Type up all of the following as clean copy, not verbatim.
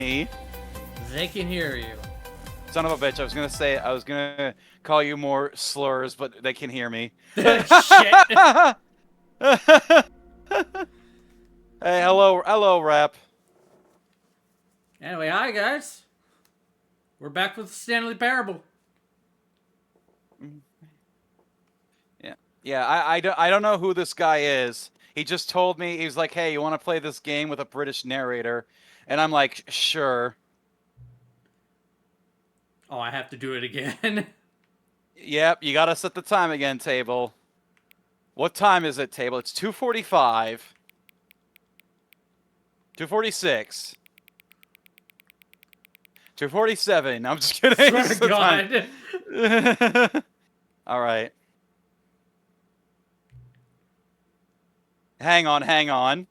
me. They can hear you. Son of a bitch, I was gonna call you more slurs, but they can hear me. Shit. Hey, hello, rap. Anyway, hi guys. We're back with the Stanley Parable. Yeah, I don't know who this guy is. He just told me, he was like, hey, you want to play this game with a British narrator? And I'm like, sure. Oh, I have to do it again. Yep, you gotta set the time again, table. What time is it, table? It's 2:45. 2:46. 2:47. I'm just kidding. Swear to God. All right. Hang on.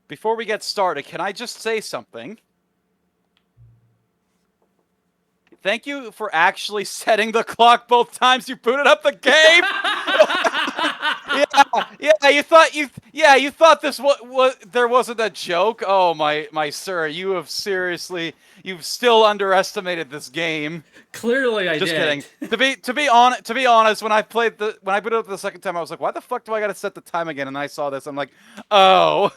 Before we get started, can I just say something? Thank you for actually setting the clock both times you booted up the game. You thought this was there wasn't a joke. Oh my sir, you've still underestimated this game. Clearly, I Just did. kidding. To be honest, when I booted up the second time, I was like, why the fuck do I gotta set the time again? And I saw this, I'm like, oh.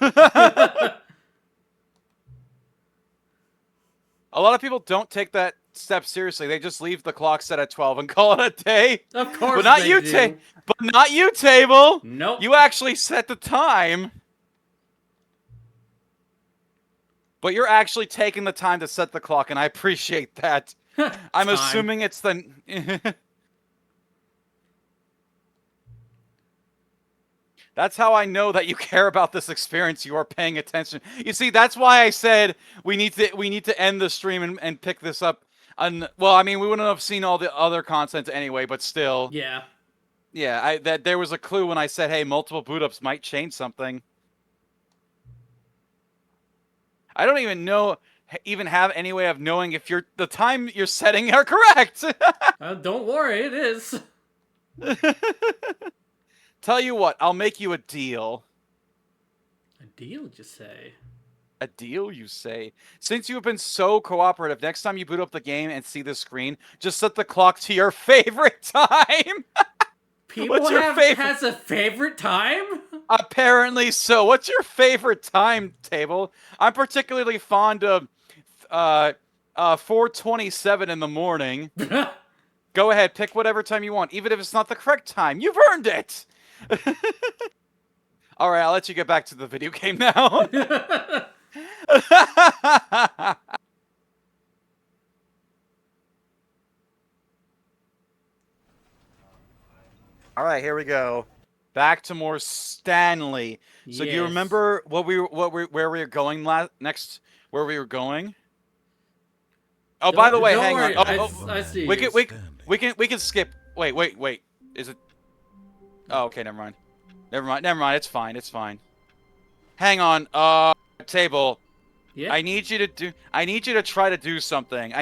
A lot of people don't take that step seriously. They just leave the clock set at 12 and call it a day. Of course, but not they you, do. But not you, table. Nope. You actually set the time. But you're actually taking the time to set the clock, and I appreciate that. I'm assuming it's the. That's how I know that you care about this experience. You are paying attention. You see, that's why I said we need to end the stream and pick this up. Well, I mean, we wouldn't have seen all the other content anyway, but still. Yeah. Yeah, that there was a clue when I said, hey, multiple boot ups might change something. I don't even have any way of knowing if the time you're setting are correct. Don't worry, it is. Tell you what, I'll make you a deal. A deal, you say? A deal, you say? Since you have been so cooperative, next time you boot up the game and see the screen, just set the clock to your favorite time. People has a favorite time? Apparently so. What's your favorite time, table? I'm particularly fond of 4:27 in the morning. Go ahead, pick whatever time you want, even if it's not the correct time. You've earned it. All right, I'll let you get back to the video game now. All right, here we go. Back to more Stanley. So do you remember where we were going next? Where we were going? Oh, by the way, hang on. I see. We can skip. Wait. Is it? Oh, okay. Never mind. It's fine. Hang on. Table. Yeah. I need you to try to do something.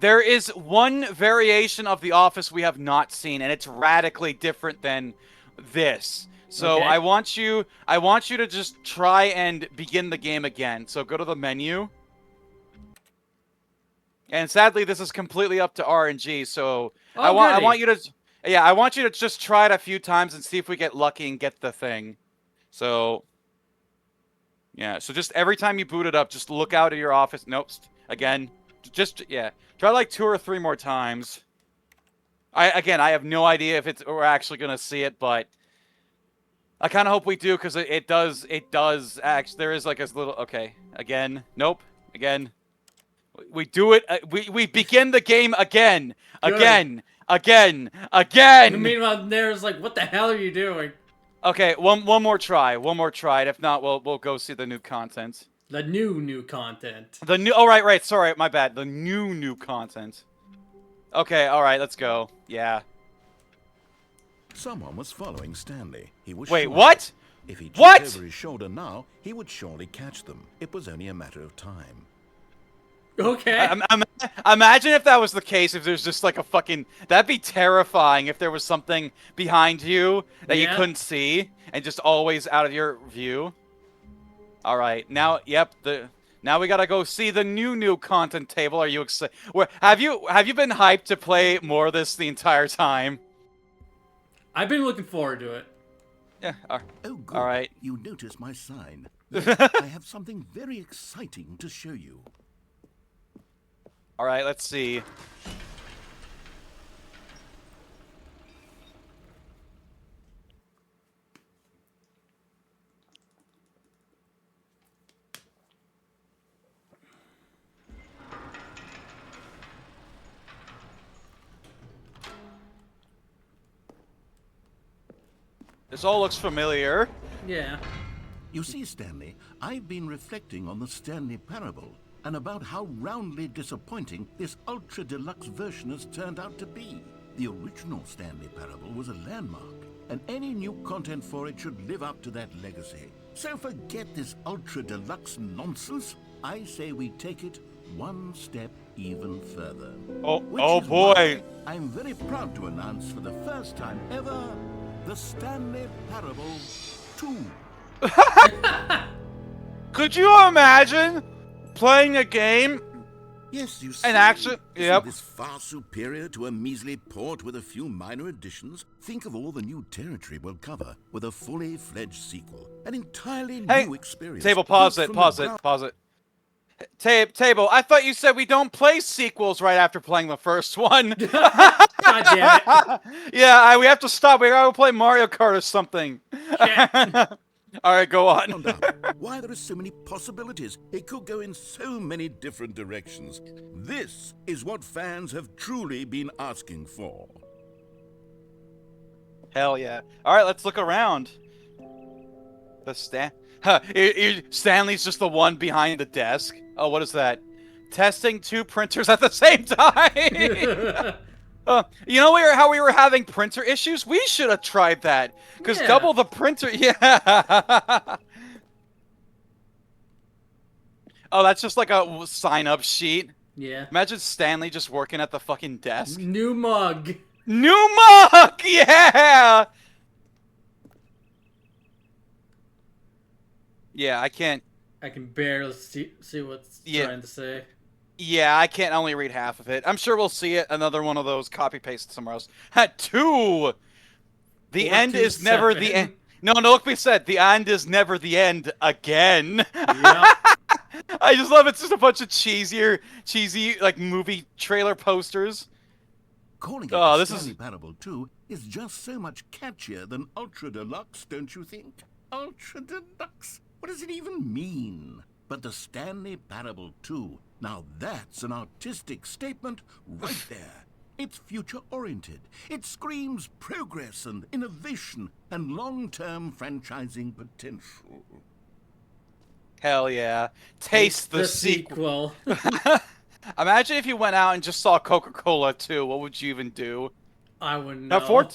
There is one variation of The Office we have not seen, and it's radically different than this. So okay. I want you to just try and begin the game again. So go to the menu. And sadly, this is completely up to RNG. So I want you to just try it a few times and see if we get lucky and get the thing. So yeah, so just every time you boot it up, just look out of your office. Nope, again. Try like 2 or 3 more times. I have no idea if we're actually gonna see it, but I kind of hope we do, because it does actually. There is like a little. Okay, again. Nope. Again. We do it. We begin the game again. Good. Again. Meanwhile, there's like, what the hell are you doing? Okay, one more try. And if not, we'll go see the new content. The new content. Oh, right. Sorry, my bad. The new content. Okay, all right, let's go. Yeah. Someone was following Stanley. He was Wait, sure what? If he What? checked over his shoulder now, he would surely catch them. It was only a matter of time. Okay. Imagine if that was the case. If there's just like a fucking, that'd be terrifying. If there was something behind you that you couldn't see and just always out of your view. All right, now, yep. Now we gotta go see the new content table. Are you excited? Have you been hyped to play more of this the entire time? I've been looking forward to it. Yeah. Oh, good. All right. You notice my sign. Yes, I have something very exciting to show you. All right. Let's see. This all looks familiar. Yeah. You see, Stanley, I've been reflecting on the Stanley Parable and about how roundly disappointing this ultra deluxe version has turned out to be. The original Stanley Parable was a landmark, and any new content for it should live up to that legacy. So forget this ultra deluxe nonsense. I say we take it one step even further. Oh boy. I'm very proud to announce for the first time ever the Stanley Parable 2. Could you imagine playing a game? Yes, you see. An action? Yep. Isn't this far superior to a measly port with a few minor additions? Think of all the new territory we'll cover with a fully fledged sequel. An entirely new experience. Table, pause it. Table, I thought you said we don't play sequels right after playing the first one. God damn it. Yeah, we have to stop. We gotta play Mario Kart or something. All right, go on. Why there are so many possibilities. It could go in so many different directions. This is what fans have truly been asking for. Hell yeah. All right, let's look around. Stanley's just the one behind the desk. Oh, what is that? Testing 2 printers at the same time. You know how we were having printer issues? We should have tried that. Because double the printer... Yeah. Oh, that's just like a sign-up sheet. Yeah. Imagine Stanley just working at the fucking desk. New mug. New mug! Yeah! Yeah, I can't... I can barely see what's trying to say. Yeah, I can't only read half of it. I'm sure we'll see it. Another one of those copy-paste somewhere else. 2! The end is never the end. No, look, we said the end is never the end again. Yep. I just love it. It's just a bunch of cheesy, like, movie trailer posters. Calling it the Stanley Parable 2 is just so much catchier than Ultra Deluxe, don't you think? Ultra Deluxe? What does it even mean? But the Stanley Parable 2, now that's an artistic statement right there. It's future-oriented. It screams progress and innovation and long-term franchising potential. Hell yeah. Taste the sequel. Imagine if you went out and just saw Coca-Cola 2. What would you even do? I wouldn't know.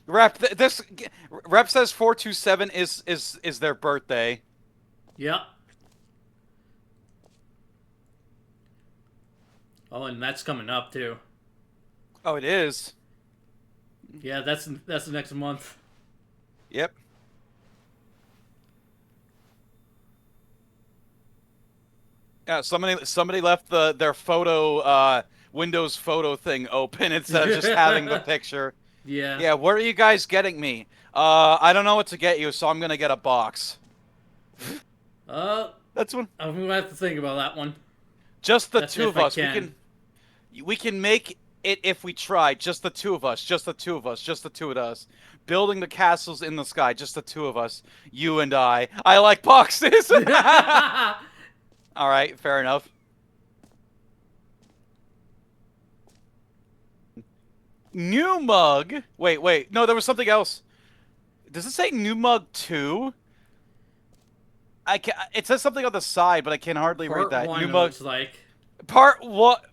Rep says 427 is their birthday. Yep. Oh, and that's coming up too. Oh, it is. Yeah, that's the next month. Yep. Yeah, somebody left their photo Windows photo thing open instead of just having the picture. Yeah. Yeah, where are you guys getting me? I don't know what to get you, so I'm gonna get a box. That's one. I'm gonna have to think about that one. Just the two of us. We can make it if we try. Just the two of us. Just the two of us. Just the two of us. Building the castles in the sky. Just the two of us. You and I. I like boxes. All right, fair enough. New mug. Wait. No, there was something else. Does it say new mug 2? It says something on the side, but I can hardly read that. Part 1, new mug. looks like. Part what?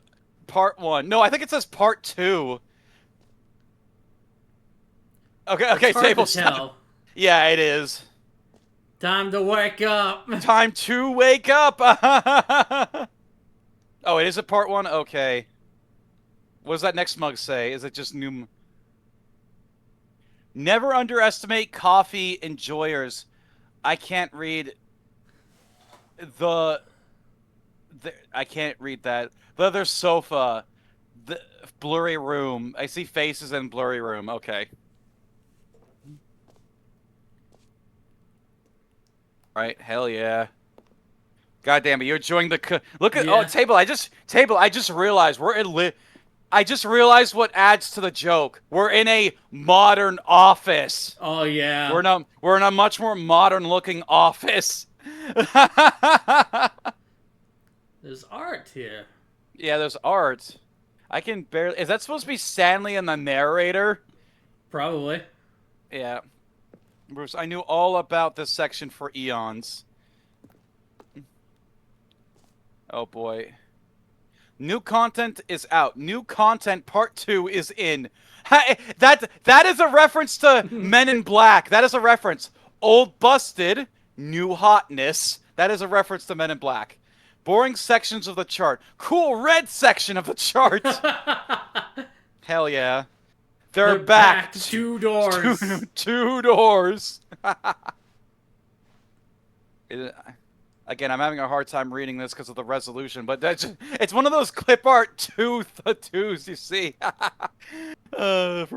Part 1. No, I think it says part 2. Okay, table stop. Yeah, it is. Time to wake up. Time to wake up. Oh, it is a part 1? Okay. What does that next mug say? Is it just new... Never underestimate coffee enjoyers. I can't read the I can't read that. Leather sofa. The blurry room. I see faces in blurry room. Okay. Right. Hell yeah. God damn it! You're enjoying the look at table. I just realized we're in I just realized what adds to the joke. We're in a modern office. Oh yeah. We're in a much more modern looking office. There's art here. Yeah, there's art. I can barely... Is that supposed to be Stanley and the narrator? Probably. Yeah. Bruce, I knew all about this section for eons. Oh boy. New content is out. New content part 2 is in. That is a reference to Men in Black. That is a reference. Old busted, new hotness. That is a reference to Men in Black. Boring sections of the chart. Cool red section of the chart. Hell yeah. They're back. 2 doors. Two doors. Again, I'm having a hard time reading this because of the resolution, but it's one of those clip art twos you see. For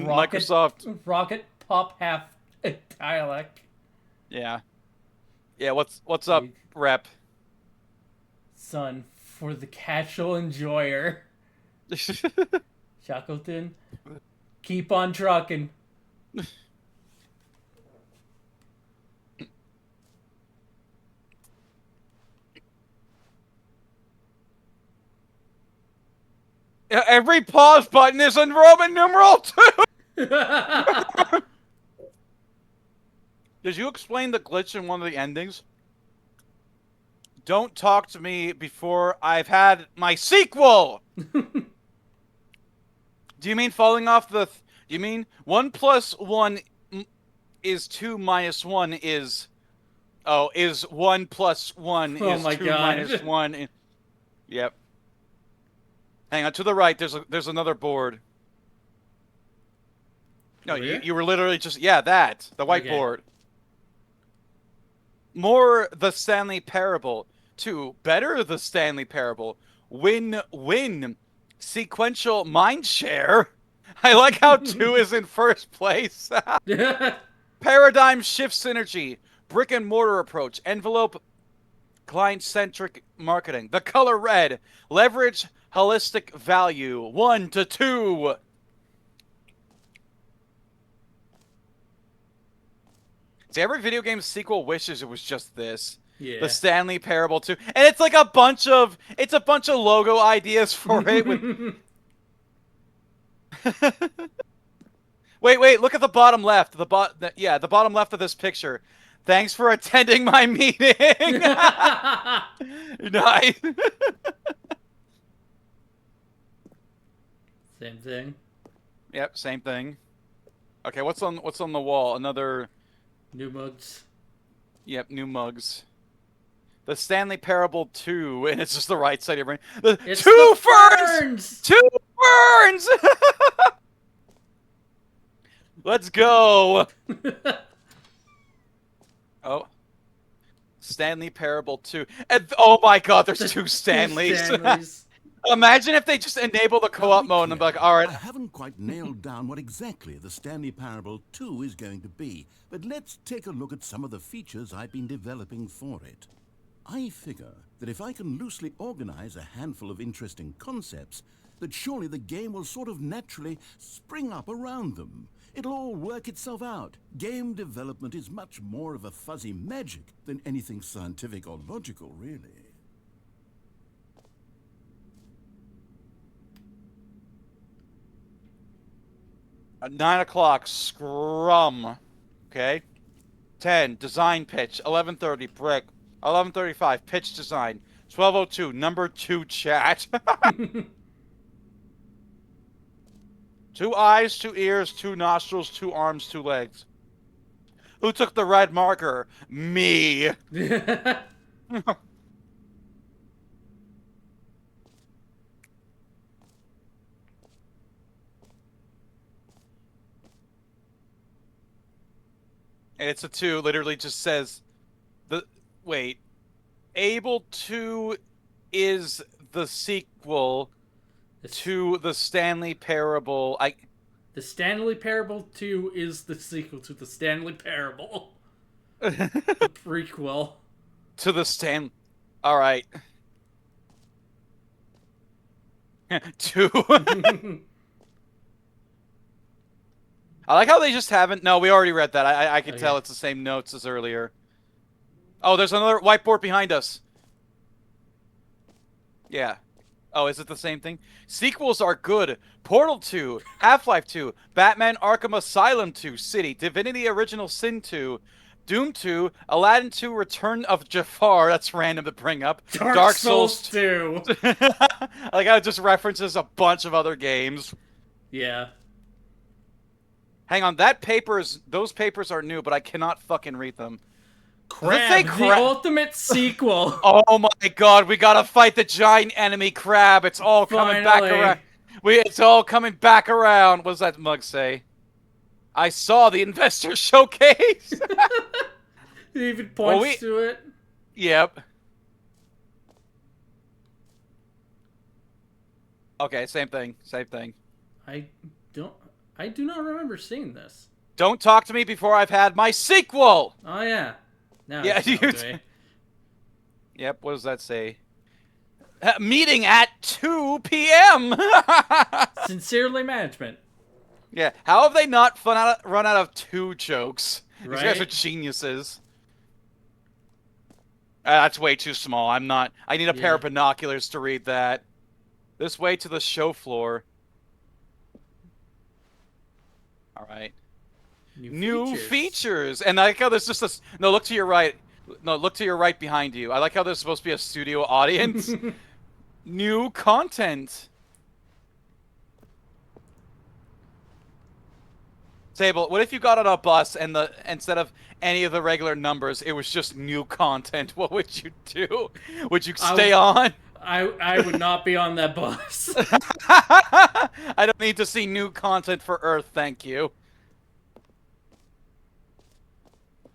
Microsoft. Rocket pop half dialect. Yeah. Yeah, what's up, rep? Son, for the casual enjoyer. Shackleton, keep on trucking. Every pause button is in Roman numeral 2! Did you explain the glitch in one of the endings? Don't talk to me before I've had my sequel! Do you mean falling off the... Do you mean 1 plus 1 is 2 minus 1 is... Oh, is 1 plus 1 is 2 minus 1. Yep. Hang on, to the right, there's another board. No, you were literally just... Yeah, that. The whiteboard. Okay. More the Stanley Parable. 2. Better the Stanley Parable. Win-win. Sequential mind share. I like how 2 is in first place. Paradigm shift synergy. Brick and mortar approach. Envelope client-centric marketing. The color red. Leverage holistic value. 1 to 2. See, every video game sequel wishes it was just this. Yeah. The Stanley Parable 2. And it's like a bunch of logo ideas for it with Wait, look at the bottom left. The bottom left of this picture. Thanks for attending my meeting. Nice. Same thing. Yep, same thing. Okay, what's on the wall? Another new mugs. Yep, new mugs. The Stanley Parable 2, and it's just the right side of your brain. It's two ferns! 2 ferns! Let's go! Oh. Stanley Parable 2. And, oh my god, there's 2 Stanleys. Imagine if they just enable the co-op mode and be like, alright. I haven't quite nailed down what exactly the Stanley Parable 2 is going to be, but let's take a look at some of the features I've been developing for it. I figure that if I can loosely organize a handful of interesting concepts, that surely the game will sort of naturally spring up around them. It'll all work itself out. Game development is much more of a fuzzy magic than anything scientific or logical, really. 9 o'clock, scrum. Okay. 10, design pitch. 11:30, brick. 11:35, pitch design. 12:02, number 2 chat. 2 eyes, 2 ears, 2 nostrils, 2 arms, 2 legs. Who took the red marker? Me. And it's a 2. Literally just says the wait. Able 2 is the sequel to the Stanley Parable. The Stanley Parable 2 is the sequel to the Stanley Parable. The prequel. To the Stan. All right. 2. I like how they just haven't. No, we already read that. I can tell it's the same notes as earlier. Oh, there's another whiteboard behind us. Yeah. Oh, is it the same thing? Sequels are good. Portal 2, Half-Life 2, Batman Arkham Asylum 2, City, Divinity Original Sin 2, Doom 2, Aladdin 2, Return of Jafar. That's random to bring up. Dark Souls 2. Like how it just references a bunch of other games. Yeah. Hang on, those papers are new, but I cannot fucking read them. Crab, the ultimate sequel. Oh my god, we gotta fight the giant enemy crab. It's all coming back around. It's all coming back around. What does that mug say? I saw the investor showcase. He even points to it. Yep. Okay, same thing. Same thing. I do not remember seeing this. Don't talk to me before I've had my sequel. Oh yeah. Now yeah. Yep. What does that say? Meeting at 2 p.m. Sincerely, management. Yeah. How have they not run out of 2 jokes? Right? These guys are geniuses. That's way too small. I need a pair of binoculars to read that. This way to the show floor. All right. New features. And I like how there's just this. No, look to your right. No, look to your right behind you. I like how there's supposed to be a studio audience. New content. Table. What if you got on a bus and instead of any of the regular numbers, it was just new content? What would you do? Would you stay on? I would not be on that bus. I don't need to see new content for Earth, thank you.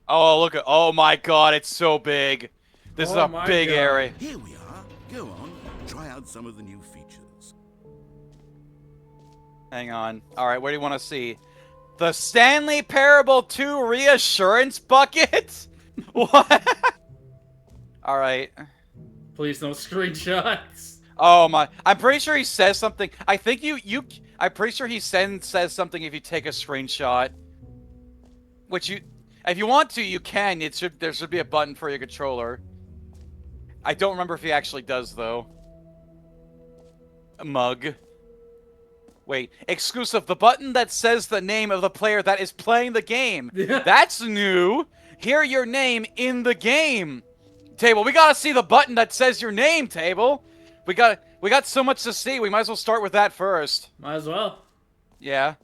Oh, look at... Oh my god, it's so big. This is a big area. Here we are. Go on. Try out some of the new features. Hang on. Alright, where do you want to see? The Stanley Parable 2 Reassurance Bucket? What? Alright. Please no screenshots. Oh my... I'm pretty sure he says something. I think I'm pretty sure he says something if you take a screenshot. Which you... If you want to, you can. There should be a button for your controller. I don't remember if he actually does, though. A mug. Wait. Exclusive. The button that says the name of the player that is playing the game. That's new. Hear your name in the game. Table, we gotta see the button that says your name, Table. We got so much to see. We might as well start with that first. Might as well. Yeah.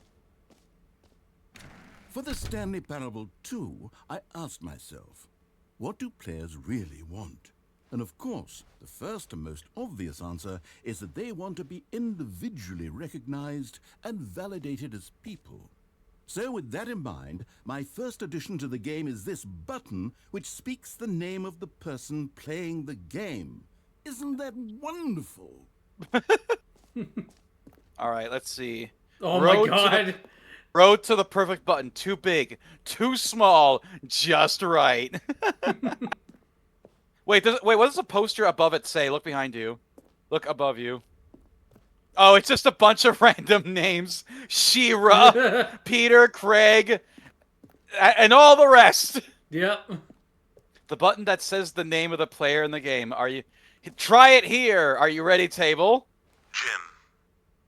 For the Stanley Parable 2, I asked myself, what do players really want? And of course, the first and most obvious answer is that they want to be individually recognized and validated as people. So with that in mind, my first addition to the game is this button which speaks the name of the person playing the game. Isn't that wonderful? All right, let's see. Oh my god. Road to the perfect button. Too big, too small, just right. Wait, what does the poster above it say? Look behind you. Look above you. Oh, it's just a bunch of random names. She-Ra, Peter, Craig, and all the rest. Yep. The button that says the name of the player in the game. Try it here. Are you ready, Table? Jim.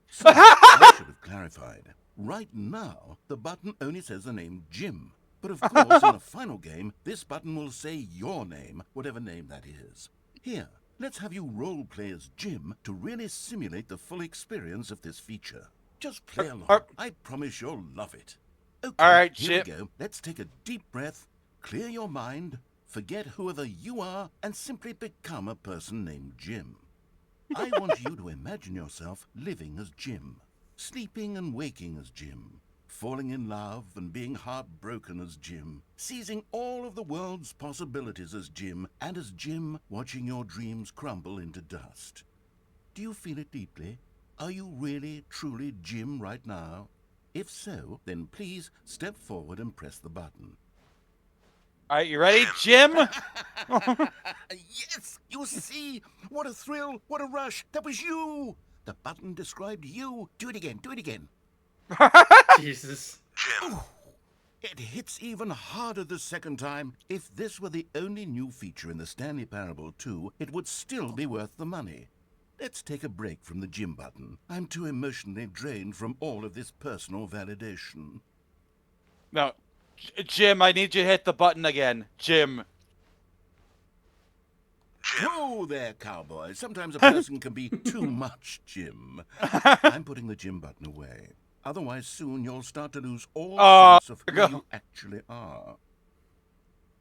So, I should have clarified. Right now, the button only says the name Jim. But of course, in the final game, this button will say your name, whatever name that is. Here, let's have you role-play as Jim to really simulate the full experience of this feature. Just play along. I promise you'll love it. Okay, all right, here Jim. we go. Let's take a deep breath, clear your mind, forget whoever you are, and simply become a person named Jim. I want you to imagine yourself living as Jim, sleeping and waking as Jim, falling in love and being heartbroken as Jim, seizing all of the world's possibilities as Jim, and as Jim, watching your dreams crumble into dust. Do you feel it deeply? Are you really, truly Jim right now? If so, then please step forward and press the button. All right, you ready, Jim? Yes! You see? What a thrill! What a rush! That was you! The button described you. Do it again. Do it again. Jesus. Jim. It hits even harder the second time. If this were the only new feature in the Stanley Parable 2, it would still be worth the money. Let's take a break from the Jim button. I'm too emotionally drained from all of this personal validation. No, Jim, I need you to hit the button again. Jim. Whoa there, cowboy. Sometimes a person can be too much Jim. I'm putting the Jim button away. Otherwise, soon you'll start to lose all sense of who you actually are.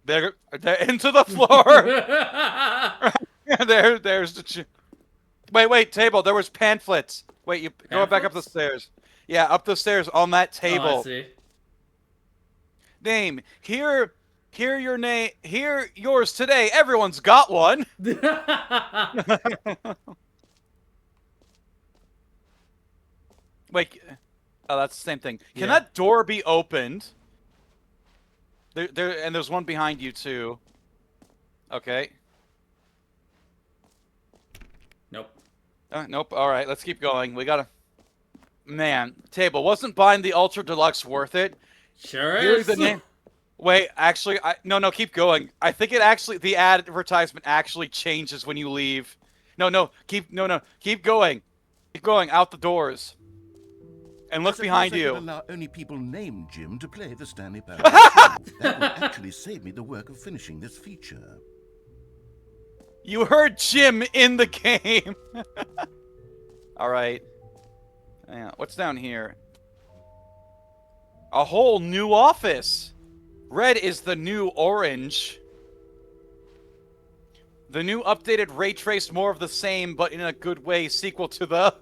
They're into the floor. There's the Jim. Wait, table. There was pamphlets. Wait, you go back up the stairs. Yeah, up the stairs on that table. Oh, I see. Name. Hear your name. Hear yours today. Everyone's got one. Wait. Oh, that's the same thing. Can that door be opened? And there's one behind you too. Okay. Nope. Nope. All right, let's keep going. We gotta. Man, table, wasn't buying the Ultra Deluxe worth it? Sure Here's is. the name. Wait, actually, no, keep going. I think it actually, the advertisement actually changes when you leave. Keep going. Keep going out the doors. And look behind you. I could allow only people named Jim to play the Stanley Parable 2. That would actually save me the work of finishing this feature. You heard Jim in the game. All right. Hang on. What's down here? A whole new office. Red is the new orange. The new updated ray traced more of the same, but in a good way, sequel to the...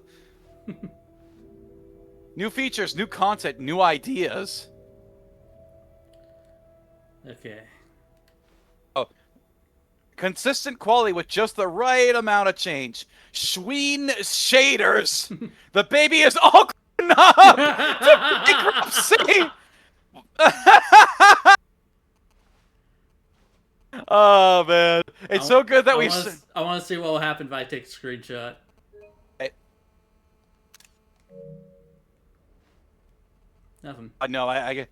New features, new content, new ideas. Okay. Oh. Consistent quality with just the right amount of change. Schween shaders. The baby is all grown up to bankruptcy. Oh man, it's so good that I want to see what will happen if I take a screenshot. Nothing. I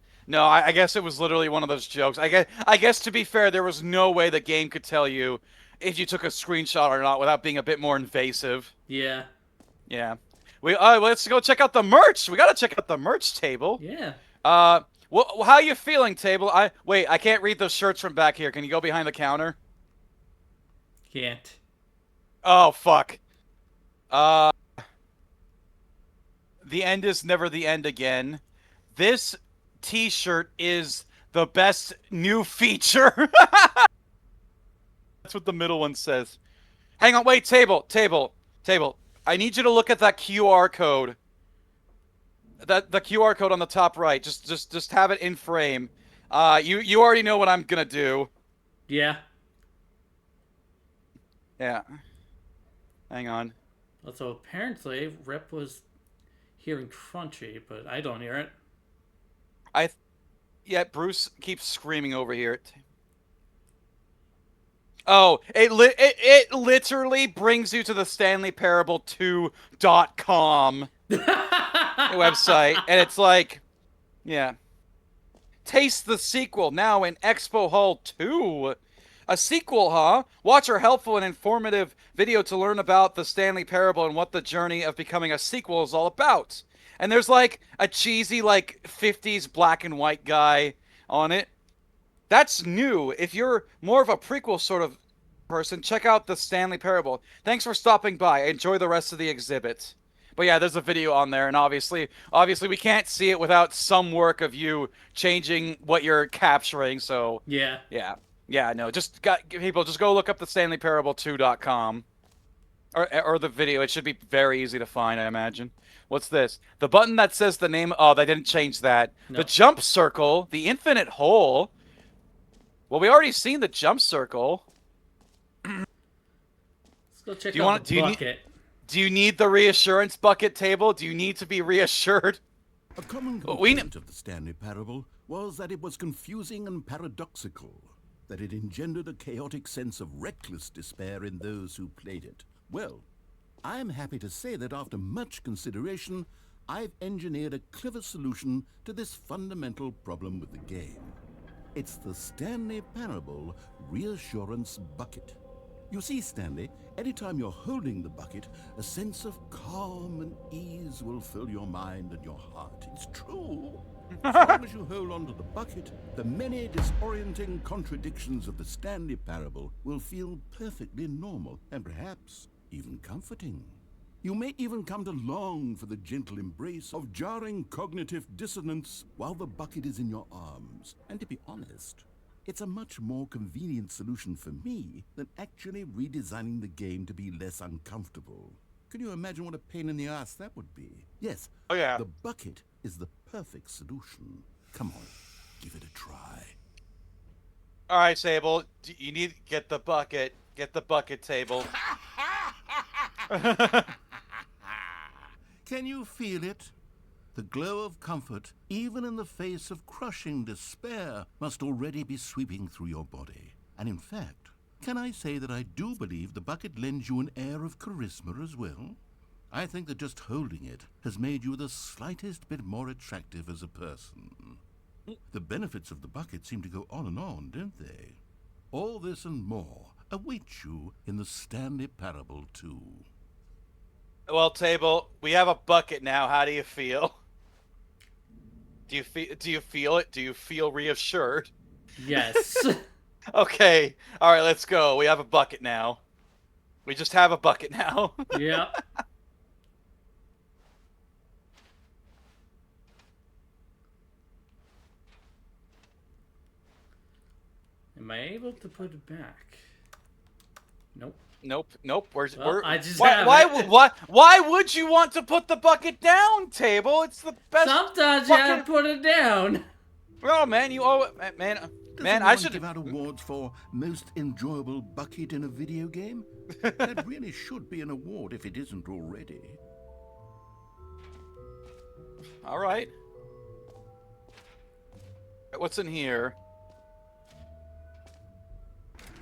guess it was literally one of those jokes. I guess to be fair, there was no way the game could tell you if you took a screenshot or not without being a bit more invasive. Yeah. Yeah. Let's go check out the merch. We gotta check out the merch table. Yeah. Well, how you feeling, table? I can't read those shirts from back here. Can you go behind the counter? Can't. Oh fuck. The end is never the end again. This t-shirt is the best new feature. That's what the middle one says. Hang on, wait, table. I need you to look at that QR code. The QR code on the top right. Just have it in frame. You already know what I'm gonna do. Yeah. Yeah. Hang on. Also, apparently, Rip was hearing crunchy, but I don't hear it. Yeah, Bruce keeps screaming over here. Oh, it literally brings you to the StanleyParable2.com website, and it's like, yeah. Taste the sequel now in Expo Hall 2. A sequel, huh? Watch our helpful and informative video to learn about the Stanley Parable and what the journey of becoming a sequel is all about. And there's like a cheesy like 50s black and white guy on it. That's new. If you're more of a prequel sort of person, check out the Stanley Parable. Thanks for stopping by. Enjoy the rest of the exhibit. But yeah, there's a video on there, and obviously we can't see it without some work of you changing what you're capturing. So yeah, no, just go look up the StanleyParable2.com. Or the video. It should be very easy to find, I imagine. What's this? The button that says the name. Oh, they didn't change that. No. The jump circle. The infinite hole. Well, we already seen the jump circle. Let's go check out the bucket. Do you need the reassurance bucket table? Do you need to be reassured? A common complaint of the Stanley Parable was that it was confusing and paradoxical, that it engendered a chaotic sense of reckless despair in those who played it. Well, I'm happy to say that after much consideration, I've engineered a clever solution to this fundamental problem with the game. It's the Stanley Parable Reassurance Bucket. You see, Stanley, anytime you're holding the bucket, a sense of calm and ease will fill your mind and your heart. It's true. As long as you hold on to the bucket, the many disorienting contradictions of the Stanley Parable will feel perfectly normal and perhaps even comforting. You may even come to long for the gentle embrace of jarring cognitive dissonance while the bucket is in your arms. And to be honest, it's a much more convenient solution for me than actually redesigning the game to be less uncomfortable. Can you imagine what a pain in the ass that would be? Yes, oh, yeah. The bucket is the perfect solution. Come on, give it a try. All right, Sable, you need to get the bucket. Get the bucket table. Can you feel it? The glow of comfort, even in the face of crushing despair, must already be sweeping through your body. And in fact, can I say that I do believe the bucket lends you an air of charisma as well? I think that just holding it has made you the slightest bit more attractive as a person. The benefits of the bucket seem to go on, don't they? All this and more await you in the Stanley Parable 2. Well, Table, we have a bucket now. How do you feel? Do you feel it? Do you feel reassured? Yes. Okay. All right, let's go. We have a bucket now. We just have a bucket now. Yep. Am I able to put it back? Nope. Nope. Why would you want to put the bucket down, Table? It's the best. Sometimes you have to put it down. Oh man, you owe it, man. Man, I should give out awards for most enjoyable bucket in a video game. That really should be an award if it isn't already. All right. What's in here?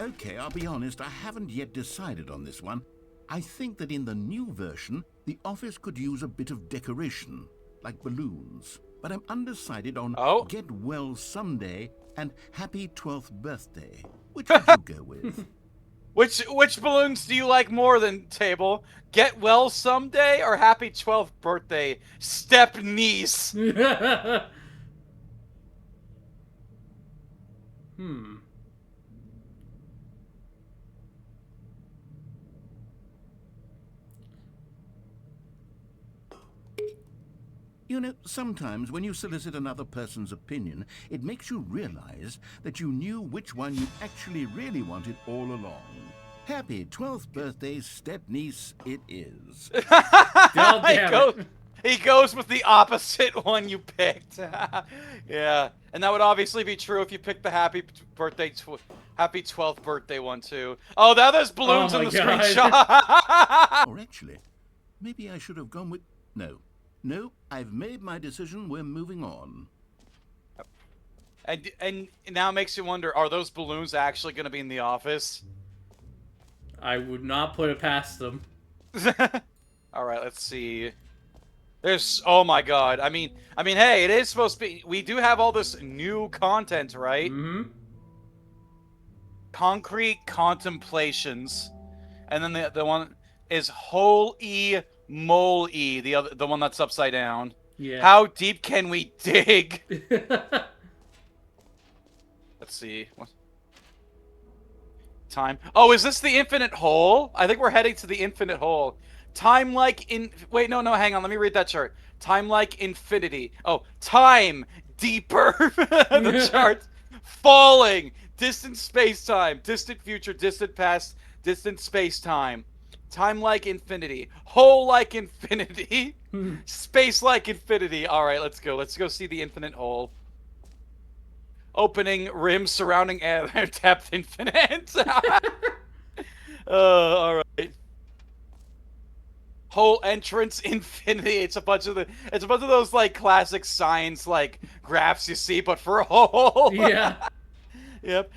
Okay, I'll be honest, I haven't yet decided on this one. I think that in the new version, the office could use a bit of decoration, like balloons. But I'm undecided on Get Well Someday and Happy 12th Birthday. Which would you go with? Which balloons do you like more than, Table? Get Well Someday or Happy 12th Birthday, step niece? You know, sometimes when you solicit another person's opinion, it makes you realize that you knew which one you actually really wanted all along. Happy 12th birthday, step-niece, it is. God damn it. He goes with the opposite one you picked. Yeah, and that would obviously be true if you picked the happy 12th birthday one too. Oh, now there's balloons in the screenshot. Or actually, maybe I should have gone with... No, I've made my decision. We're moving on. And now it makes you wonder, are those balloons actually going to be in the office? I would not put it past them. All right, let's see. There's, oh my god. I mean, hey, it is supposed to be, we do have all this new content, right? Mm-hmm. Concrete Contemplations. And then the one is Holy Moly, the one that's upside down. Yeah. How deep can we dig? Let's see. What? Time. Oh, is this the infinite hole? I think we're heading to the infinite hole. Time like in... Wait, no, hang on. Let me read that chart. Time like infinity. Oh, time deeper. The chart. Falling. Distant space-time. Distant future. Distant past. Distant space-time. time like infinity, hole like infinity, space like infinity. All right, let's go. Let's go see the infinite hole. Opening rim surrounding air depth infinite. All right. Hole entrance infinity. It's a bunch of those like classic science like graphs you see, but for a hole. Yeah. Yep.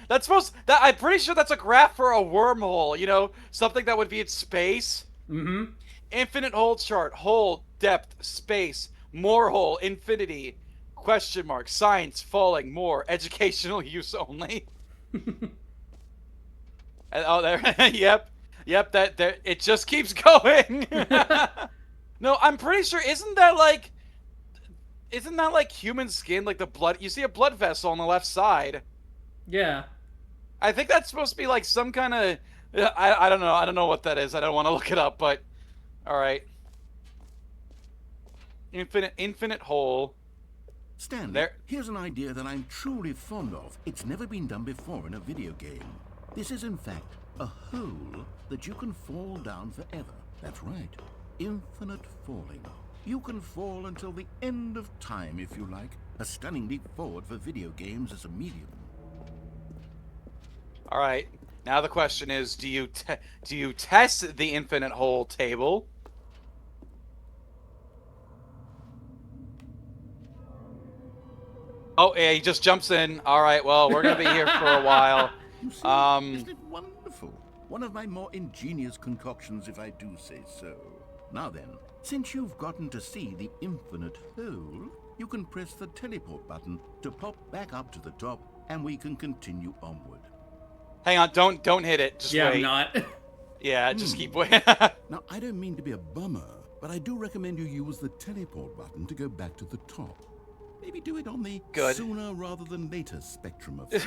I'm pretty sure that's a graph for a wormhole, you know? Something that would be in space. Mm-hmm. Infinite hole chart, hole, depth, space, more hole, infinity, question mark, science, falling, more, educational use only. Oh, there. Yep. Yep, that it just keeps going. No, I'm pretty sure isn't that like human skin, like the blood, you see a blood vessel on the left side. Yeah. I think that's supposed to be like some kind of I don't know. I don't know what that is. I don't want to look it up, but all right. Infinite hole. Stanley, here's an idea that I'm truly fond of. It's never been done before in a video game. This is, in fact, a hole that you can fall down forever. That's right. Infinite falling. You can fall until the end of time, if you like. A stunning leap forward for video games as a medium. All right. Now the question is, do you test the infinite hole table? Oh, yeah, he just jumps in. All right, well, we're going to be here for a while. You see, isn't it wonderful? One of my more ingenious concoctions, if I do say so. Now then, since you've gotten to see the infinite hole, you can press the teleport button to pop back up to the top, and we can continue onward. Hang on, don't hit it. Just yeah, wait. I'm not. Yeah, just keep waiting. Now, I don't mean to be a bummer, but I do recommend you use the teleport button to go back to the top. Maybe do it on the sooner rather than later spectrum of things.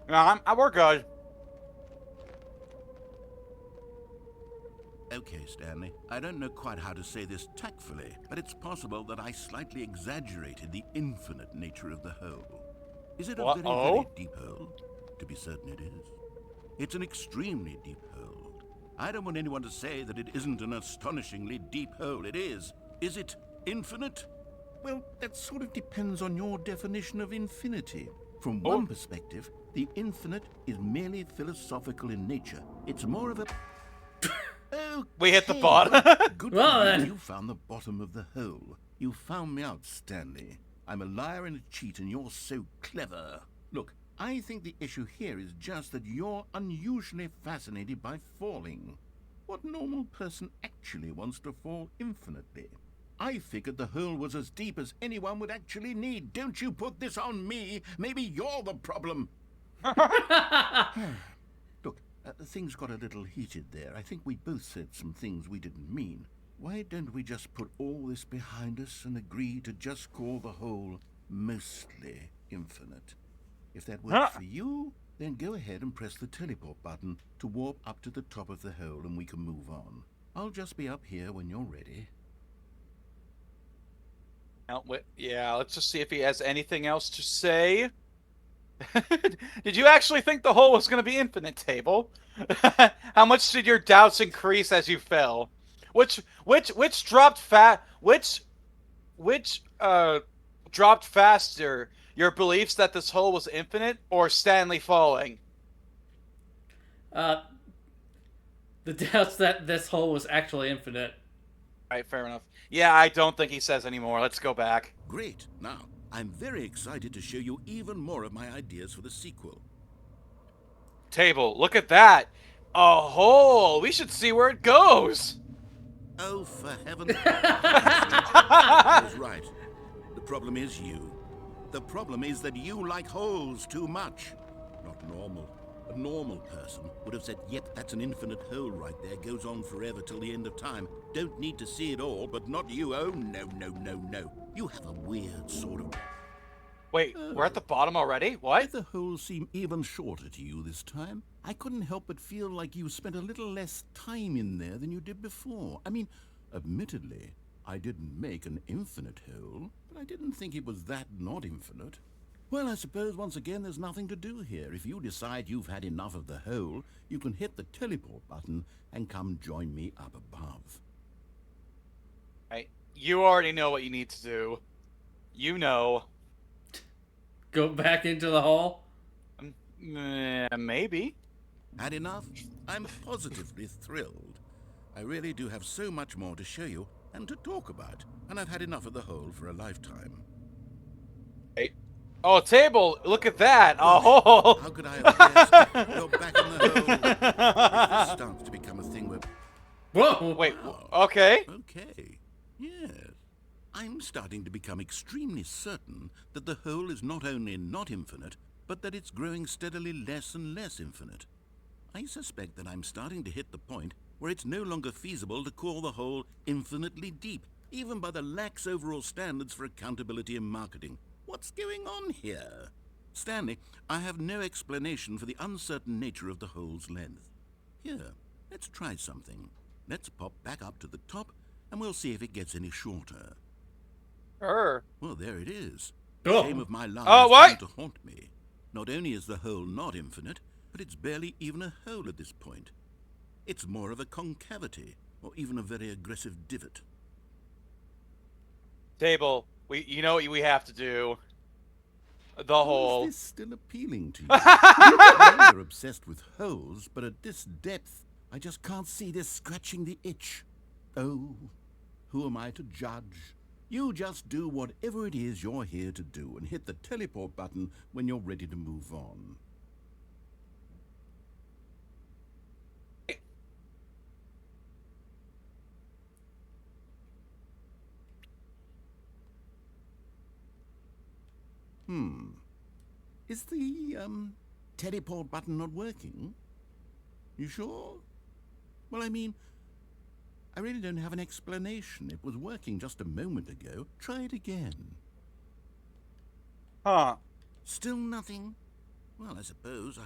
No, we're good. Okay, Stanley. I don't know quite how to say this tactfully, but it's possible that I slightly exaggerated the infinite nature of the hole. Is it a very deep hole? To be certain it is. It's an extremely deep hole. I don't want anyone to say that it isn't an astonishingly deep hole. It is. Is it infinite? Well, that sort of depends on your definition of infinity. From one perspective, the infinite is merely philosophical in nature. It's more of a... We hit the bottom. Good well, you found the bottom of the hole. You found me out, Stanley. I'm a liar and a cheat, and you're so clever. Look, I think the issue here is just that you're unusually fascinated by falling. What normal person actually wants to fall infinitely? I figured the hole was as deep as anyone would actually need. Don't you put this on me. Maybe you're the problem. Look, things got a little heated there. I think we both said some things we didn't mean. Why don't we just put all this behind us and agree to just call the hole mostly infinite? If that works for you, then go ahead and press the teleport button to warp up to the top of the hole and we can move on. I'll just be up here when you're ready. Yeah, let's just see if he has anything else to say. Did you actually think the hole was going to be infinite, Table? How much did your doubts increase as you fell? Which dropped dropped faster? Your beliefs that this hole was infinite or Stanley falling? The doubts that this hole was actually infinite. All right, fair enough. Yeah, I don't think he says anymore. Let's go back. Great. Now, I'm very excited to show you even more of my ideas for the sequel. Table, look at that. A hole. We should see where it goes. Oh, for heaven's sake. I was right. The problem is you. The problem is that you like holes too much. Not normal. A normal person would have said, yep, that's an infinite hole right there. Goes on forever till the end of time. Don't need to see it all, but not you. Oh, no, no, no, no. You have a weird sort of... Wait, we're at the bottom already? What? Did the hole seem even shorter to you this time? I couldn't help but feel like you spent a little less time in there than you did before. I mean, admittedly, I didn't make an infinite hole, but I didn't think it was that not infinite. Well, I suppose once again there's nothing to do here. If you decide you've had enough of the hole, you can hit the teleport button and come join me up above. Right. You already know what you need to do. You know. Go back into the hole? Maybe. Had enough? I'm positively thrilled. I really do have so much more to show you and to talk about, and I've had enough of the hole for a lifetime. Hey. Oh, table! Look at that! Oh! How could I have guessed? You're back in the hole. If this starts to become a thing where... Whoa! Wait, Wow. okay. Okay, yes. I'm starting to become extremely certain that the hole is not only not infinite, but that it's growing steadily less and less infinite. I suspect that I'm starting to hit the point where it's no longer feasible to call the hole infinitely deep, even by the lax overall standards for accountability and marketing. What's going on here? Stanley, I have no explanation for the uncertain nature of the hole's length. Here, let's try something. Let's pop back up to the top, and we'll see if it gets any shorter. Well, there it is. The shame of my life has come to haunt me. Not only is the hole not infinite, but it's barely even a hole at this point. It's more of a concavity, or even a very aggressive divot. Table, you know what we have to do. The hole. Is this still appealing to you? I know you're obsessed with holes, but at this depth, I just can't see this scratching the itch. Oh, who am I to judge? You just do whatever it is you're here to do and hit the teleport button when you're ready to move on. Is the, teleport button not working? You sure? Well, I mean, I really don't have an explanation. It was working just a moment ago. Try it again. Huh. Still nothing? Well, I suppose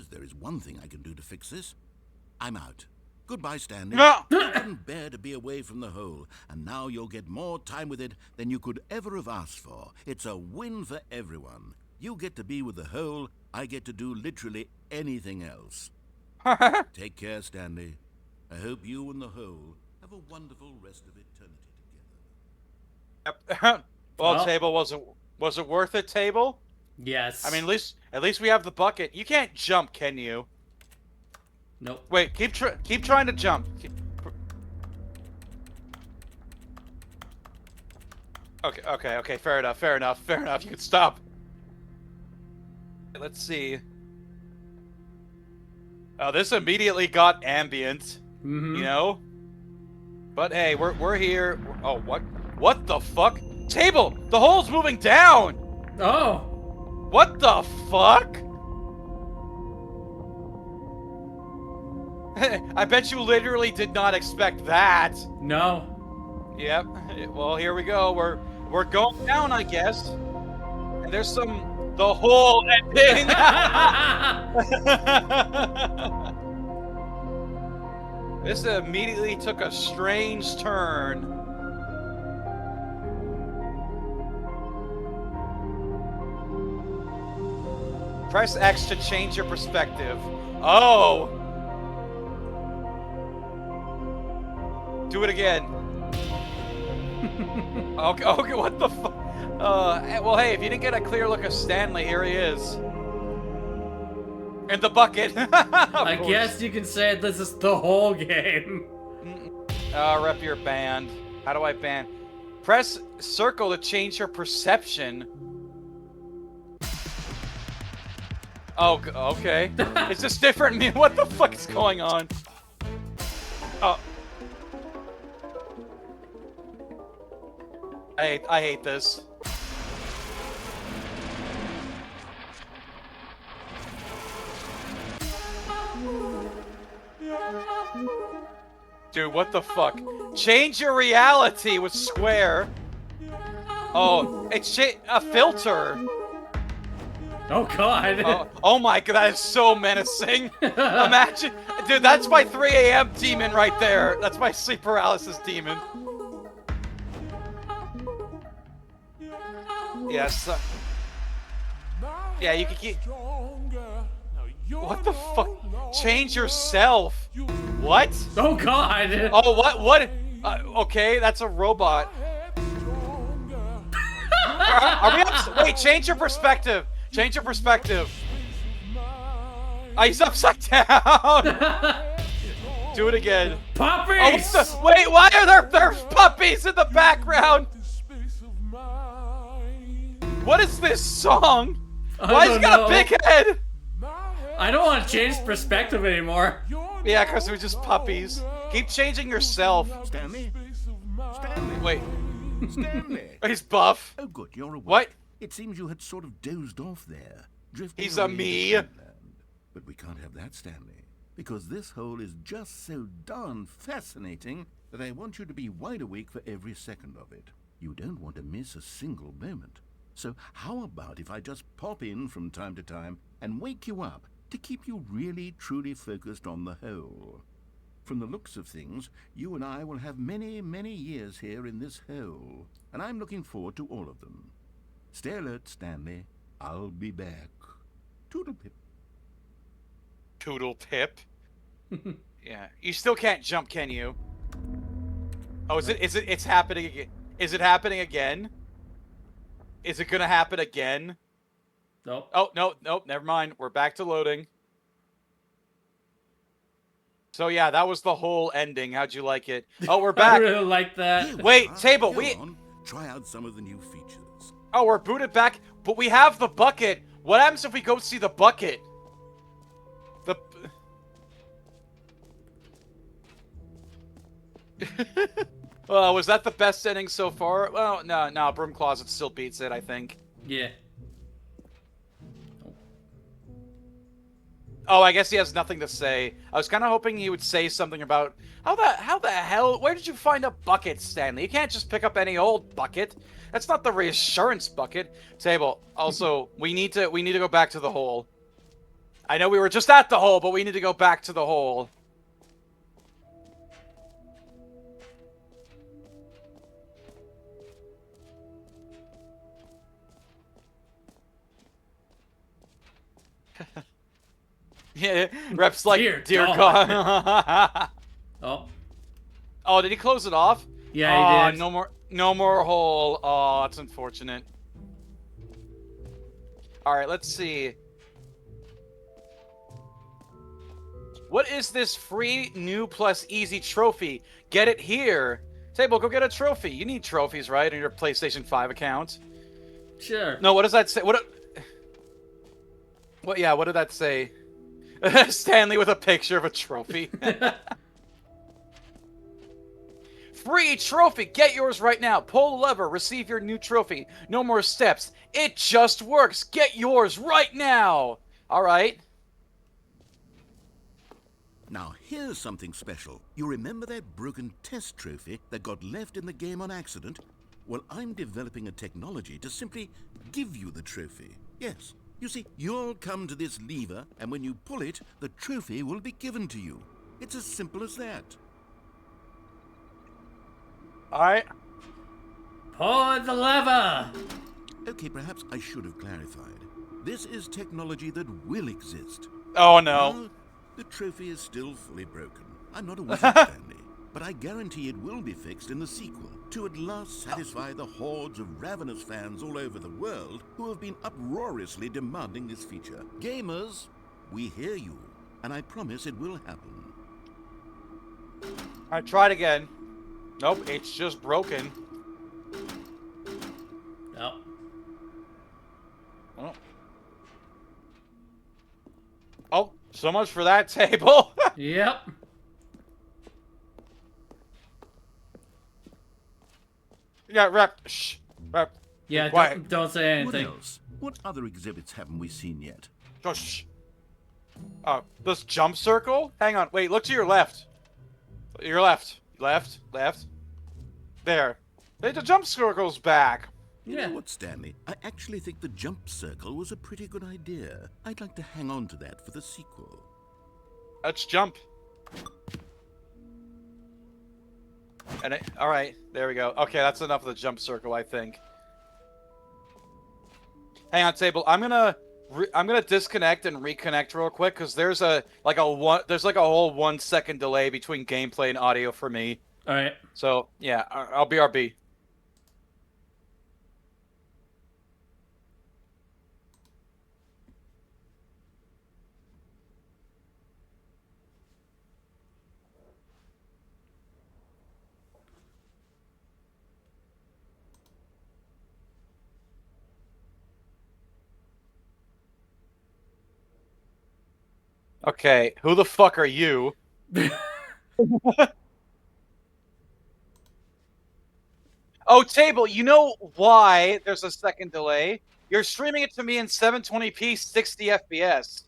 there is one thing I can do to fix this. I'm out. Goodbye, Stanley. No! I couldn't bear to be away from the hole, and now you'll get more time with it than you could ever have asked for. It's a win for everyone. You get to be with the hole, I get to do literally anything else. Take care, Stanley. I hope you and the hole have a wonderful rest of eternity together. Well, table, was it worth it, table? Yes. I mean, at least we have the bucket. You can't jump, can you? Nope. Wait, keep trying to jump. Okay, fair enough. You can stop. Let's see. Oh, this immediately got ambient. You know? But hey, we're here. Oh, what the fuck? Table! The hole's moving down! Oh! What the fuck? I bet you literally did not expect that. No. Yep. Well, here we go. We're going down, I guess. And there's the whole ending. This immediately took a strange turn. Press X to change your perspective. Oh! Do it again. Okay, what the fuck? Well, hey, if you didn't get a clear look of Stanley, here he is. In the bucket. I guess you can say this is the whole game. Rep your band. How do I ban? Press circle to change your perception. Oh, okay. It's just different. What the fuck is going on? Oh. I hate this. Dude, what the fuck? Change your reality with square. Oh, it's a filter. Oh god. Oh my god, that is so menacing. Imagine, dude, that's my 3 a.m. demon right there. That's my sleep paralysis demon. Yes. Yeah, you can keep... What the fuck? Change yourself? What? Oh god! Oh, what? Okay, that's a robot. Are we wait, change your perspective. Change your perspective. Oh, he's upside down. Do it again. Puppies! Oh, wait, why are there puppies in the background? What is this song? Why has he got a big head? I don't want to change perspective anymore. Yeah, because we're just puppies. Keep changing yourself. Stanley? Stanley? Wait. Stanley! He's buff. Oh, good, you're awake. What? It seems you had sort of dozed off there. Drifting He's a away to me. dreamland. But we can't have that, Stanley. Because this hole is just so darn fascinating that I want you to be wide awake for every second of it. You don't want to miss a single moment. So how about if I just pop in from time to time and wake you up to keep you really, truly focused on the hole? From the looks of things, you and I will have many, many years here in this hole, and I'm looking forward to all of them. Stay alert, Stanley. I'll be back. Toodle-pip. Toodle-pip? Yeah. You still can't jump, can you? Oh, it's happening again. Is it happening again? Is it gonna happen again? Nope. Oh, nope, never mind. We're back to loading. So yeah, that was the whole ending. How'd you like it? Oh, we're back. I really like that. Wait, Table, Go on, try out some of the new features. Oh, we're booted back, but we have the bucket. What happens if we go see the bucket? Well, was that the best ending so far? Well, no, Broom Closet still beats it, I think. Yeah. Oh, I guess he has nothing to say. I was kind of hoping he would say something about how the hell, where did you find a bucket, Stanley? You can't just pick up any old bucket. That's not the reassurance bucket. Table. Also, we need to go back to the hole. I know we were just at the hole, but we need to go back to the hole. Yeah, Rep's like, dear God. Oh. Oh, did he close it off? Yeah, he did. No more hole. Oh, that's unfortunate. All right, let's see. What is this free new plus easy trophy? Get it here. Table, go get a trophy. You need trophies, right, in your PlayStation 5 account? Sure. No, what does that say? What? Yeah, what did that say? Stanley with a picture of a trophy. Free trophy! Get yours right now. Pull the lever. Receive your new trophy. No more steps. It just works. Get yours right now. All right. Now, here's something special. You remember that broken test trophy that got left in the game on accident? Well, I'm developing a technology to simply give you the trophy. Yes. You see, you'll come to this lever, and when you pull it, the trophy will be given to you. It's as simple as that. All right. Pull the lever. Okay, perhaps I should have clarified. This is technology that will exist. Oh, no. Now, the trophy is still fully broken. I'm not a wizard, Stanley, but I guarantee it will be fixed in the sequel to at last satisfy the hordes of ravenous fans all over the world who have been uproariously demanding this feature. Gamers, we hear you, and I promise it will happen. All right, try it again. Nope, it's just broken. No. Oh. Oh, so much for that table. Yep. Yeah, Rep. Shh. Rep. Yeah, Quiet. don't say What anything. else? What other exhibits haven't we seen yet? Shh. This jump circle? Hang on. Wait, look to your left. Your left. Left. Left. There. The jump circle's back. You Yeah. know what, Stanley? I actually think the jump circle was a pretty good idea. I'd like to hang on to that for the sequel. Let's jump. And all right, there we go. Okay, that's enough of the jump circle, I think. Hang on, Table. I'm gonna I'm gonna disconnect and reconnect real quick because there's a whole 1 second delay between gameplay and audio for me. All right. So yeah, I'll BRB. Okay, who the fuck are you? Oh, Table, you know why there's a second delay? You're streaming it to me in 720p 60 FPS.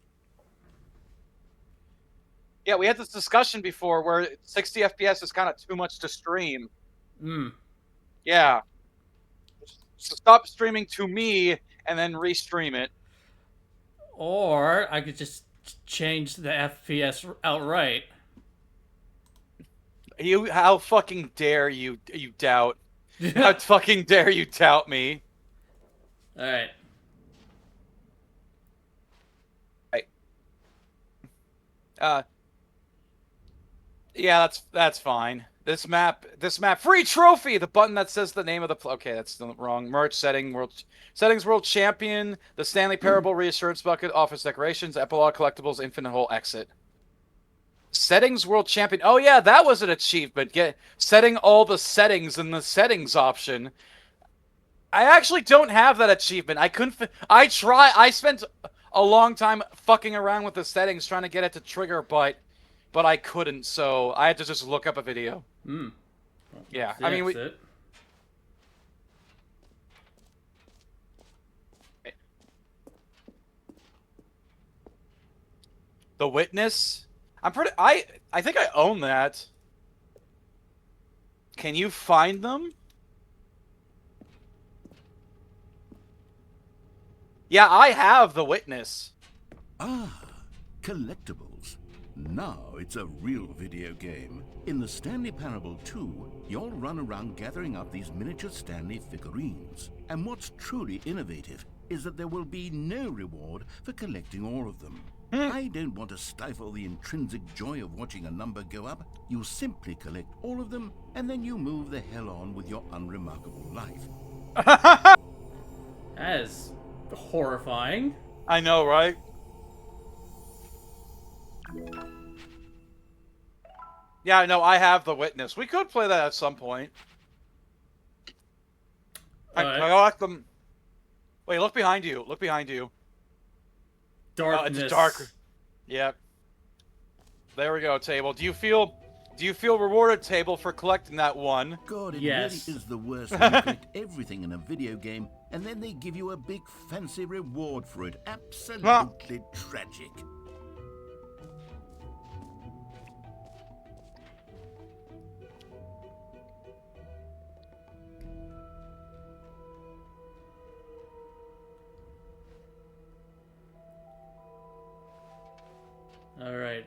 Yeah, we had this discussion before where 60 FPS is kind of too much to stream. Yeah. So stop streaming to me and then restream it. Or I could just change the FPS outright. How fucking dare you doubt? How fucking dare you doubt me? All right. Yeah, that's fine. This map, free trophy. The button that says the name of the okay, that's still wrong. Merch settings, world champion, the Stanley Parable reassurance bucket, office decorations, epilogue collectibles, infinite hole exit. Settings world champion. Oh yeah, that was an achievement. Setting all the settings in the settings option. I actually don't have that achievement. I couldn't. I spent a long time fucking around with the settings trying to get it to trigger, but I couldn't. So I had to just look up a video. Yeah, I mean The Witness. I think I own that. Can you find them? Yeah, I have The Witness. Ah, collectibles. Now it's a real video game. In the Stanley Parable 2, you'll run around gathering up these miniature Stanley figurines. And what's truly innovative is that there will be no reward for collecting all of them. I don't want to stifle the intrinsic joy of watching a number go up. You simply collect all of them, and then you move the hell on with your unremarkable life. That is horrifying. I know, right? Yeah, no, I have The Witness. We could play that at some point. I like them. Wait, look behind you. Look behind you. Darkness. It's dark. Yep. There we go, Table. Do you feel rewarded, Table, for collecting that one? God, it yes. really is the worst when you collect everything in a video game, and then they give you a big fancy reward for it. Absolutely tragic. All right.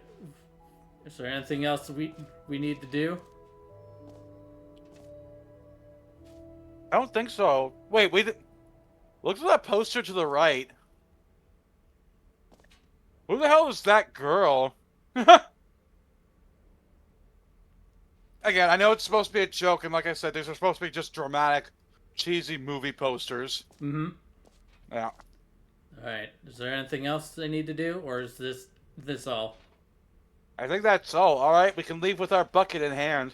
Is there anything else we need to do? I don't think so. Wait, look at that poster to the right. Who the hell is that girl? Again, I know it's supposed to be a joke, and like I said, these are supposed to be just dramatic, cheesy movie posters. Mm-hmm. Yeah. All right. Is there anything else they need to do, or is this all? I think that's all. All right, we can leave with our bucket in hand.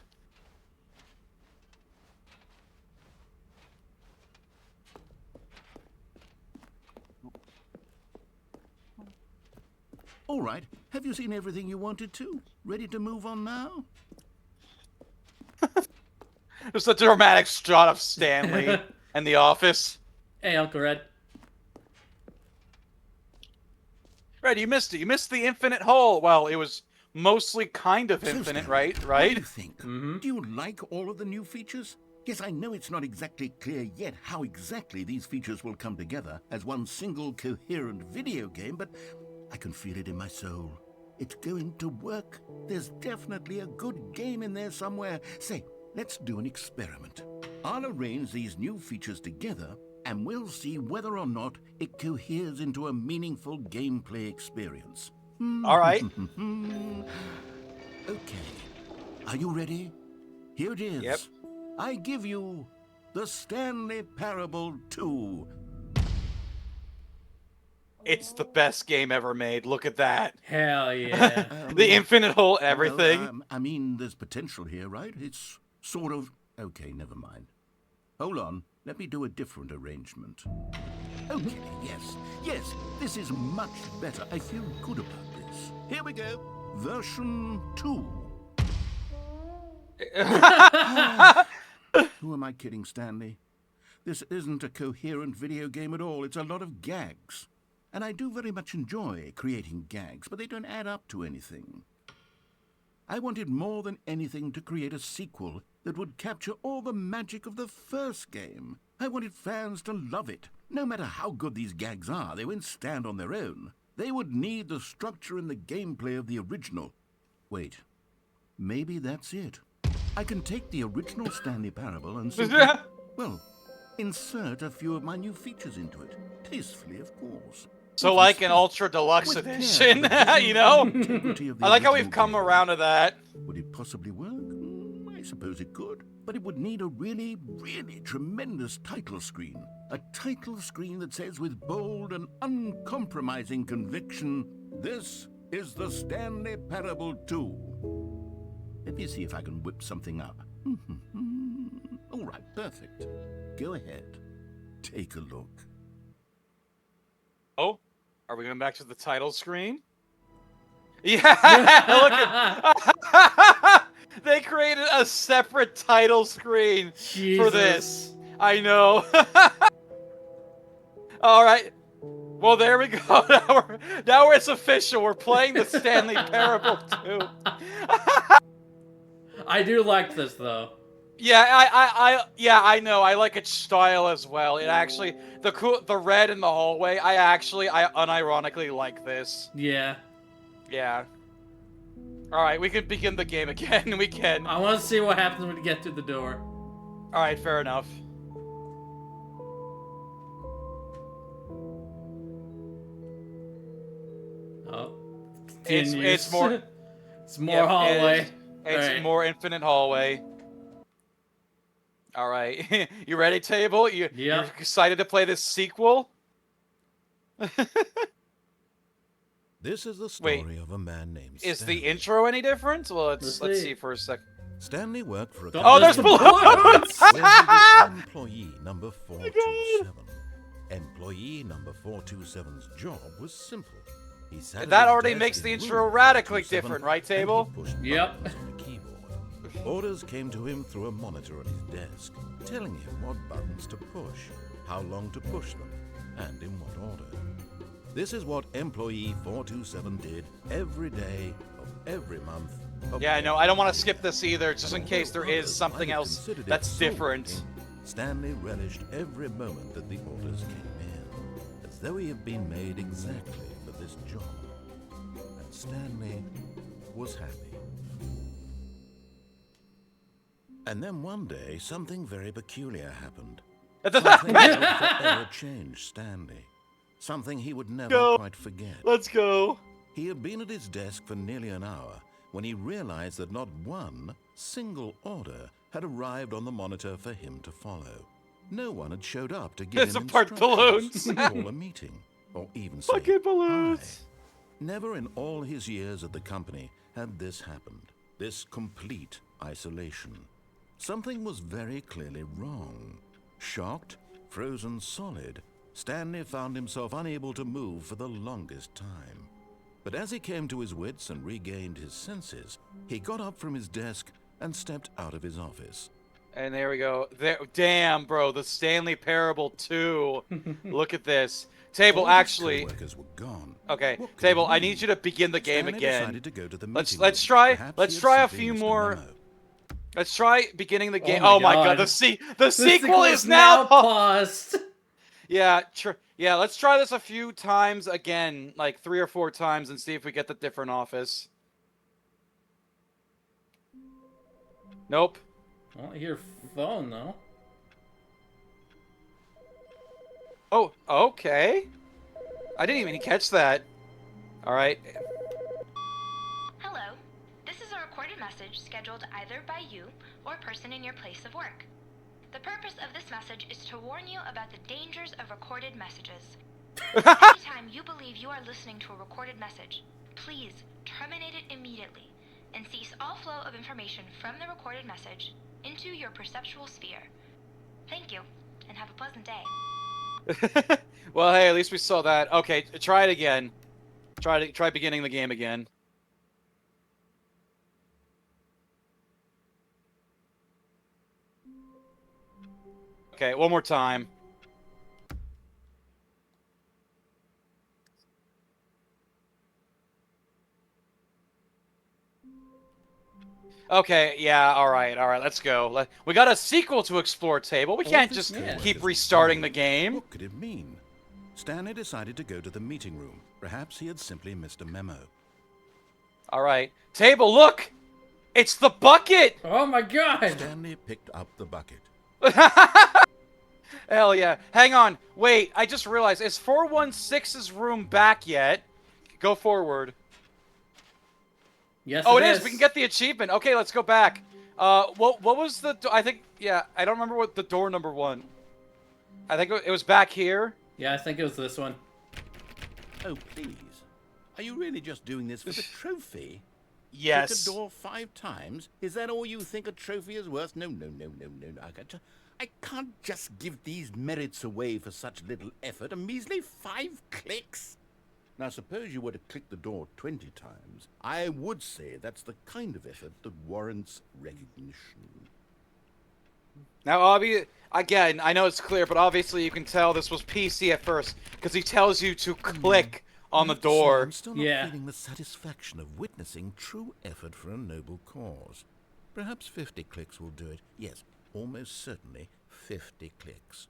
All right. Have you seen everything you wanted to? Ready to move on now? Just a dramatic shot of Stanley and the office. Hey, Uncle Red. Red, you missed it. You missed the infinite hole. Well, it was mostly kind of infinite, right? What do you think? Mm-hmm. Do you like all of the new features? Yes, I know it's not exactly clear yet how exactly these features will come together as one single coherent video game, but I can feel it in my soul. It's going to work. There's definitely a good game in there somewhere. Say, let's do an experiment. I'll arrange these new features together, and we'll see whether or not it coheres into a meaningful gameplay experience. All right. Okay. Are you ready? Here it is. Yep. I give you the Stanley Parable 2. It's the best game ever made. Look at that. Hell yeah. The infinite hole, everything. Well, I mean, there's potential here, right? It's sort of... Okay, never mind. Hold on. Let me do a different arrangement. Okay, yes, this is much better. I feel good about this. Here we go. Version 2. Who am I kidding, Stanley? This isn't a coherent video game at all. It's a lot of gags. And I do very much enjoy creating gags, but they don't add up to anything. I wanted more than anything to create a sequel that would capture all the magic of the first game. I wanted fans to love it. No matter how good these gags are, they won't stand on their own. They would need the structure and the gameplay of the original. Wait, maybe that's it. I can take the original Stanley Parable and simply, well, insert a few of my new features into it. Tastefully, of course. So like an ultra deluxe edition, you know? I like how we've come around to that. Would it possibly work? I suppose it could. But it would need a really, really tremendous title screen. A title screen that says with bold and uncompromising conviction, "This is the Stanley Parable 2." Let me see if I can whip something up. All right, perfect. Go ahead. Take a look. Oh, are we going back to the title screen? Yeah, look at... They created a separate title screen for this. I know. All right. Well, there we go. Now it's official. We're playing the Stanley Parable 2. I do like this though. Yeah, I know. I like its style as well. It actually the red in the hallway. I unironically like this. Yeah. Yeah. All right, we can begin the game again. We can. I want to see what happens when you get through the door. All right, fair enough. Oh. It's more. It's more hallway. It's right. more infinite hallway. All right, you ready, Table? You're excited to play this sequel? This is the story of a man named Stanley. Is the intro any different? Well, let's see for a sec. Stanley worked for a Oh, there's balloons! where he was employee number 427. Employee number 427's job was simple. He sat at That his already desk makes the in intro room radically 427, different, right, and he Table? pushed Yep. buttons on a keyboard. Orders came to him through a monitor on his desk, telling him what buttons to push, how long to push them, and in what order. This is what employee 427 did every day of every month. Yeah, no, I don't want to skip this either, just in case there is something else that's different. Stanley relished every moment that the orders came in, as though he had been made exactly for this job. And Stanley was happy. And then one day, something very peculiar happened. Something that would forever change Stanley. Something he would never quite forget. Let's go. He had been at his desk for nearly an hour when he realized that not one single order had arrived on the monitor for him to follow. No one had showed up to give him balloons. call a meeting, or even say Fucking balloons. hi. Never in all his years at the company had this happened. This complete isolation. Something was very clearly wrong. Shocked, frozen solid, Stanley found himself unable to move for the longest time. But as he came to his wits and regained his senses, he got up from his desk and stepped out of his office. And there we go. Damn, bro, the Stanley Parable 2. Look at this. Table, All actually. his coworkers were gone. Okay, What could Table, it I mean? need you to begin the game Stanley again. decided to go to the Let's meeting room. try Perhaps let's he had try a simply few missed a more. memo. Let's try beginning the game. Oh Oh my my god, God. the sequel is now paused. Yeah, yeah, let's try this a few times again, like 3 or 4 times, and see if we get the different office. Nope. I want your phone though. Oh, okay. I didn't even catch that. All right. Hello. This is a recorded message scheduled either by you or a person in your place of work. The purpose of this message is to warn you about the dangers of recorded messages. Anytime you believe you are listening to a recorded message, please terminate it immediately and cease all flow of information from the recorded message into your perceptual sphere. Thank you, and have a pleasant day. Well, hey, at least we saw that. Okay, try it again. Try beginning the game again. Okay, one more time. Okay, yeah, all right, let's go. We got a sequel to explore, Table. We can't just keep restarting the game. What could it mean? Stanley decided to go to the meeting room. Perhaps he had simply missed a memo. All right, Table, look! It's the bucket! Oh my god! Stanley picked up the bucket. Hell yeah. Hang on, wait, I just realized, is 416's room back yet? Go forward. Yes, Oh, it is. We can get the achievement. Okay, let's go back. What was the... I think... Yeah, I don't remember what the door number one. I think it was back here. Yeah, I think it was this one. Oh, please. Are you really just doing this for the trophy? Yes. Hit a door 5 times? Is that all you think a trophy is worth? No. I can't just give these merits away for such little effort. A measly 5 clicks? Now, suppose you were to click the door 20 times. I would say that's the kind of effort that warrants recognition. Now, again, I know it's clear, but obviously you can tell this was PC at first, because he tells you to click on the door. I'm still not feeling the satisfaction of witnessing true effort for a noble cause. Perhaps 50 clicks will do it. Yes, almost certainly 50 clicks.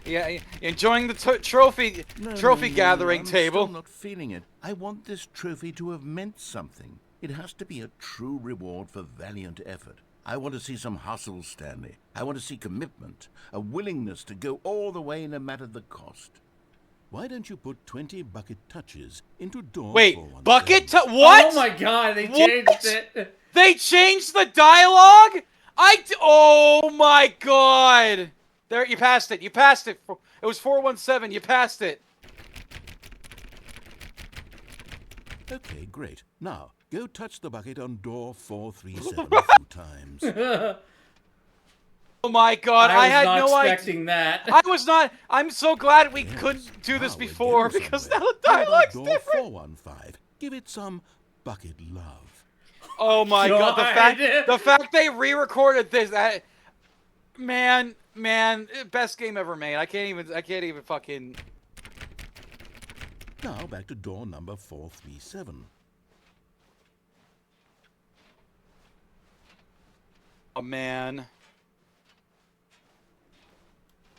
Yeah, enjoying the trophy gathering I'm table. Still not feeling it. I want this trophy to have meant something. It has to be a true reward for valiant effort. I want to see some hustle, Stanley. I want to see commitment, a willingness to go all the way no matter the cost. Why don't you put 20 bucket touches into door? Wait, bucket what? Oh my god, they changed it. They changed the dialogue? Oh my god. There, you passed it. You passed it. It was 417. You passed it. Okay, great. Now, go touch the bucket on door 437 a few times. Oh my god, I had no idea. I was not expecting that. I was not. I'm so glad we couldn't do this before, because now the dialogue's different. 415. Give it some bucket love. Oh my god, the fact they re-recorded this, man, best game ever made. I can't even fucking. Now back to door number 437. Oh man.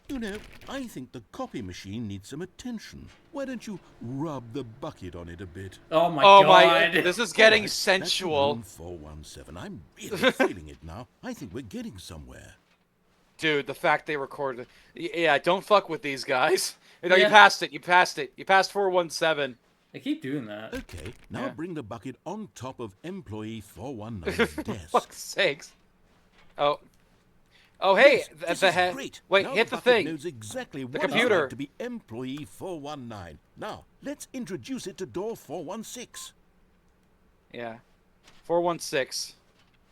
You know, I think the copy machine needs some attention. Why don't you rub the bucket on it a bit? Oh my god. This is getting sensual. That's 417. I'm really feeling it now. I think we're getting somewhere. Dude, the fact they recorded it. Yeah, don't fuck with these guys. No, you passed it. You passed it. You passed 417. They keep doing that. Okay, now bring the bucket on top of employee 419's desk. For fuck's sakes. Oh, hey, this the is head. great. Wait, now hit the bucket thing. Knows exactly the what computer. It's like to be employee 419. Now, let's introduce it to door 416. Yeah, 416.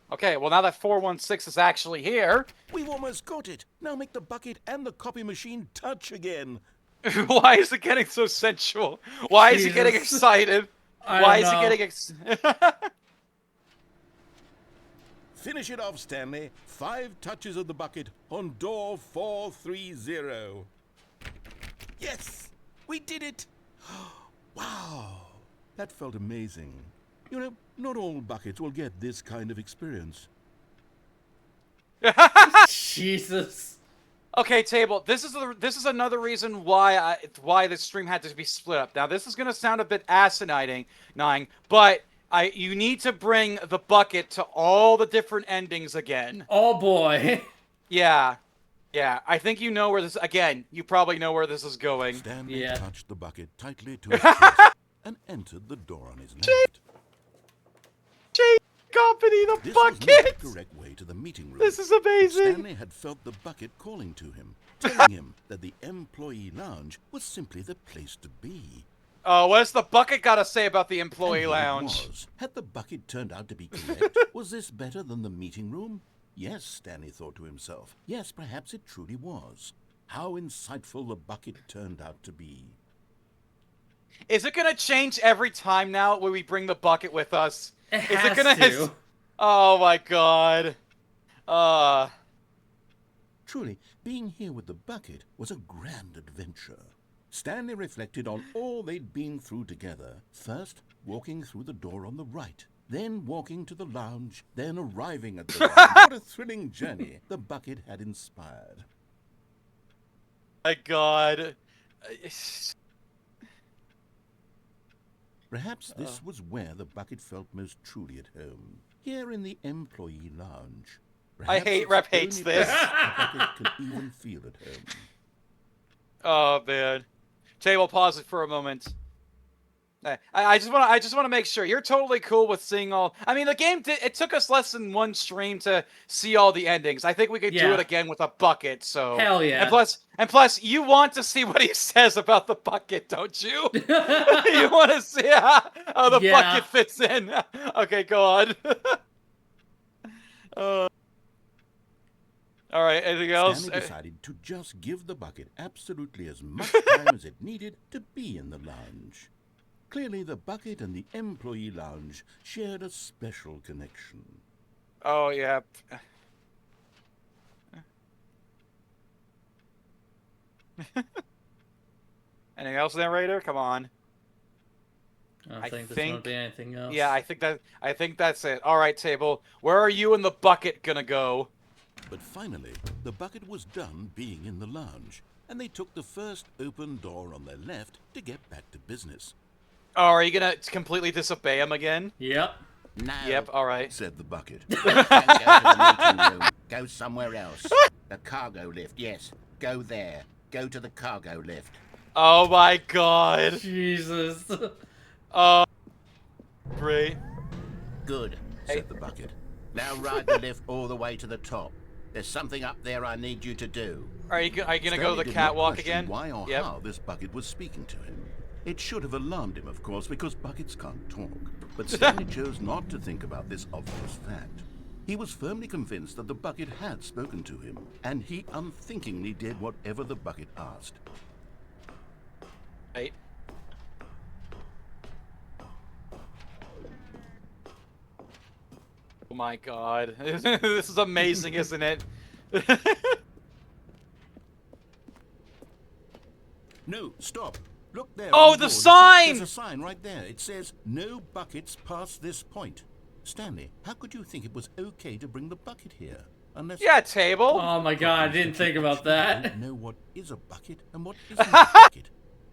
Okay, well now that 416 is actually here. We've almost got it. Now make the bucket and the copy machine touch again. Why is it getting so sensual? Why is he getting excited? Why is he getting excited? Finish it off, Stanley. 5 touches of the bucket on door 430. Yes! We did it! Wow! That felt amazing. You know, not all buckets will get this kind of experience. Jesus. Okay, Table. This is another reason why this stream had to be split up. Now, this is gonna sound a bit asinine, but You need to bring the bucket to all the different endings again. Oh boy. Yeah. Yeah, I think you know where this... Again, you probably know where this is going. Stanley Yeah. touched the bucket tightly to his chest and entered the door on his left. Company, the This was not bucket! the correct way to the meeting room. This is amazing! Stanley had felt the bucket calling to him, telling him that the employee lounge was simply the place to be. Oh, what has the bucket got to say about the And employee here it lounge? was. Had the bucket turned out to be correct? Was this better than the meeting room? Yes, Stanley thought to himself. Yes, perhaps it truly was. How insightful the bucket turned out to be. Is it going to change every time now when we bring the bucket with us? It Is has it gonna to. Oh my god. Truly, being here with the bucket was a grand adventure. Stanley reflected on all they'd been through together. First, walking through the door on the right. Then walking to the lounge. Then arriving at the lounge. What a thrilling journey the bucket had inspired. My god. Perhaps this was where the bucket felt most truly at home. Here in the employee lounge. I hate it's Rep the hates only this. place the bucket can even feel at home. Oh man. Table, pause it for a moment. I just want to make sure you're totally cool with seeing all. I mean, the game it took us less than one stream to see all the endings. I think we could do Yeah. it again with a bucket. So Hell yeah. And plus, you want to see what he says about the bucket, don't you? You want to see how the Yeah. bucket fits in. Okay, go on. All right. Anything else? Stanley decided to just give the bucket absolutely as much time as it needed to be in the lounge. Clearly, the bucket and the employee lounge shared a special connection. Oh yeah. Anything else, narrator? Come on. I don't I think there's think- gonna be anything else. Yeah, I think that's it. All right, table. Where are you and the bucket gonna go? But finally, the bucket was done being in the lounge, and they took the first open door on their left to get back to business. Oh, are you gonna completely disobey him again? Yep. No, Yep. All right. Said the bucket. don't go to the meeting room. Go somewhere else. The cargo lift, yes. Go there. Go to the cargo lift. Oh my god. Jesus. Great. Good. Said the bucket. Now ride the lift all the way to the top. There's something up there I need you to do. Are you gonna go Stanley to the did not catwalk question again? Why or Yep. how this bucket was speaking to him. It should have alarmed him, of course, because buckets can't talk. But Stanley chose not to think about this obvious fact. He was firmly convinced that the bucket had spoken to him, and he unthinkingly did whatever the bucket asked. Right. Oh my god. This is amazing, isn't it? No, stop. Look there. Oh, on the board. sign! There's a sign right there. It says, no buckets past this point. Stanley, how could you think it was okay to bring the bucket here? Unless... Yeah, table. Oh my god, I didn't think about that. don't know what is a bucket and what isn't a bucket.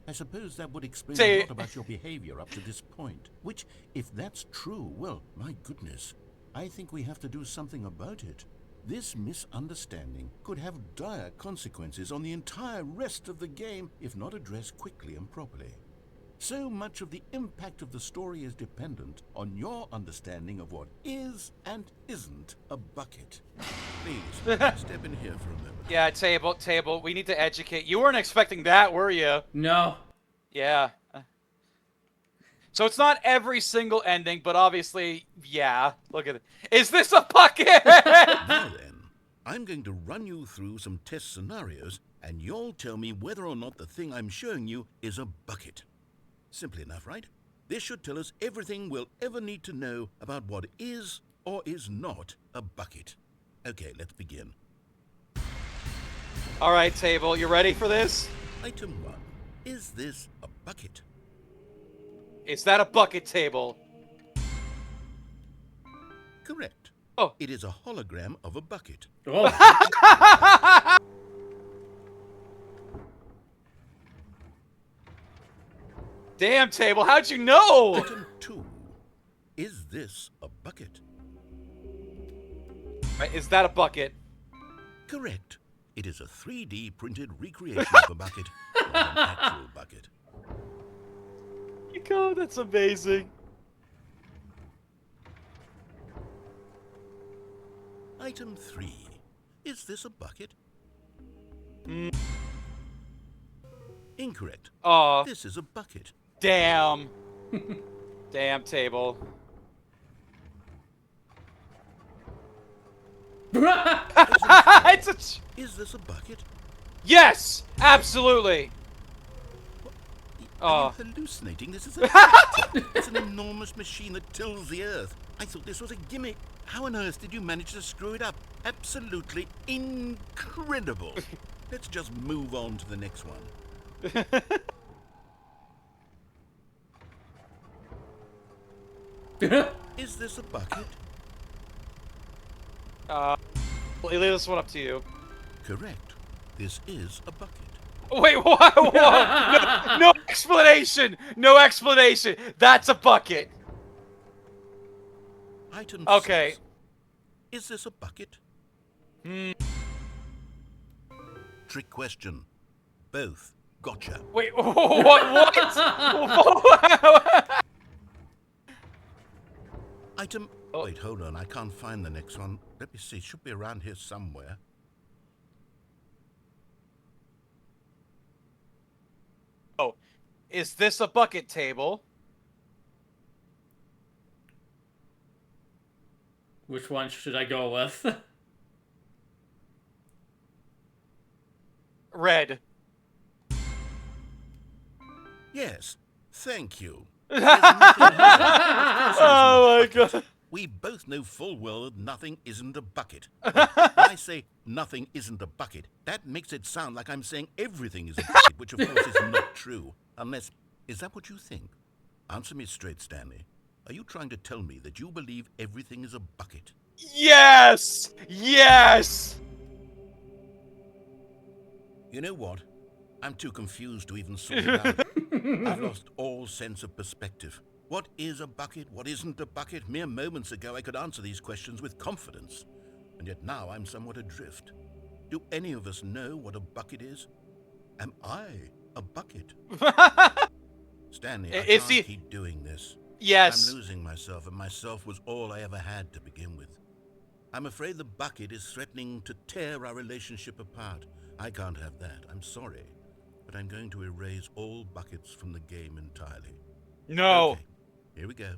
I suppose that would explain Say- a lot about your behavior up to this point. Which, if that's true, well, my goodness, I think we have to do something about it. This misunderstanding could have dire consequences on the entire rest of the game if not addressed quickly and properly. So much of the impact of the story is dependent on your understanding of what is and isn't a bucket. Please, step in here for a moment. Yeah, table. We need to educate. You weren't expecting that, were you? No. Yeah. So it's not every single ending, but obviously, yeah. Look at it. Is this a bucket? Now then, I'm going to run you through some test scenarios, and you'll tell me whether or not the thing I'm showing you is a bucket. Simple enough, right? This should tell us everything we'll ever need to know about what is or is not a bucket. Okay, let's begin. All right, table. You ready for this? Item 1. Is this a bucket? Is that a bucket, table? Correct. Oh. It is a hologram of a bucket. Oh. Damn, table. How'd you know? Item 2. Is this a bucket? Right, is that a bucket? Correct. It is a 3D printed recreation of a bucket, not an actual bucket. God, that's amazing. Item 3. Is this a bucket? Incorrect. Aw, This is a bucket. damn. Damn, table. It's a... Is this a bucket? Yes! Absolutely! Are Oh. you hallucinating? This is a tractor. It's an enormous machine that tills the earth. I thought this was a gimmick. How on earth did you manage to screw it up? Absolutely incredible. Let's just move on to the next one. Is this a bucket? I'll leave this one up to you. Correct. This is a bucket. Wait, what? Whoa! No, no explanation! No explanation! That's a bucket! Item Okay. 6. Is this a bucket? Trick question. Both. Gotcha. Wait, what? Item... Wait, hold on. I can't find the next one. Let me see. It should be around here somewhere. Oh, is this a bucket table? Which one should I go with? Red. Yes. Thank you. Oh my god. We both know full well that nothing isn't a bucket. When I say nothing isn't a bucket, that makes it sound like I'm saying everything is a bucket, which of course is not true. Unless, is that what you think? Answer me straight, Stanley. Are you trying to tell me that you believe everything is a bucket? Yes! Yes! You know what? I'm too confused to even sort it out. I've lost all sense of perspective. What is a bucket? What isn't a bucket? Mere moments ago I could answer these questions with confidence. And yet now I'm somewhat adrift. Do any of us know what a bucket is? Am I a bucket? Stanley, I Is can't he- keep doing this. Yes. I'm losing myself, and myself was all I ever had to begin with. I'm afraid the bucket is threatening to tear our relationship apart. I can't have that. I'm sorry. But I'm going to erase all buckets from the game entirely. No. Okay, here we go.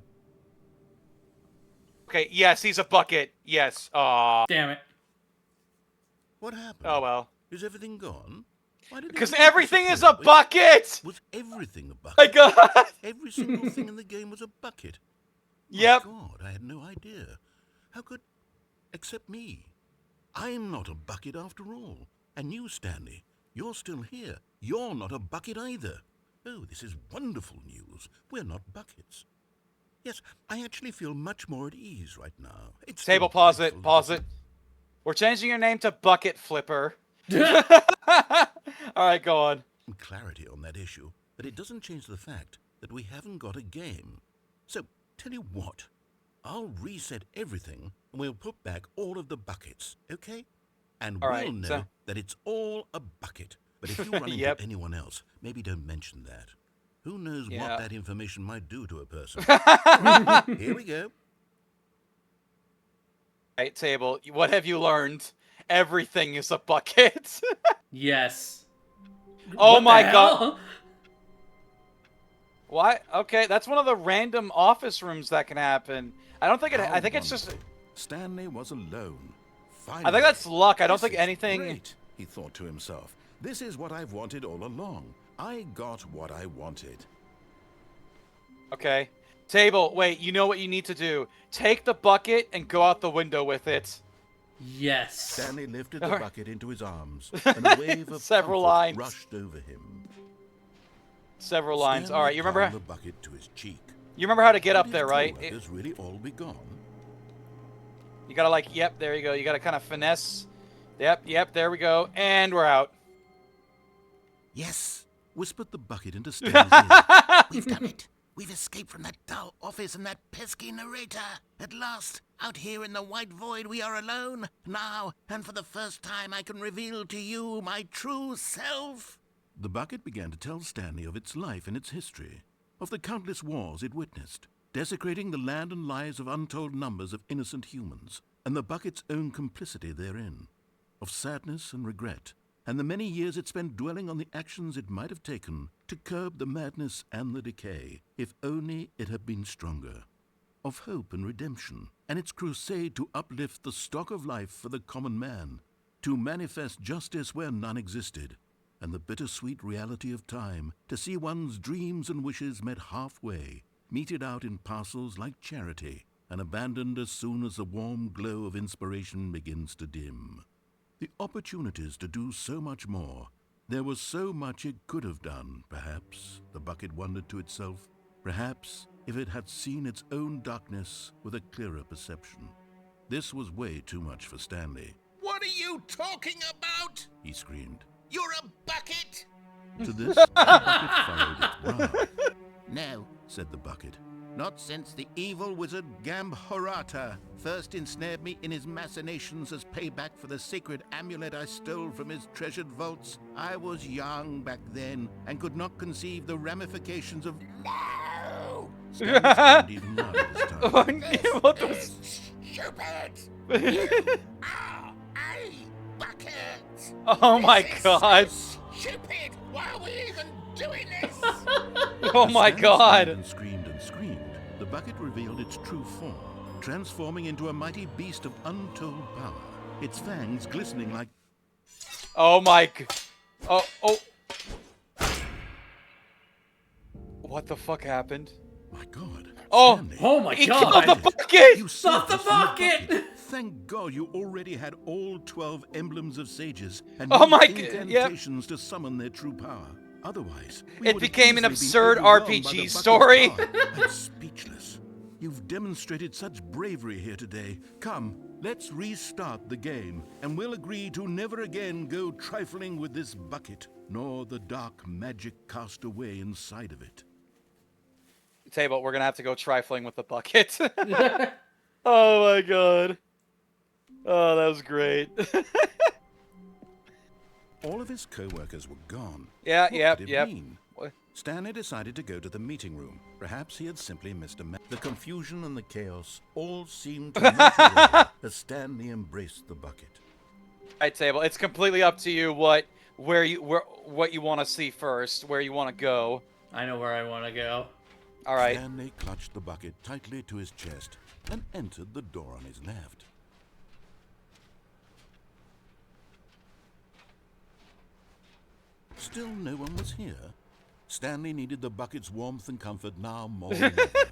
Okay, yes, he's a bucket. Yes. Aw. Damn it. What happened? Oh well. Is everything gone? Why did Because everything everything is a disappear? bucket! Was everything a bucket? My god! Every single thing in the game was a bucket. Yep. My God, I had no idea. How could... Except me. I'm not a bucket after all. And you, Stanley, you're still here. You're not a bucket either. Oh, this is wonderful news. We're not buckets. Yes, I actually feel much more at ease right now. It's Table, still pause it. delightful, Pause isn't it. We're changing your name to Bucket Flipper. Alright, go on. Clarity on that issue, but it doesn't change the fact that we haven't got a game. So, tell you what, I'll reset everything and we'll put back all of the buckets, okay? And All we'll right, know so- that it's all a bucket. But if you run into Yep. anyone else, maybe don't mention that. Who knows Yeah. what that information might do to a person. Here we go. Right, table. What have you learned? Everything is a bucket. Yes. Oh What the my hell? god. What? Okay, that's one of the random office rooms that can happen. I don't think it. How I think it's just. wonderful. Stanley was alone. I think that's luck. I don't This think is anything. Great, he thought to himself. This is what I've wanted all along. I got what I wanted. Okay. Table. Wait. You know what you need to do? Take the bucket and go out the window with it. Yes. Stanley lifted the Alright. bucket into his arms, and a wave of Several comfort lines. rushed over him. Several lines. Stanley All right. You remember? palmed the bucket to his cheek. You remember how to get Would up his there, right? co-workers really all be gone? You gotta like. Yep. There you go. You gotta kind of finesse. Yep. Yep. There we go. And we're out. Yes, whispered the bucket into Stanley's ear. We've done it. We've escaped from that dull office and that pesky narrator. At last, out here in the white void, we are alone. Now, and for the first time, I can reveal to you my true self. The bucket began to tell Stanley of its life and its history, of the countless wars it witnessed, desecrating the land and lives of untold numbers of innocent humans, and the bucket's own complicity therein, of sadness and regret, and the many years it spent dwelling on the actions it might have taken to curb the madness and the decay, if only it had been stronger, of hope and redemption, and its crusade to uplift the stock of life for the common man, to manifest justice where none existed, and the bittersweet reality of time, to see one's dreams and wishes met halfway, meted out in parcels like charity, and abandoned as soon as the warm glow of inspiration begins to dim. The opportunities to do so much more. There was so much it could have done, perhaps, the bucket wondered to itself. Perhaps, if it had seen its own darkness with a clearer perception. This was way too much for Stanley. What are you talking about? He screamed. You're a bucket! To this, the bucket followed its brother. No, Said the bucket. not since the evil wizard Gambhorata first ensnared me in his machinations as payback for the sacred amulet I stole from his treasured vaults. I was young back then and could not conceive the ramifications of... No! Stanley screamed even louder this time. What the... Stupid! Hey, bucket! Oh my This is god. so stupid! Why are we even doing this? Oh my Stanley god. screamed and screamed. The bucket revealed its true form, transforming into a mighty beast of untold power, its fangs glistening like... Oh my... Oh. What the fuck happened? My God. Oh. Stanley, Oh my He god! killed the bucket! you Stop saved the us from bucket! Thank God you already had all 12 emblems of sages and Oh used my g- yep. incantations to summon their true power. Otherwise, we It would have became an easily been absurd overwhelmed by RPG the bucket's story. power. I'm speechless. You've demonstrated such bravery here today. Come, let's restart the game, and we'll agree to never again go trifling with this bucket, nor the dark magic cast away inside of it. Table, we're gonna have to go trifling with the bucket. Oh my god. Oh, that was great. All of his co-workers were gone. Yeah, What yep, could it yep. mean? What? Stanley decided to go to the meeting room. Perhaps he had simply missed a The confusion and the chaos all seemed to melt away as Stanley embraced the bucket. Alright, Table, it's completely up to you what you want to see first, where you want to go. I know where I want to go. Alright. Stanley clutched the bucket tightly to his chest and entered the door on his left. Still no one was here. Stanley needed the bucket's warmth and comfort now more than ever.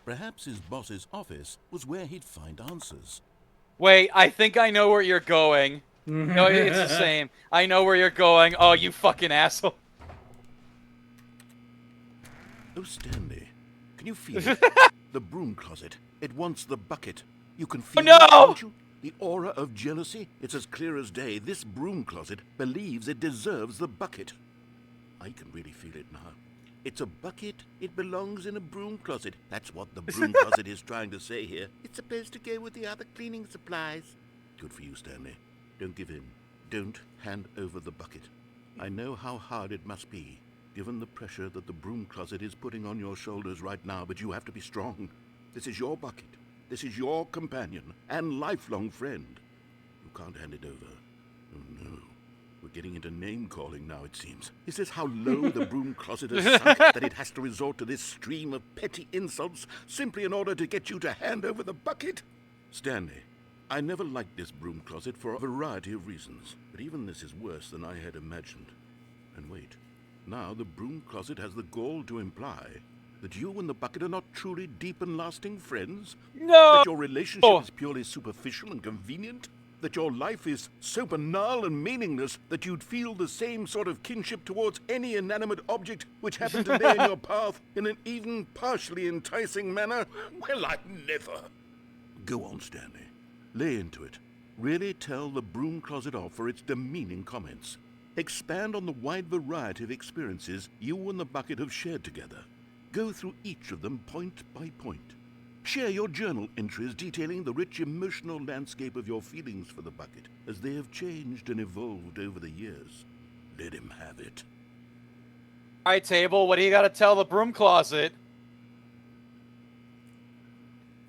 Perhaps his boss's office was where he'd find answers. Wait, I think I know where you're going. No, it's the same. I know where you're going. Oh, you fucking asshole. Oh, Stanley, can you feel it? The broom closet. It wants the bucket. You can feel no! it, can't you? The aura of jealousy, it's as clear as day. This broom closet believes it deserves the bucket. I can really feel it now. It's a bucket. It belongs in a broom closet. That's what the broom closet is trying to say here. It's supposed to go with the other cleaning supplies. Good for you, Stanley. Don't give in. Don't hand over the bucket. I know how hard it must be, given the pressure that the broom closet is putting on your shoulders right now, but you have to be strong. This is your bucket. This is your companion and lifelong friend. You can't hand it over. Oh, no. We're getting into name-calling now, it seems. Is this how low the broom closet has sunk that it has to resort to this stream of petty insults simply in order to get you to hand over the bucket? Stanley, I never liked this broom closet for a variety of reasons, but even this is worse than I had imagined. And wait, now the broom closet has the gall to imply that you and the bucket are not truly deep and lasting friends? No! That your relationship is purely superficial and convenient? That your life is so banal and meaningless that you'd feel the same sort of kinship towards any inanimate object which happened to lay in your path in an even partially enticing manner? Well, I'd never. Go on, Stanley. Lay into it. Really tell the broom closet off for its demeaning comments. Expand on the wide variety of experiences you and the bucket have shared together. Go through each of them point by point. Share your journal entries detailing the rich emotional landscape of your feelings for the bucket as they have changed and evolved over the years. Let him have it. All right, Table, what do you got to tell the broom closet?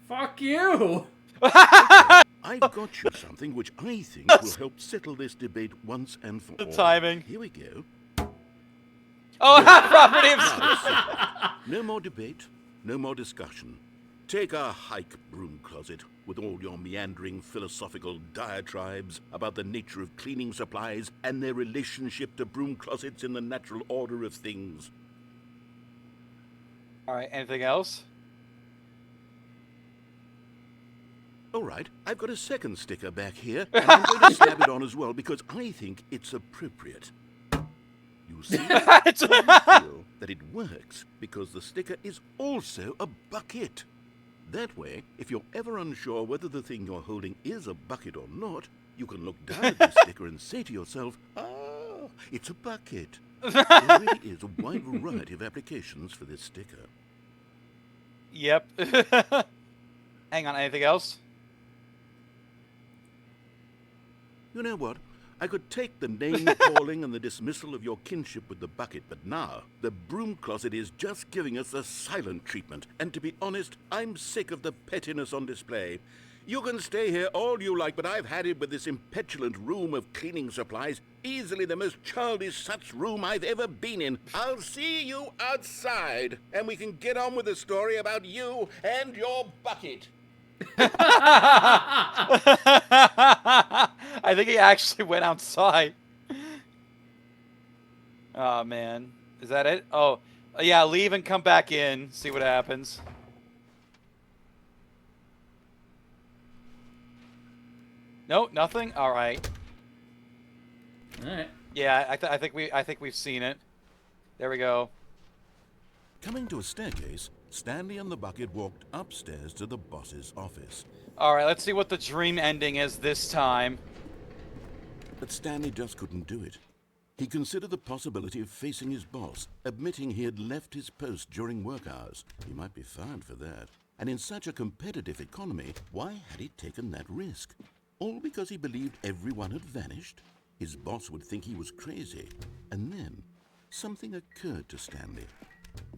Fuck you! I've got you something which I think will help settle this debate once and for all. The timing. Here we go. Oh, property of... No more debate, no more discussion. Take a hike, broom closet, with all your meandering philosophical diatribes about the nature of cleaning supplies and their relationship to broom closets in the natural order of things. All right, anything else? All right, I've got a second sticker back here, and I'm going to slap it on as well because I think it's appropriate. You see, I feel that it works because the sticker is also a bucket. That way, if you're ever unsure whether the thing you're holding is a bucket or not, you can look down at the sticker and say to yourself, ah, it's a bucket. There really is a wide variety of applications for this sticker. Yep. Hang on, anything else? You know what? I could take the name-calling and the dismissal of your kinship with the bucket, but now the broom closet is just giving us the silent treatment. And to be honest, I'm sick of the pettiness on display. You can stay here all you like, but I've had it with this impetulant room of cleaning supplies. Easily the most childish such room I've ever been in. I'll see you outside, and we can get on with the story about you and your bucket. I think he actually went outside. Oh, man. Is that it? Oh, yeah, leave and come back in. See what happens. No, nothing? All right. All right. Yeah, I think we've seen it. There we go. Coming to a staircase, Stanley and the bucket walked upstairs to the boss's office. All right, let's see what the dream ending is this time. But Stanley just couldn't do it. He considered the possibility of facing his boss, admitting he had left his post during work hours. He might be fined for that. And in such a competitive economy, why had he taken that risk? All because he believed everyone had vanished? His boss would think he was crazy. And then, something occurred to Stanley.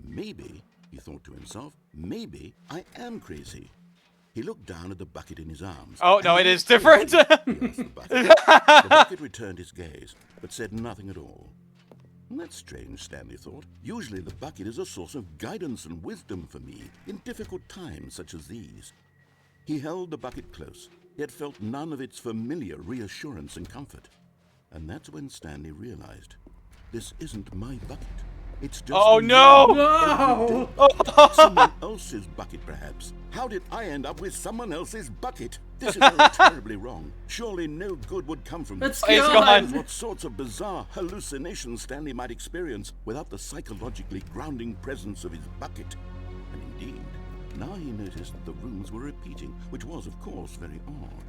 Maybe, he thought to himself, maybe I am crazy. He looked down at the bucket in his arms. Oh, no, it is different. He asked the bucket. The bucket returned his gaze, but said nothing at all. That's strange, Stanley thought. Usually the bucket is a source of guidance and wisdom for me in difficult times such as these. He held the bucket close, yet felt none of its familiar reassurance and comfort. And that's when Stanley realized, this isn't my bucket. It's just oh, no! No! Someone else's bucket, perhaps. How did I end up with someone else's bucket? This is all terribly wrong. Surely no good would come from this. It's gone. What sorts of bizarre hallucinations Stanley might experience without the psychologically grounding presence of his bucket. And indeed, now he noticed that the rooms were repeating, which was, of course, very odd.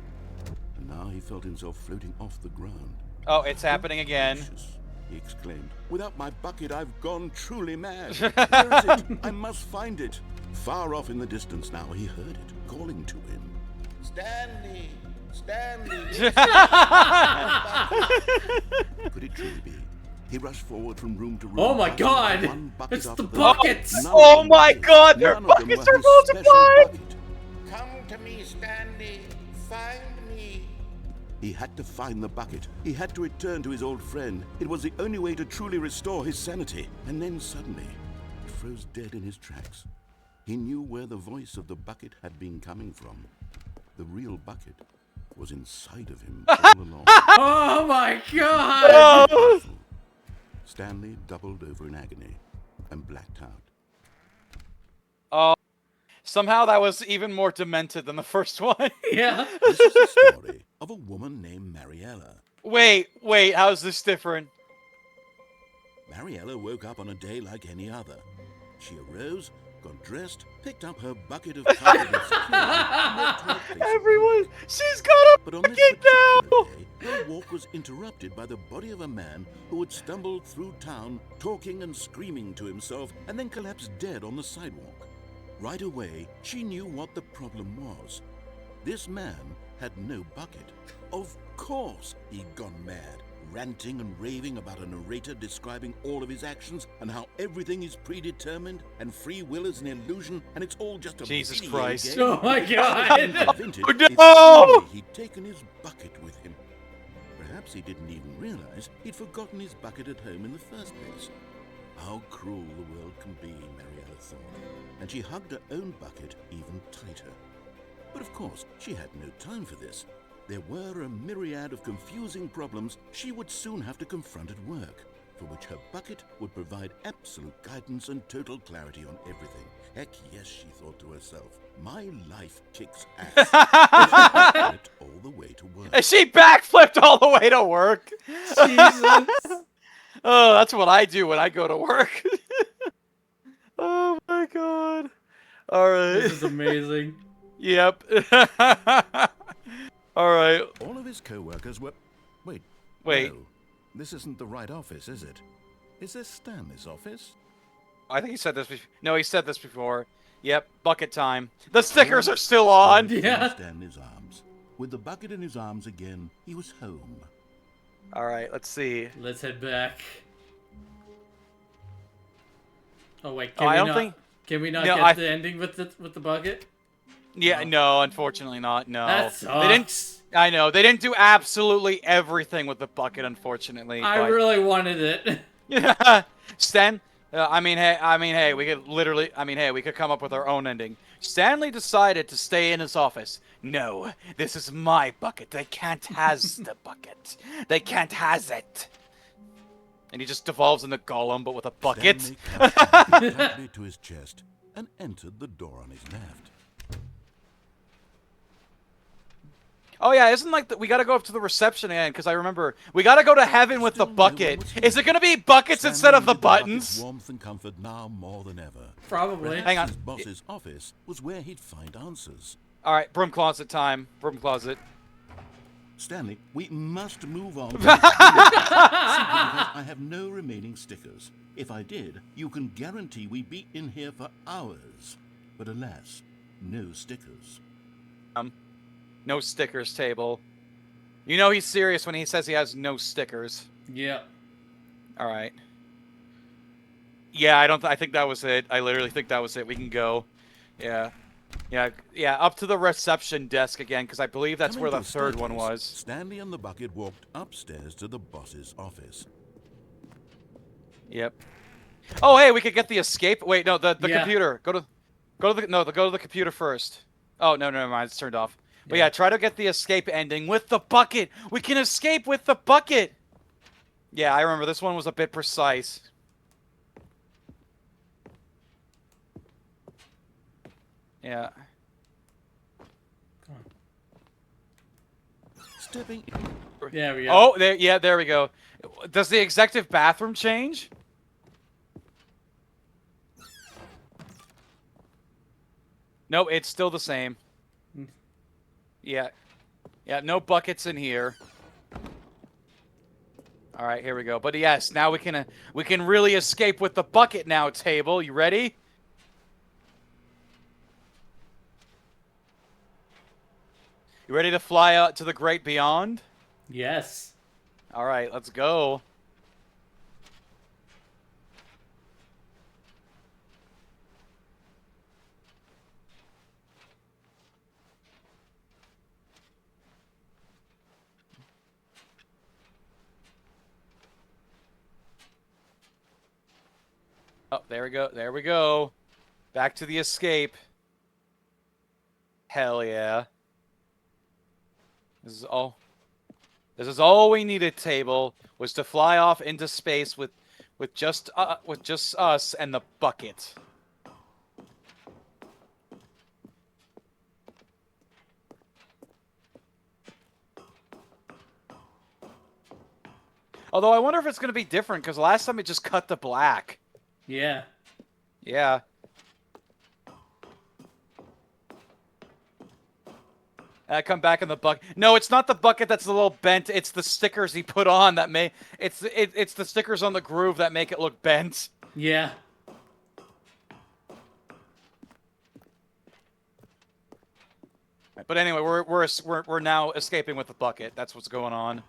And now he felt himself floating off the ground. Oh, it's happening again. Gracious, he exclaimed. Without my bucket, I've gone truly mad. Where is it? I must find it. Far off in the distance now, he heard it, calling to him. Stanley! Stanley! Could it truly be? He rushed forward from room to room. Oh my God! One bucket It's after the the buckets! other. Oh None my of them God, their None of them buckets were are his special multiplied! bucket. Come to me, Stanley. Find me. He had to find the bucket. He had to return to his old friend. It was the only way to truly restore his sanity. And then suddenly, he froze dead in his tracks. He knew where the voice of the bucket had been coming from. The real bucket was inside of him all along. Oh my God! Oh. Stanley doubled over in agony and blacked out. Somehow that was even more demented than the first one. Yeah. This is the story of a woman named Mariella. Wait, how is this different? Mariella woke up on a day like any other. She arose, got dressed, picked up her bucket of carpeted security, and walked to her place of Everyone, work. she's got a But on this bucket now! particular day, her walk was interrupted by the body of a man who had stumbled through town, talking and screaming to himself, and then collapsed dead on the sidewalk. Right away, she knew what the problem was. This man had no bucket. Of course he'd gone mad, ranting and raving about a narrator describing all of his actions and how everything is predetermined and free will is an illusion and it's all just a Jesus video Christ. game. Oh my god! Oh, no! If only he'd taken his bucket with him. Perhaps he didn't even realize he'd forgotten his bucket at home in the first place. How cruel the world can be, Mariella thought, and she hugged her own bucket even tighter. But of course, she had no time for this. There were a myriad of confusing problems she would soon have to confront at work, for which her bucket would provide absolute guidance and total clarity on everything. Heck yes, she thought to herself, my life kicks ass. Backflipped all the way to work. She backflipped all the way to work. Jesus. Oh, that's what I do when I go to work. Oh my god. All right. This is amazing. Yep. All right. All of his co-workers were... Wait. Wait. No, this isn't the right office, is it? Is this Stanley's office? I think he said this before. No, he said this before. Yep, bucket time. The stickers are still on. Yeah. Stanley's arms. With the bucket in his arms again, he was home. All right, let's see. Let's head back. Oh wait, Oh, I don't think. Can we not No, get the ending with the bucket? Yeah, no, unfortunately not. No. That They didn't. sucks. I know they didn't do absolutely everything with the bucket, unfortunately. I but- really wanted it. Yeah, Stan. Hey, we could literally. Hey, we could come up with our own ending. Stanley decided to stay in his office. No, this is my bucket. They can't has the bucket. They can't has it. And he just devolves into Gollum, but with a bucket. Stanley clasped him tightly to his chest and entered the door on his left. Oh yeah, isn't like we gotta go up to the reception again? Because I remember we gotta go to heaven with the Still no one bucket. was here. Is it gonna be buckets Stanley instead of the needed bucket's buttons? warmth and comfort now more than ever. Probably. Hang on. His boss's office was where he'd find answers. All right, broom closet time. Broom closet. Stanley, we must move on. Simply because I have no remaining stickers. If I did, you can guarantee we'd be in here for hours. But alas, no stickers. No stickers table. You know he's serious when he says he has no stickers. Yeah. All right. Yeah, I think that was it. I literally think that was it. We can go. Yeah. Yeah, up to the reception desk again, because I believe that's Coming where the to third one status, was. Stanley and the bucket walked upstairs to the boss's office. Yep. Oh, hey, we could get the escape. Wait, no, the Yeah. computer. Go to the computer first. Oh, no, never mind. It's turned off. But Yeah. yeah, try to get the escape ending with the bucket. We can escape with the bucket. Yeah, I remember this one was a bit precise. Yeah. Stepping There we go. Oh, there we go. Does the executive bathroom change? No, it's still the same. Yeah. Yeah, no buckets in here. All right, here we go. But yes, now we can really escape with the bucket now, table. You ready? You ready to fly out to the great beyond? Yes. All right, let's go. Oh, there we go. There we go. Back to the escape. Hell yeah. This is all we needed, table, was to fly off into space with just us and the bucket. Although I wonder if it's going to be different, because last time it just cut to black. Yeah. Yeah. Come back in the bucket. No, it's not the bucket that's a little bent. It's the stickers he put on that may... It's the stickers on the groove that make it look bent. Yeah. But anyway, we're now escaping with the bucket. That's what's going on.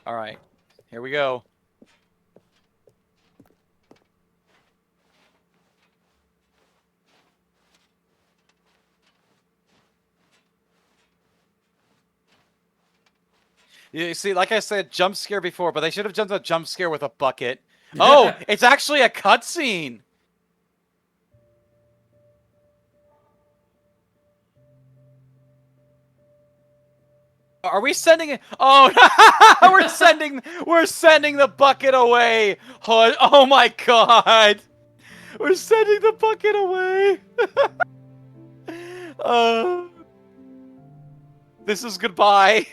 All right, here we go. You see, like I said, jump scare before, but they should have done a jump scare with a bucket. Oh, it's actually a cutscene. Are we sending it? Oh, we're sending the bucket away. Oh my god. We're sending the bucket away. This is goodbye.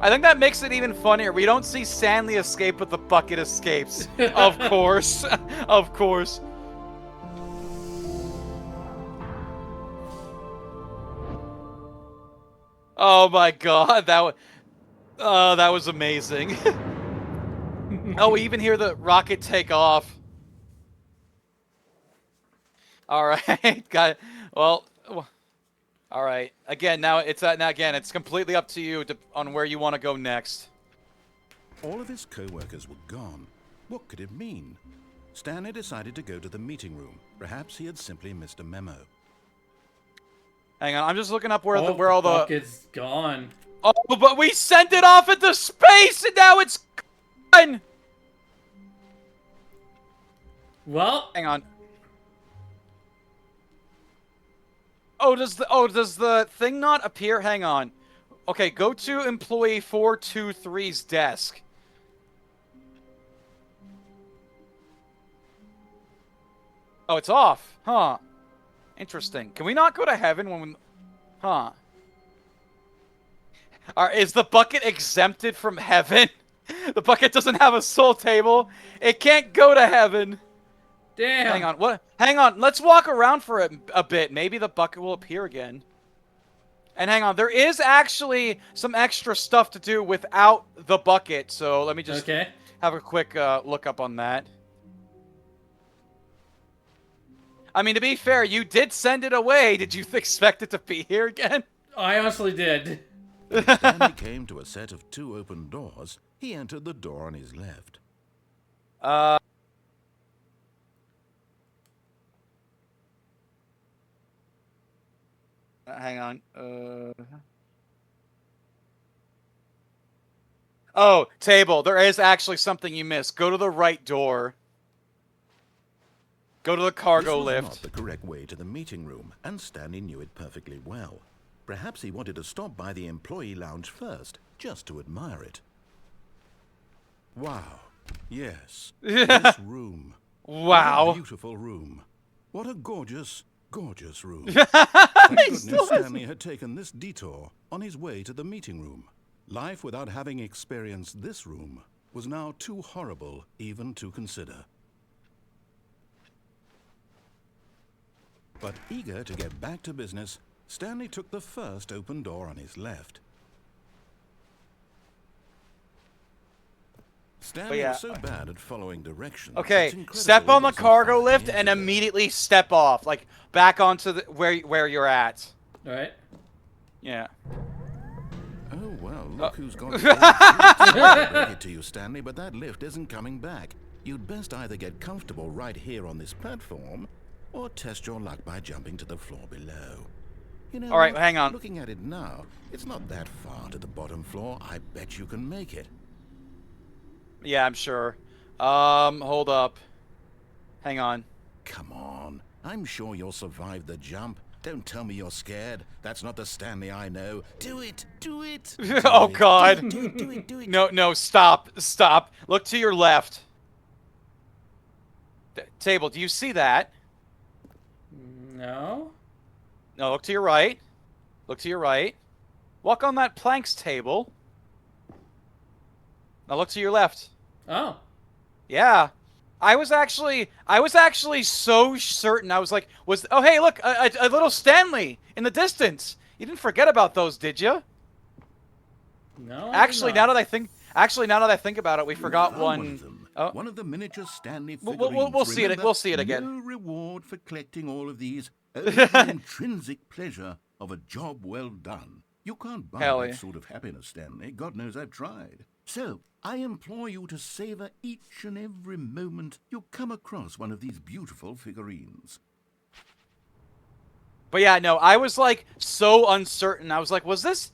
I think that makes it even funnier. We don't see Stanley escape, but the bucket escapes. Of course. Of course. Oh my god, that was amazing. Oh, we even hear the rocket take off. All right, got it. Well, all right. Again, now it's completely up to you on where you want to go next. All of his co-workers were gone. What could it mean? Stanley decided to go to the meeting room. Perhaps he had simply missed a memo. Hang on, I'm just looking up where all the bucket's gone. Oh, but we sent it off into space and now it's gone. Well, hang on. Oh, does the thing not appear? Hang on. Okay, go to employee 423's desk. Oh, it's off. Huh. Interesting. Can we not go to heaven when we... Huh. Is the bucket exempted from heaven? The bucket doesn't have a soul table. It can't go to heaven. Damn. Hang on. What? Hang on. Let's walk around for a bit. Maybe the bucket will appear again. And hang on. There is actually some extra stuff to do without the bucket. So let me just have a quick look up on that. I mean, to be fair, you did send it away. Did you expect it to be here again? I honestly did. Stanley came to a set of 2 open doors. He entered the door on his left. Hang on. Oh, table. There is actually something you missed. Go to the right door. Go to the cargo lift. This was not the correct way to the meeting room, and Stanley knew it perfectly well. Perhaps he wanted to stop by the employee lounge first, just to admire it. Wow. Yes. This room. Wow. What a beautiful room. What a gorgeous, gorgeous room. Thank goodness Stanley had taken this detour on his way to the meeting room. Life without having experienced this room was now too horrible even to consider. But eager to get back to business, Stanley took the first open door on his left. Stanley was so bad at following directions. Okay, step on the cargo lift and immediately step off, like back onto the where you're at. All right. Yeah. Oh well, look who's gone. I break it to you, Stanley, but that lift isn't coming back. You'd best either get comfortable right here on this platform, or test your luck by jumping to the floor below. You know, all right, hang on. Looking at it now, it's not that far to the bottom floor. I bet you can make it. Yeah, I'm sure. Hold up. Hang on. Come on. I'm sure you'll survive the jump. Don't tell me you're scared. That's not the Stanley I know. Do it! Do it! Oh, God. Do it. No, stop. Stop. Look to your left. Table, do you see that? No. No, look to your right. Look to your right. Walk on that planks table. Now look to your left. Oh. Yeah. I was actually so certain. I was like, oh hey, look, a little Stanley in the distance. You didn't forget about those, did you? No. Actually, now that I think about it, we forgot one. One of the miniature Stanley figurines. We'll see it. We'll see it again. No reward for collecting all of these. Only the intrinsic pleasure of a job well done. You can't buy that sort of happiness, Stanley. God knows I've tried. So, I implore you to savor each and every moment you come across one of these beautiful figurines. But yeah, no, I was like so uncertain. I was like, was this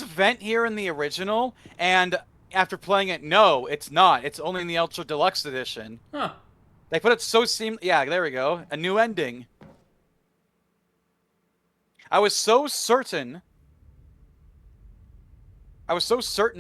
vent here in the original? And after playing it, no, it's not. It's only in the Ultra Deluxe edition. Huh. They put it so Yeah, there we go. A new ending. I was so certain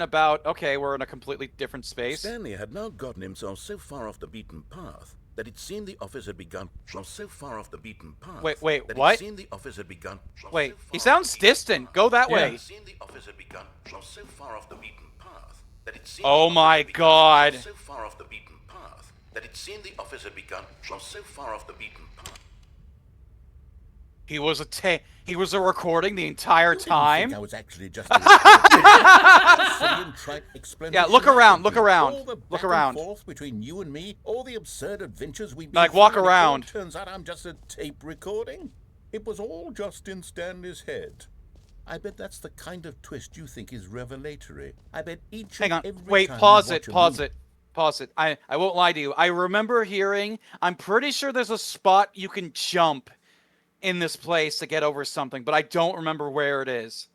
about, okay, we're in a completely different space. Stanley had now gotten himself so far off the beaten path that it seemed the office had begun so far off the beaten path. Wait, what? It seemed the office had begun Wait, he sounds distant. Go that way. It seemed the office had begun so far off the beaten path that it seemed oh my god. So far off the beaten path that it seemed the office had begun so far off the beaten path. He was a recording the entire time. I was actually just Yeah, look around. Look around. Forth between you and me, all the absurd adventures we've been like walk around. Turns out I'm just a tape recording. It was all just in Stanley's head. I bet that's the kind of twist you think is revelatory. I bet each Hang on. and every Wait, time pause you it. watch a Pause it. I won't lie to you. I remember hearing, I'm pretty sure there's a spot you can jump in this place to get over something, but I don't remember where it is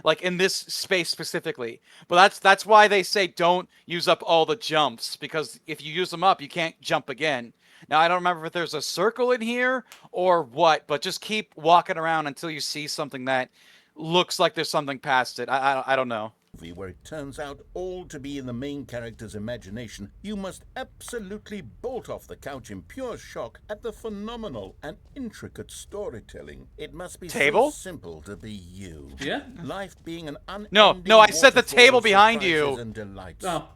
like in this space specifically. But that's why they say don't use up all the jumps, because if you use them up, you can't jump again. Now I don't remember if there's a circle in here or what, but just keep walking around until you see something that looks like there's something past it. I don't know. Where it turns out all to be in the main character's imagination, you must absolutely bolt off the couch in pure shock at the phenomenal and intricate storytelling. It must be so simple to be you. Yeah. Life being an No, I said the table behind you. And delights. Oh.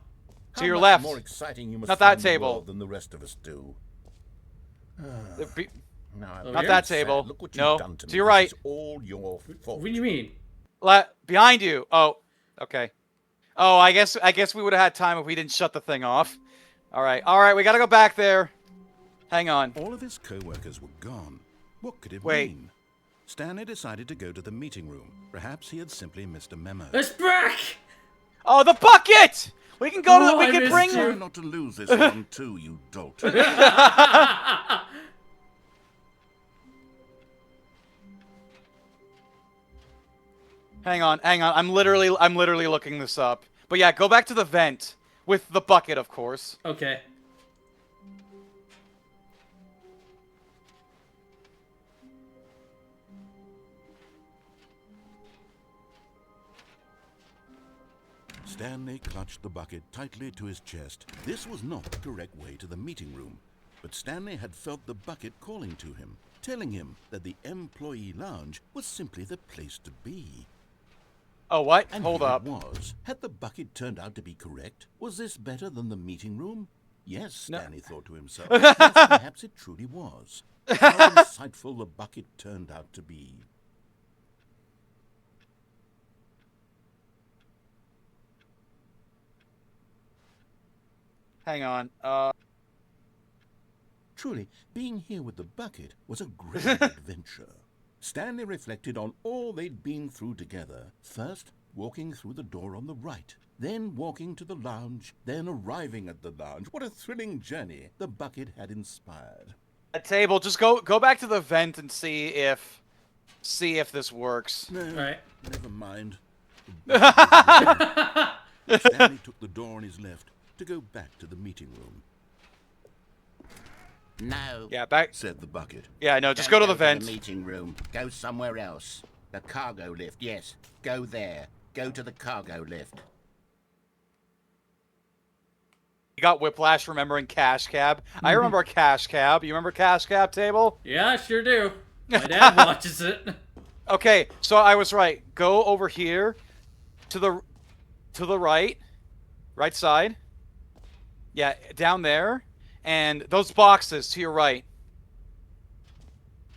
To your left. More exciting you must not that find table the world than the rest of us do. Not that table. Look what no, you've done to me. your right. It's all your fault. What do you mean? Behind you. Oh, okay. Oh, I guess we would have had time if we didn't shut the thing off. All right, we gotta go back there. Hang on. All of his co-workers were gone. What could it mean? Stanley decided to go to the meeting room. Perhaps he had simply missed a memo. It's back! Oh, the bucket! We can go to. We can bring. Try not to lose this one too, you dolt. Hang on. I'm literally looking this up. But yeah, go back to the vent with the bucket, of course. Okay. Stanley clutched the bucket tightly to his chest. This was not the correct way to the meeting room, but Stanley had felt the bucket calling to him, telling him that the employee lounge was simply the place to be. Oh, what? And Hold up. It was. Had the bucket turned out to be correct? Was this better than the meeting room? Yes, Stanley thought to himself. Yes, perhaps it truly was. How insightful the bucket turned out to be. Hang on. Truly, being here with the bucket was a great adventure. Stanley reflected on all they'd been through together. First, walking through the door on the right, then walking to the lounge, then arriving at the lounge. What a thrilling journey the bucket had inspired. A table. Just go back to the vent and see if this works. No, Right. never mind. Stanley took the door on his left to go back to the meeting room. No, Yeah, back. said the bucket. Yeah, no, just Don't go to the vent. the meeting room. Go somewhere else. The cargo lift, yes. Go there. Go to the cargo lift. You got whiplash remembering Cash Cab. I remember Cash Cab. You remember Cash Cab table? Yeah, I sure do. My dad watches it. Okay, so I was right. Go over here to the right side. Yeah, down there. And those boxes to your right.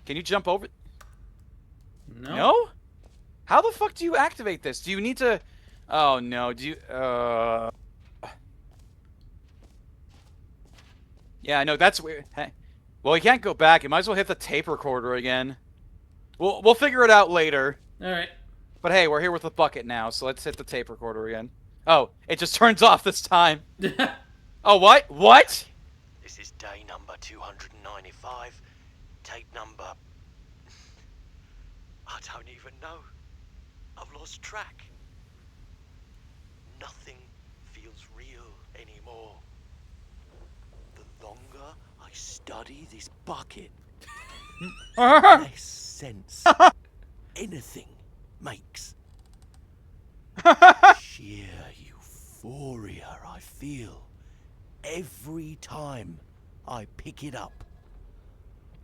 Can you jump over? No. No? How the fuck do you activate this? Do you need to... Oh, no. Do you... Yeah, no, that's weird. Hey. Well, you can't go back. You might as well hit the tape recorder again. We'll figure it out later. Alright. But hey, we're here with the bucket now, so let's hit the tape recorder again. Oh, it just turns off this time. Oh, what? What? This is day number 295. Tape number... I don't even know. I've lost track. Nothing feels real anymore. The longer I study this bucket, less sense anything makes. Sheer euphoria I feel every time I pick it up.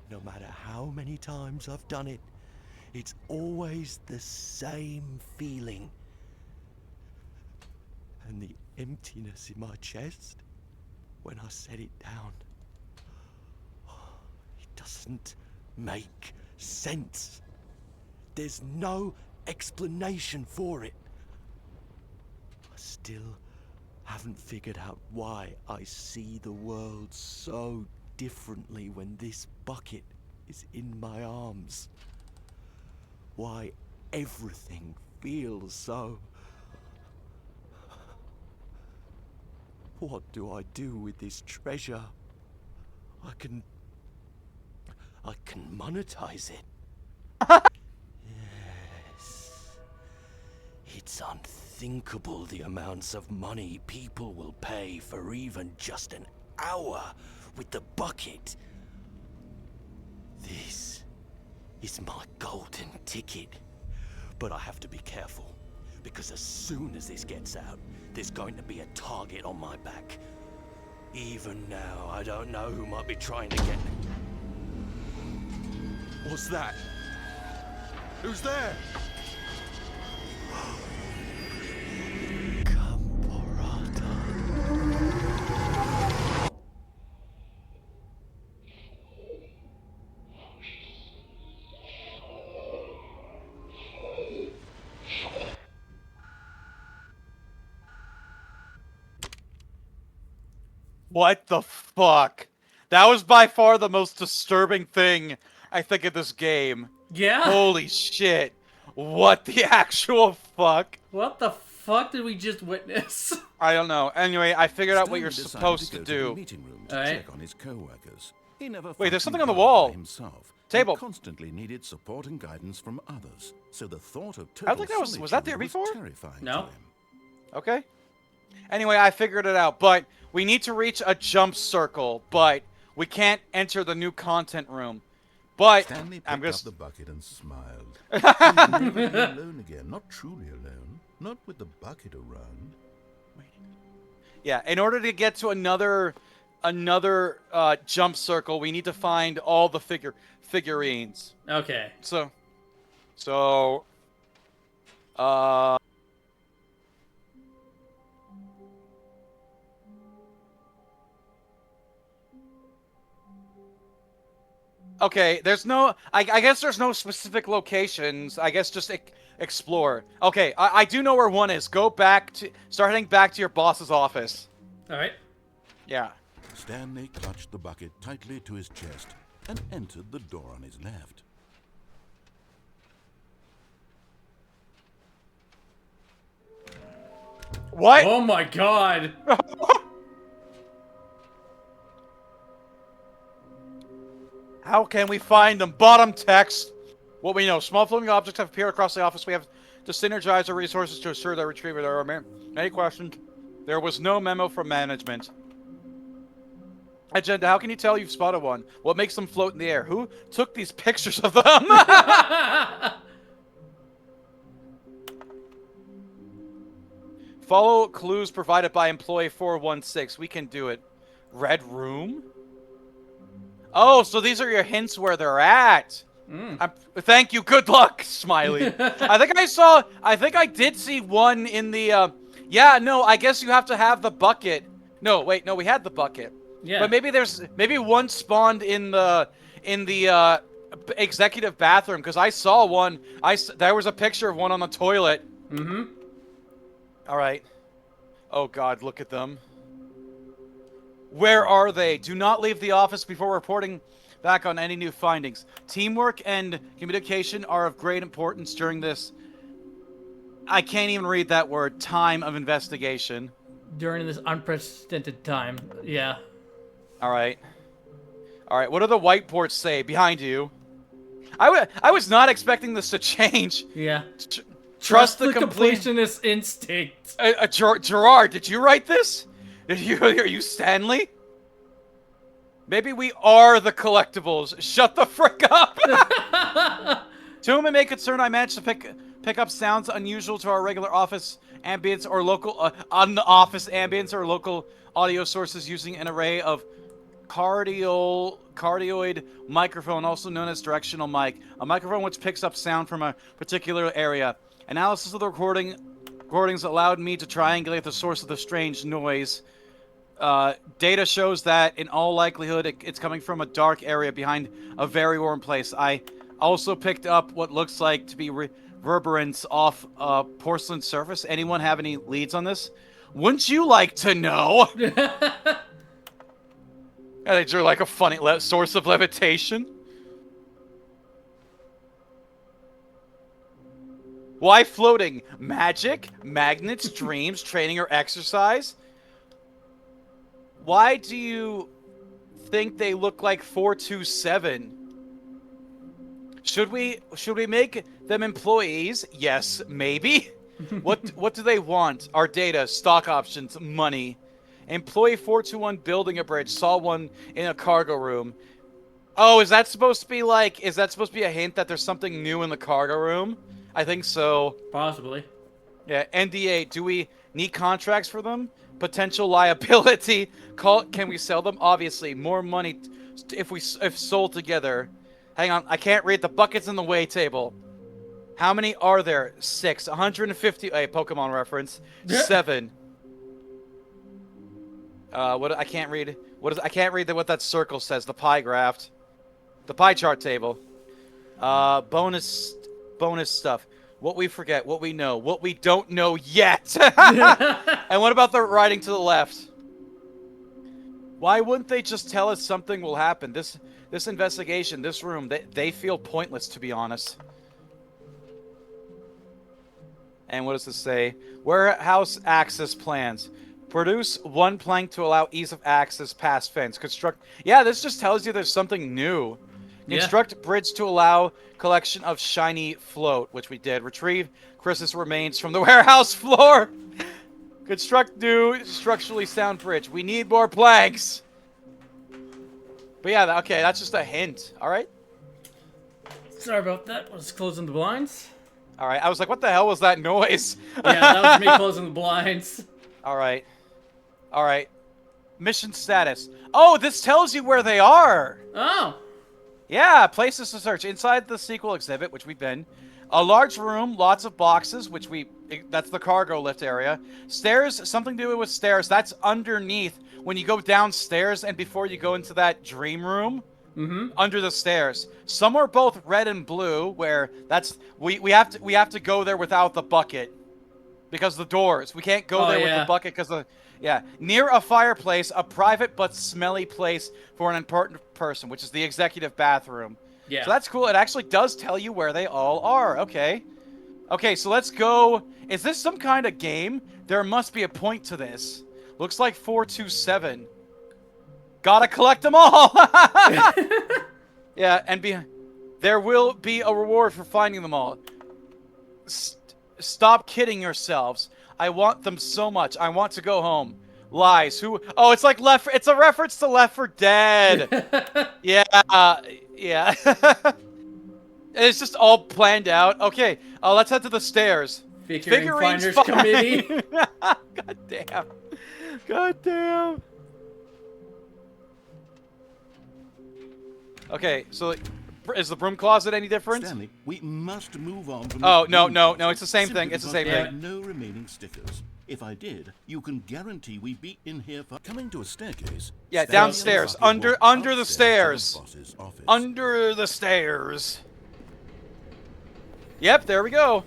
No matter how many times I've done it, it's always the same feeling. And the emptiness in my chest when I set it down. It doesn't make sense. There's no explanation for it. I still haven't figured out why I see the world so differently when this bucket is in my arms. Why everything feels so... What do I do with this treasure? I can monetize it. Yes. It's unthinkable the amounts of money people will pay for even just an hour with the bucket. This is my golden ticket. But I have to be careful, because as soon as this gets out, there's going to be a target on my back. Even now, I don't know who might be trying to get... What's that? Who's there? What the fuck? That was by far the most disturbing thing, I think, in this game. Yeah? Holy shit. What the actual fuck? What the fuck did we just witness? I don't know. Anyway, I figured out what Stanley you're decided supposed to go do. the meeting room to Alright. check on his co-workers. He never Wait, there's functioned something on the well wall. by himself. Table. He constantly needed support and guidance from others. So the thought of I don't total think that was that there solitude before? terrifying No. to him. Okay. Anyway, I figured it out, but we need to reach a jump circle, but we can't enter the new content room. But Stanley I'm picked just up the bucket and smiled. He'd never be alone again. Not truly alone. Not with the bucket around. yeah. In order to get to another jump circle, we need to find all the figurines. Okay. So, okay, there's no... I guess there's no specific locations. I guess just explore. Okay, I do know where one is. Go back to... Start heading back to your boss's office. Alright. Yeah. Stanley clutched the bucket tightly to his chest and entered the door on his left. What? Oh my god. How can we find them? Bottom text. What we know. Small floating objects have appeared across the office. We have to synergize our resources to assure their retrieval. There are many questions. There was no memo from management. Agenda, how can you tell you've spotted one? What makes them float in the air? Who took these pictures of them? Follow clues provided by employee 416. We can do it. Red room? Oh, so these are your hints where they're at. Thank you. Good luck, Smiley. I think I did see one in the. Yeah, no. I guess you have to have the bucket. No, wait. No, we had the bucket. Yeah. But maybe one spawned in the executive bathroom because I saw one. There was a picture of one on the toilet. Mm-hmm. All right. Oh God, look at them. Where are they? Do not leave the office before reporting back on any new findings. Teamwork and communication are of great importance during this. I can't even read that word. Time of investigation. During this unprecedented time. Yeah. All right. All right. What do the whiteboards say behind you? I was not expecting this to change. Yeah. Trust the completionist instinct. Gerard, did you write this? Are you Stanley? Maybe we are the collectibles. Shut the frick up! To whom it may concern, I managed to pick up sounds unusual to our regular office ambience or local on-office ambience or local audio sources using an array of cardioid microphone, also known as directional mic, a microphone which picks up sound from a particular area. Analysis of the recordings allowed me to triangulate the source of the strange noise. Data shows that, in all likelihood, it's coming from a dark area behind a very warm place. I also picked up what looks like to be reverberance off a porcelain surface. Anyone have any leads on this? Wouldn't you like to know? Is there like a funny source of levitation? Why floating? Magic? Magnets? Dreams? Training or exercise? Why do you think they look like 427? Should we make them employees? Yes, maybe. What do they want? Our data, stock options, money. Employee 421 building a bridge. Saw one in a cargo room. Oh, is that supposed to be a hint that there's something new in the cargo room? I think so. Possibly. Yeah, NDA. Do we need contracts for them? Potential liability. Can we sell them? Obviously, more money if sold together. Hang on, I can't read. The bucket's in the way table. How many are there? 6. 150. Hey, Pokemon reference. 7. What I can't read. I can't read what that circle says. The pie graph. The pie chart table. Bonus stuff. What we forget, what we know, what we don't know yet. And what about the writing to the left? Why wouldn't they just tell us something will happen? This investigation, this room, they feel pointless, to be honest. And what does this say? Warehouse access plans. Produce one plank to allow ease of access past fence. Construct. Yeah, this just tells you there's something new. Construct bridge to allow collection of shiny float, which we did. Retrieve Chris's remains from the warehouse floor. Construct new structurally sound bridge. We need more planks. But yeah, okay, that's just a hint. All right. Sorry about that. Was closing the blinds. All right. I was like, what the hell was that noise? Yeah, that was me closing the blinds. All right. All right. Mission status. Oh, this tells you where they are. Oh. Yeah, places to search. Inside the sequel exhibit, which we've been. A large room, lots of boxes, that's the cargo lift area. Stairs, something to do with stairs. That's underneath when you go downstairs and before you go into that dream room. Mm-hmm. Under the stairs. Some are both red and blue, where we have to go there without the bucket. Because the doors. We can't go there with the bucket because the... Yeah. Near a fireplace, a private but smelly place for an important person, which is the executive bathroom. Yeah. So that's cool. It actually does tell you where they all are. Okay. Okay, so let's go. Is this some kind of game? There must be a point to this. Looks like 427. Gotta collect them all! Yeah, and there will be a reward for finding them all. Stop kidding yourselves. I want them so much. I want to go home. Lies. Who? Oh, it's like it's a reference to Left 4 Dead. Yeah. Yeah. It's just all planned out. Okay. Let's head to the stairs. Figurines Finders Committee. God damn. God damn. Okay, so is the broom closet any different? Stanley, we must move on from Oh, this no, broom no, closet no, it's the same simply thing, it's the because same I thing. have no remaining stickers. If I did, you can guarantee we'd be in here for... Coming to a staircase. Yeah, Stanley downstairs, and the bucket under walked the upstairs stairs. to the boss's office. Under the stairs. Yep, there we go.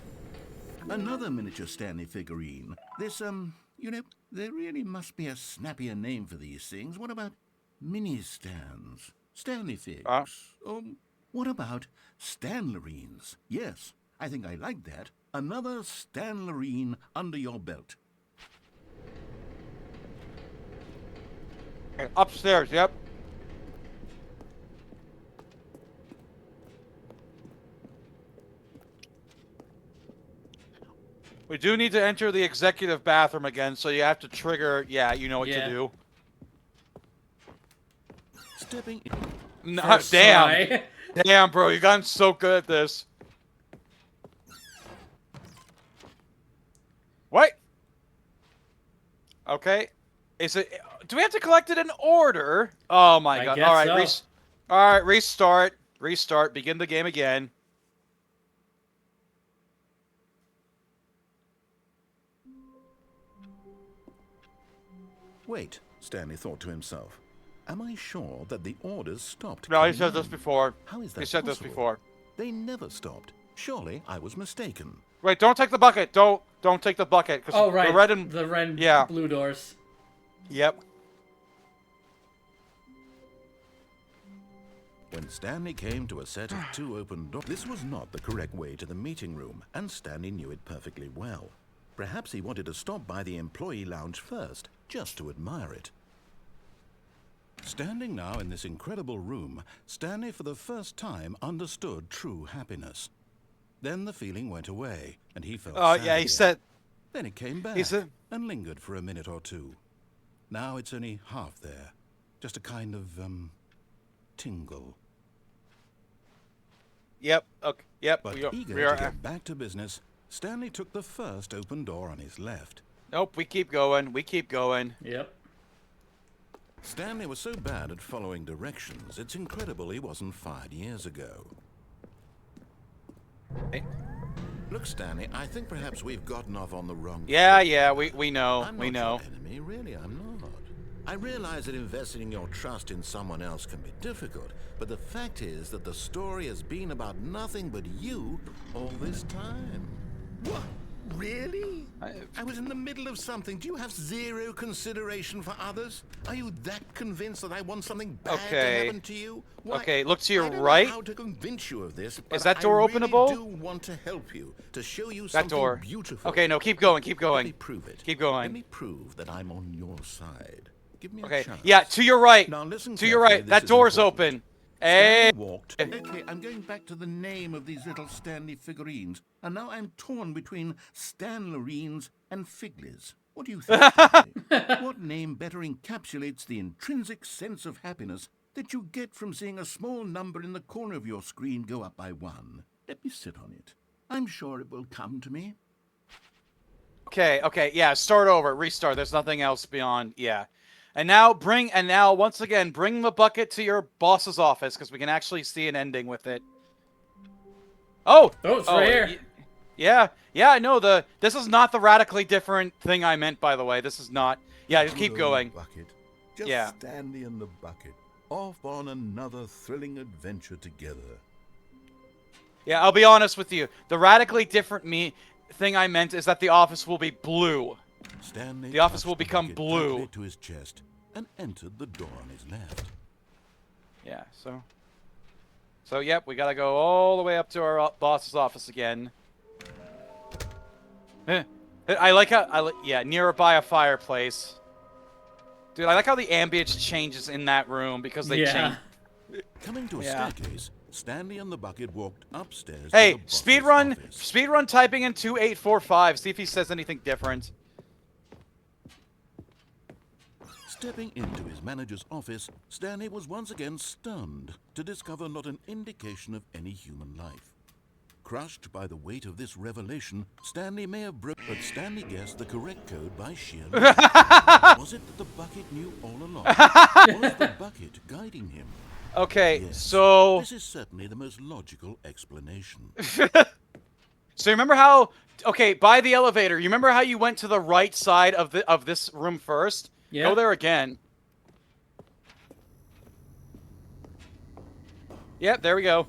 Another miniature Stanley figurine. This, you know, there really must be a snappier name for these things. What about mini-stands? Stanley figs? What about Stanlerines? Yes, I think I like that. Another Stanlerine under your belt. Upstairs, yep. We do need to enter the executive bathroom again, so you have to trigger... Yeah, you know what to do. Stepping in. No, damn. Try. Damn, bro, you gotten so good at this. What? Okay. Is it... Do we have to collect it in order? Oh my god. guess All right, so. all right, restart. Restart. Begin the game again. Wait, Stanley thought to himself. Am I sure that the orders stopped? No, he coming said this in? before. How is that He said this possible? before. They never stopped. Surely I was mistaken. Wait, don't take the bucket. Don't take the bucket. 'Cause Oh, right. The red and... the red yeah. blue doors. Yep. When Stanley came to a set of 2 open doors, this was not the correct way to the meeting room, and Stanley knew it perfectly well. Perhaps he wanted to stop by the employee lounge first, just to admire it. Standing now in this incredible room, Stanley for the first time understood true happiness. Then the feeling went away, and he felt sad Yeah, he again. said... Then it came back He said... and lingered for a minute or two. Now it's only half there. Just a kind of, tingle. Yep, okay, yep. But we eager are... to get back to business, Stanley took the first open door on his left. Nope, we keep going. We keep going. Yep. Stanley was so bad at following directions, it's incredible he wasn't fired years ago. Hey. Look, Stanley, I think perhaps we've gotten off on the wrong Yeah, foot. yeah, we know. I'm We not know. your enemy, really, I'm not. I realize that investing your trust in someone else can be difficult, but the fact is that the story has been about nothing but you all this time. What? Really? I was in the middle of something. Do you have zero consideration for others? Are you that convinced that I want something bad to happen to you? Why, Okay, look to your I don't right. know how to convince you of this, but Is that door I really openable? do want to help you, to show you That something door. beautiful. Okay, no, keep going, keep Let going. me prove it. Keep going. Let me prove that I'm on your side. Give me a Okay, chance. yeah, to your right. Now listen To your carefully, right. this That is door's important. open. Hey. Stanley walked. Okay, I'm going back to the name of these little Stanley figurines, and now I'm torn between Stanlerines and Figlies. What do you think? Stanley? What name better encapsulates the intrinsic sense of happiness that you get from seeing a small number in the corner of your screen go up by 1? Let me sit on it. I'm sure it will come to me. Okay, yeah, start over, restart. There's nothing else beyond, yeah. And now once again, bring the bucket to your boss's office, because we can actually see an ending with it. Oh! Oh, it's right here. Yeah, I know, this is not the radically different thing I meant, by the way. This is not. Yeah, just keep Good going. old Bucket. Just Yeah. Stanley and the bucket, off on another thrilling adventure together. Yeah, I'll be honest with you. The radically different thing I meant is that the office will be blue. Stanley The office touched will the become bucket blue. tightly to his chest and entered the door on his left. Yeah, so yep, we gotta go all the way up to our boss's office again. I like how, yeah, nearby a fireplace. Dude, I like how the ambience changes in that room because they change. Coming to a Yeah. staircase, Stanley and the bucket walked upstairs. Hey, to the boss's office. speedrun typing in 2845. See if he says anything different. Stepping into his manager's office, Stanley was once again stunned to discover not an indication of any human life. Crushed by the weight of this revelation, Stanley may have but Stanley guessed the correct code by sheer luck. Was it that the bucket knew all along? Was the bucket guiding him? Okay, Yes, so... this is certainly the most logical explanation. So remember how... Okay, by the elevator, you remember how you went to the right side of this room first? Yeah. Go there again. Yep, there we go.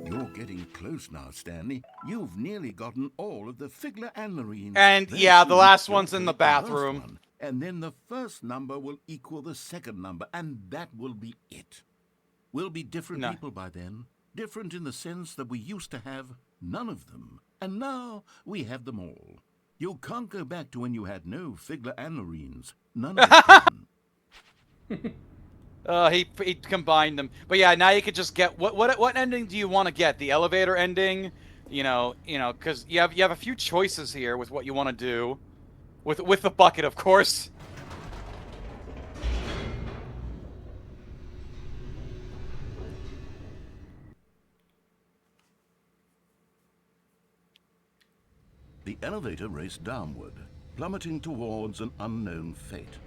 You're getting close now, Stanley. You've nearly gotten all of the Figler and Marines. And Very yeah, the soon, last you'll one's in the collect first bathroom. one, and then the first number will equal the second number, and that will be it. We'll be different No. people by then. Different in the sense that we used to have none of them, and now we have them all. You can't go back to when you had no Figler and Marines. None of it can. He combined them, but yeah, now you could just get what ending do you want to get? The elevator ending, you know, because you have a few choices here with what you want to do, with the bucket, of course. The elevator raced downward, plummeting towards an unknown fate.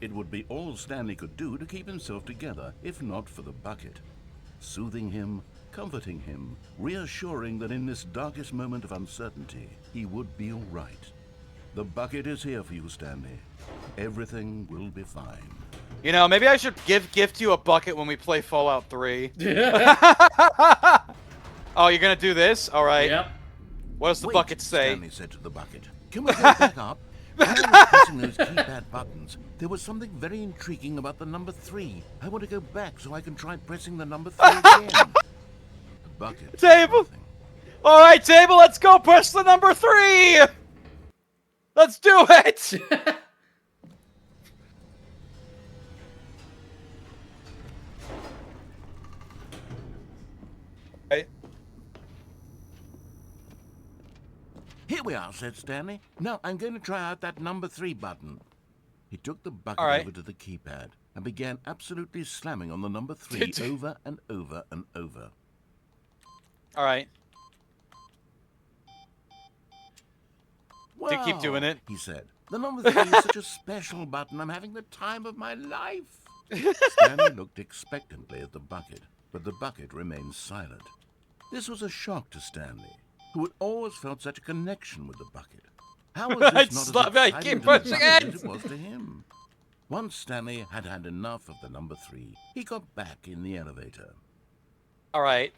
It would be all Stanley could do to keep himself together, if not for the bucket. Soothing him, comforting him, reassuring that in this darkest moment of uncertainty, he would be all right. The bucket is here for you, Stanley. Everything will be fine. You know, maybe I should gift you a bucket when we play Fallout 3. Oh, you're gonna do this? All right. Yep. What does the Wait, bucket say? Stanley said to the bucket. Can we go back up? When I was pressing those keypad buttons, there was something very intriguing about the number 3. I want to go back so I can try pressing the number 3 again. The bucket said Table. nothing. All right, table. Let's go. Press the number 3. Let's do it. Right. Here we are, said Stanley. Now I'm going to try out that number 3 button. He took the bucket All right. over to the keypad and began absolutely slamming on the number 3 over and over and over. All right. Wow, Do you keep doing it? He said. The number 3 is such a special button. I'm having the time of my life. Stanley looked expectantly at the bucket, but the bucket remained silent. This was a shock to Stanley, who had always felt such a connection with the bucket. How was I'd this not stop- as I exciting keep to the pushing bucket it. as it was to him? Once Stanley had had enough of the number 3, he got back in the elevator. All right.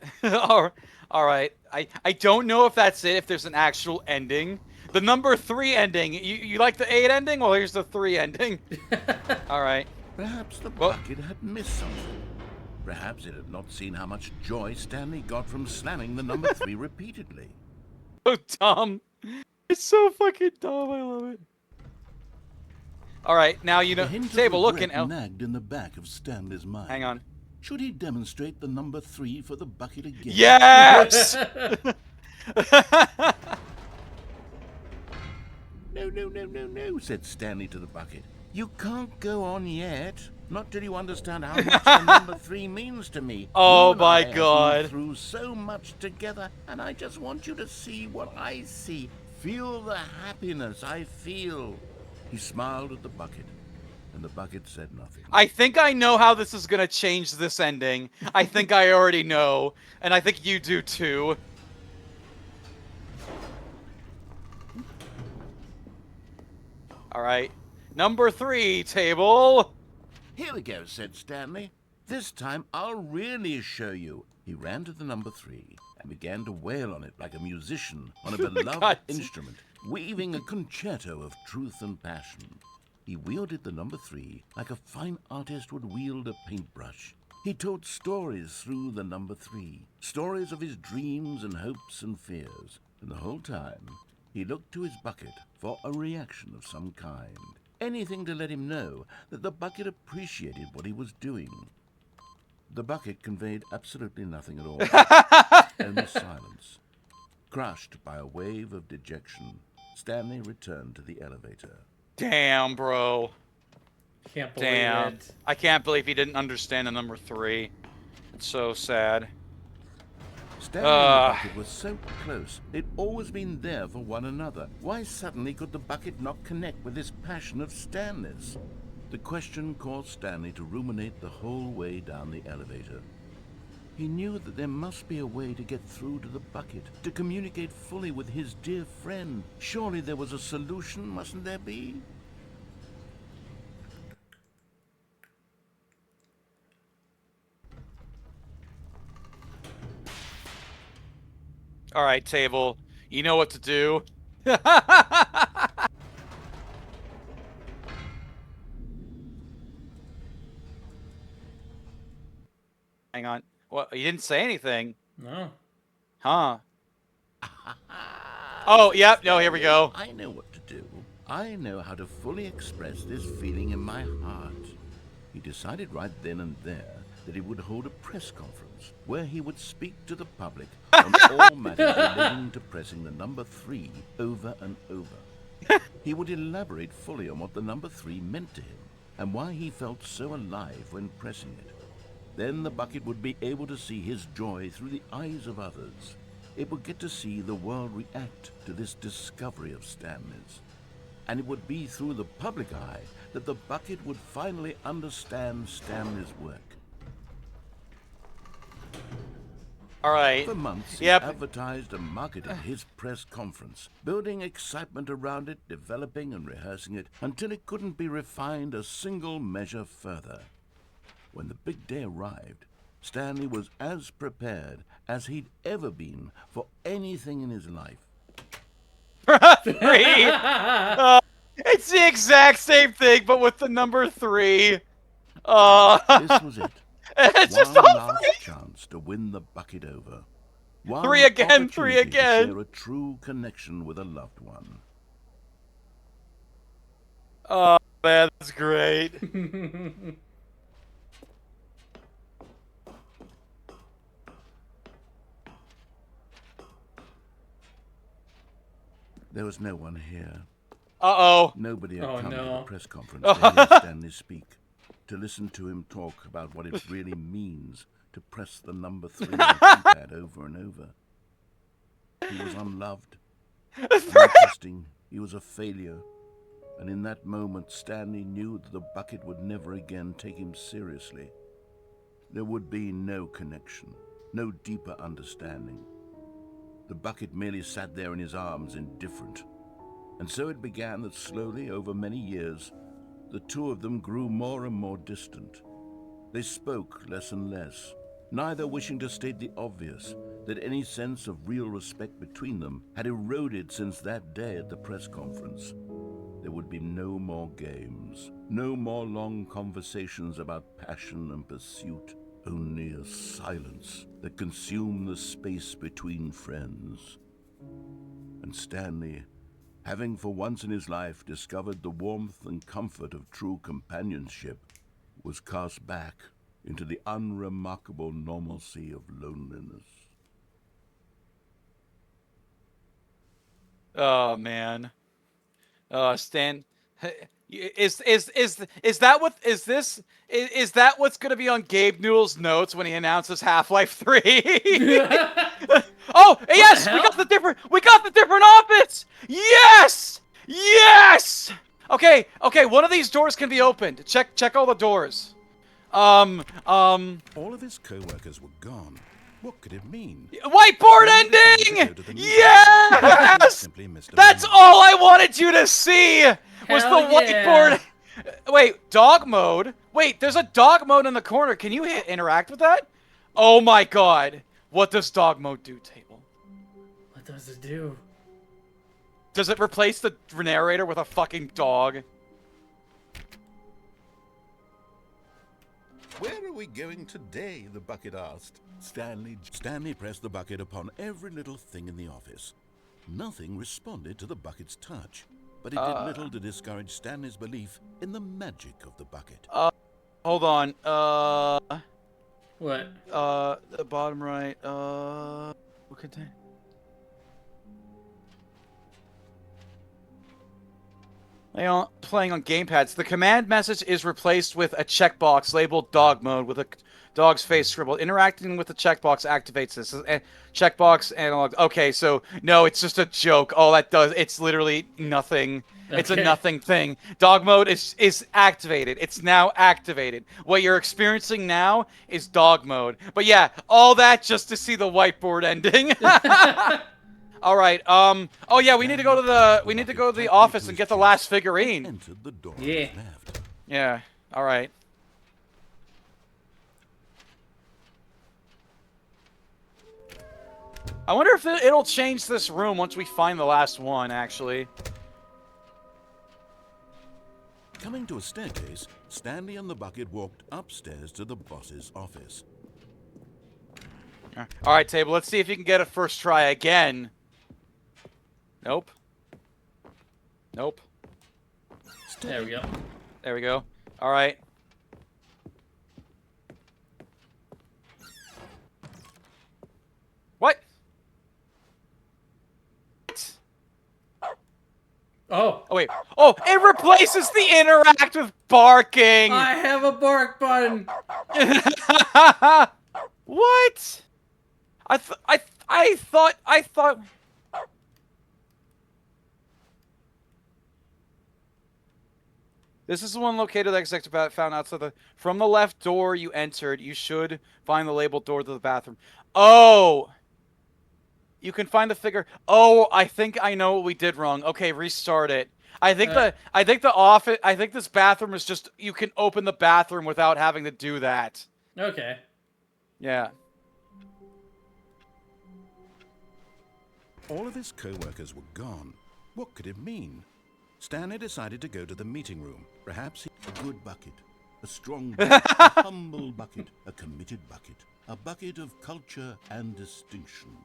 All right. I don't know if that's it, if there's an actual ending. The number 3 ending. You like the 8 ending? Well, here's the 3 ending. All right. Perhaps the Well- bucket had missed something. Perhaps it had not seen how much joy Stanley got from slamming the number 3 repeatedly. So dumb. It's so fucking dumb. I love it. All right. Now you know. A hint of Table. Look in. regret nagged in the back of Stanley's mind. Hang on. Should he demonstrate the number 3 for the bucket again? Yes. No, said Stanley to the bucket. You can't go on yet. Not till you understand how much the number 3 means to me. Oh You and my I have been God. through so much together, and I just want you to see what I see. Feel the happiness I feel. He smiled at the bucket, and the bucket said nothing. I think I know how this is gonna change this ending. I think I already know, and I think you do too. All right. Number 3, table. Here we go, said Stanley. This time I'll really show you. He ran to the number 3 and began to wail on it like a musician on a beloved God. instrument, weaving a concerto of truth and passion. He wielded the number 3 like a fine artist would wield a paintbrush. He told stories through the number 3, stories of his dreams and hopes and fears, and the whole time he looked to his bucket for a reaction of some kind. Anything to let him know that the bucket appreciated what he was doing. The bucket conveyed absolutely nothing at all, only silence. Crushed by a wave of dejection, Stanley returned to the elevator. Damn, bro. Can't believe Damn. it. I can't believe he didn't understand the number 3. It's so sad. Stanley and the bucket were so close. They'd always been there for one another. Why suddenly could the bucket not connect with this passion of Stanley's? The question caused Stanley to ruminate the whole way down the elevator. He knew that there must be a way to get through to the bucket, to communicate fully with his dear friend. Surely there was a solution, mustn't there be? All right, table. You know what to do. Hang on. Well, you didn't say anything. No. Huh? Oh, yep. No, here we go. I know what to do. I know how to fully express this feeling in my heart. He decided right then and there that he would hold a press conference where he would speak to the public on all matters relating to pressing the number 3 over and over. He would elaborate fully on what the number 3 meant to him and why he felt so alive when pressing it. Then the bucket would be able to see his joy through the eyes of others. It would get to see the world react to this discovery of Stanley's. And it would be through the public eye that the bucket would finally understand Stanley's work. All right. For months, he Yep. advertised and marketed his press conference, building excitement around it, developing and rehearsing it, until it couldn't be refined a single measure further. When the big day arrived, Stanley was as prepared as he'd ever been for anything in his life. 3. It's the exact same thing, but with the number 3. This was it. It's just One all last 3. chance to win the bucket over. One 3 again, 3 opportunity again. to share a true connection with a loved one. Oh, man, that's great. There was no one here. Uh-oh. Nobody had Oh, come to no. the press conference to hear Stanley speak, to listen to him talk about what it really means to press the number 3 on the keypad over and over. He was unloved, uninteresting, he was a failure, and in that moment Stanley knew that the bucket would never again take him seriously. There would be no connection, no deeper understanding. The bucket merely sat there in his arms, indifferent. And so it began that slowly, over many years, the two of them grew more and more distant. They spoke less and less, neither wishing to state the obvious, that any sense of real respect between them had eroded since that day at the press conference. There would be no more games, no more long conversations about passion and pursuit. Only a silence that consumed the space between friends. And Stanley, having for once in his life discovered the warmth and comfort of true companionship, was cast back into the unremarkable normalcy of loneliness. Oh, man. Stan, is that what is this? Is that what's gonna be on Gabe Newell's notes when he announces Half-Life 3? Oh, yes, we got the different office. Yes, yes. Okay, one of these doors can be opened. Check all the doors. All of his co-workers were gone. What could it mean? Whiteboard ending! Yes! That's all I wanted you to see was the Hell whiteboard. yeah. Wait, dog mode? Wait, there's a dog mode in the corner. Can you interact with that? Oh my god. What does dog mode do, Table? What does it do? Does it replace the narrator with a fucking dog? Where are we going today? The bucket asked. Stanley pressed the bucket upon every little thing in the office. Nothing responded to the bucket's touch, but it did little to discourage Stanley's belief in the magic of the bucket. Hold on. What? The bottom right. What contain? Playing on gamepads. The command message is replaced with a checkbox labeled dog mode with a Dog's face scribbled. Interacting with the checkbox activates this. Checkbox analog. Okay, so no, it's just a joke. All that does, it's literally nothing. It's a nothing thing. Dog mode is activated. It's now activated. What you're experiencing now is dog mode. But yeah, all that just to see the whiteboard ending. All right. Oh yeah, we need to go to the office and get the last figurine. Entered the door Yeah. on his left. Yeah. All right. I wonder if it'll change this room once we find the last one, actually. Coming to a staircase, Stanley and the bucket walked upstairs to the boss's office. All right, Table, let's see if you can get a first try again. Nope. Nope. There we go. There we go. All right. What? Oh. Oh, wait. Oh, it replaces the interact with barking. I have a bark button. What? I thought. This is the one located that executive found outside from the left door you entered. You should find the labeled door to the bathroom. Oh. You can find the figure. Oh, I think I know what we did wrong. Okay, restart it. I think this bathroom is just, you can open the bathroom without having to do that. Okay. Yeah. All of his co-workers were gone. What could it mean? Stanley decided to go to the meeting room. Perhaps a good bucket, a strong bucket, a humble bucket, a committed bucket, a bucket of culture and distinction.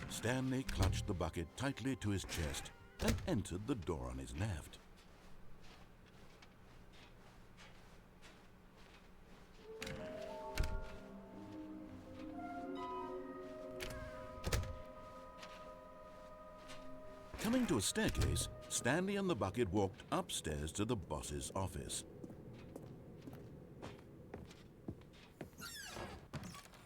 Stanley clutched the bucket tightly to his chest and entered the door on his left. Coming to a staircase, Stanley and the bucket walked upstairs to the boss's office.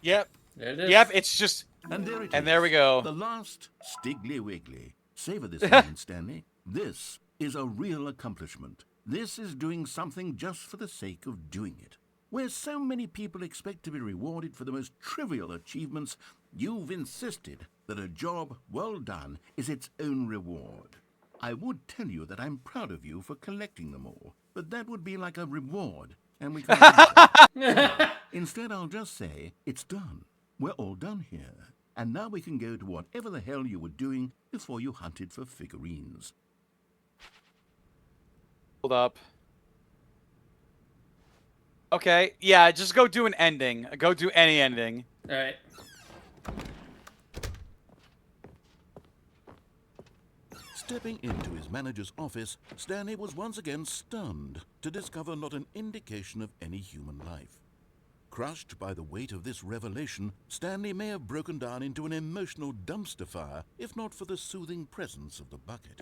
Yep. There it is. Yep, it's just... And there it is. And there we go. The last Stiggly Wiggly. Savor this moment, Stanley. This is a real accomplishment. This is doing something just for the sake of doing it. Where so many people expect to be rewarded for the most trivial achievements, you've insisted that a job well done is its own reward. I would tell you that I'm proud of you for collecting them all, but that would be like a reward, and we can't. Instead, I'll just say, it's done. We're all done here. And now we can go to whatever the hell you were doing before you hunted for figurines. Hold up. Okay, yeah, just go do an ending. Go do any ending. Alright. Stepping into his manager's office, Stanley was once again stunned to discover not an indication of any human life. Crushed by the weight of this revelation, Stanley may have broken down into an emotional dumpster fire if not for the soothing presence of the bucket.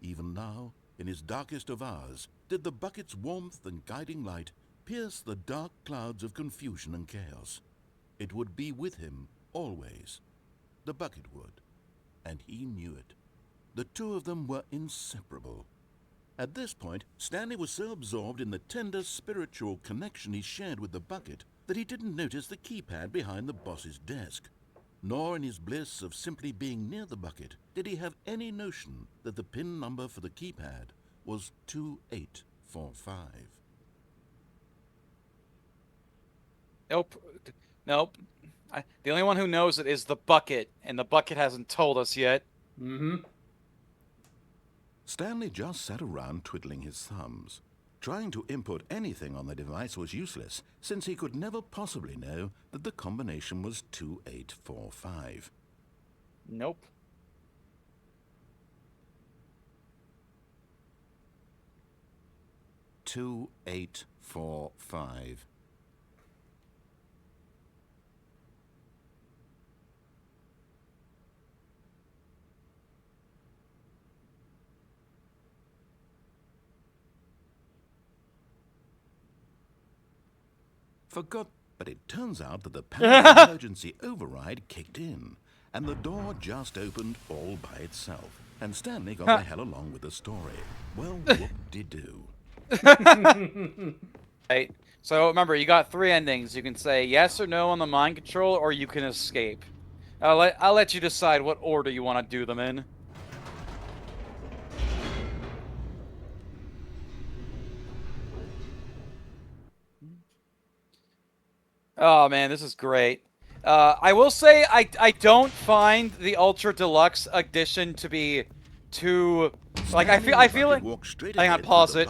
Even now, in his darkest of hours, did the bucket's warmth and guiding light pierce the dark clouds of confusion and chaos. It would be with him always. The bucket would, and he knew it. The two of them were inseparable. At this point, Stanley was so absorbed in the tender spiritual connection he shared with the bucket that he didn't notice the keypad behind the boss's desk. Nor in his bliss of simply being near the bucket did he have any notion that the PIN number for the keypad was 2845. Nope. Nope. The only one who knows it is the bucket, and the bucket hasn't told us yet. Mm-hmm. Stanley just sat around twiddling his thumbs. Trying to input anything on the device was useless, since he could never possibly know that the combination was 2845. Nope. Two, 845. But it turns out that the power emergency override kicked in, and the door just opened all by itself. And Stanley got the hell along with the story. Well, whoop-de-doo. Right. So remember, you got 3 endings. You can say yes or no on the mind control, or you can escape. I'll let you decide what order you want to do them in. Oh man, this is great. I will say I don't find the Ultra Deluxe edition to be too like I feel like hang on, pause it.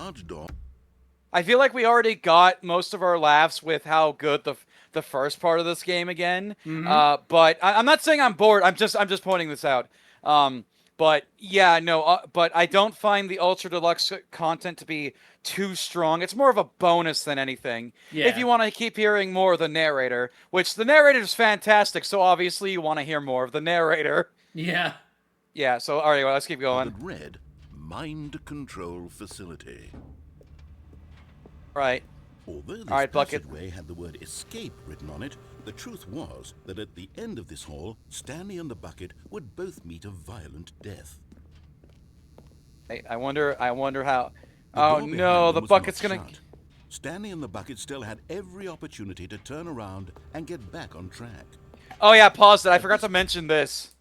I feel like we already got most of our laughs with how good the first part of this game again. But I'm not saying I'm bored. I'm just pointing this out. But yeah, no. But I don't find the Ultra Deluxe content to be too strong. It's more of a bonus than anything. Yeah. If you want to keep hearing more of the narrator, which the narrator is fantastic, so obviously you want to hear more of the narrator. Yeah. Yeah. So all right, well, let's keep going. Red mind control facility. Right. Although this passageway had the word escape written on it, the truth was that at the end of this hall, Stanley and the bucket would both meet a violent death. Hey, I wonder how... Oh no, the bucket's gonna... Stanley and the bucket still had every opportunity to turn around and get back on track. Oh yeah, pause it. I forgot to mention this.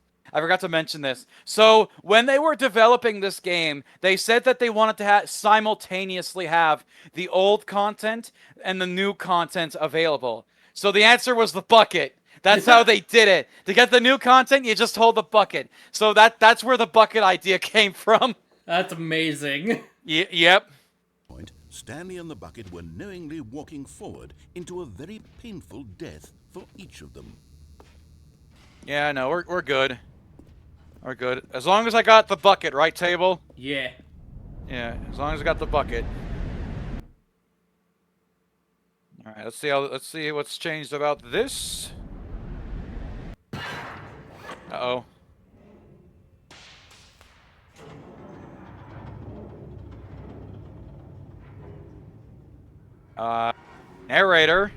So, when they were developing this game, they said that they wanted to simultaneously have the old content and the new content available. So the answer was the bucket. That's how they did it. To get the new content, you just hold the bucket. So that's where the bucket idea came from. That's amazing. Yep. Stanley and the bucket were knowingly walking forward into a very painful death for each of them. Yeah, no, we're good. We're good. As long as I got the bucket, right, Table? Yeah. Yeah, as long as I got the bucket. All right, let's see what's changed about this. Uh-oh. Narrator.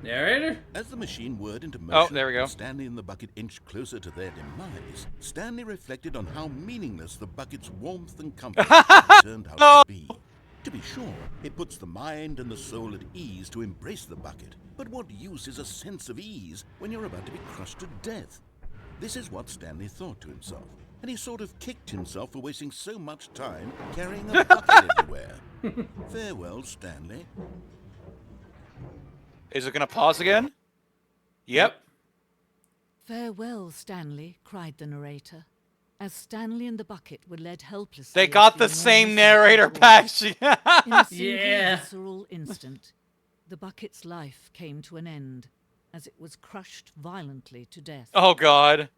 Narrator? As the machine whirred into motion, there we go. Stanley and the bucket inched closer to their demise. Stanley reflected on how meaningless the bucket's warmth and comfort turned out to be. To be sure, it puts the mind and the soul at ease to embrace the bucket. But what use is a sense of ease when you're about to be crushed to death? This is what Stanley thought to himself, and he sort of kicked himself for wasting so much time carrying a bucket everywhere. Farewell, Stanley. Is it gonna pause again? Yep. Farewell, Stanley, cried the narrator, as Stanley and the bucket were led helplessly. They got the same narrator patch. In a single Yeah. visceral instant, the bucket's life came to an end as it was crushed violently to death. Oh god.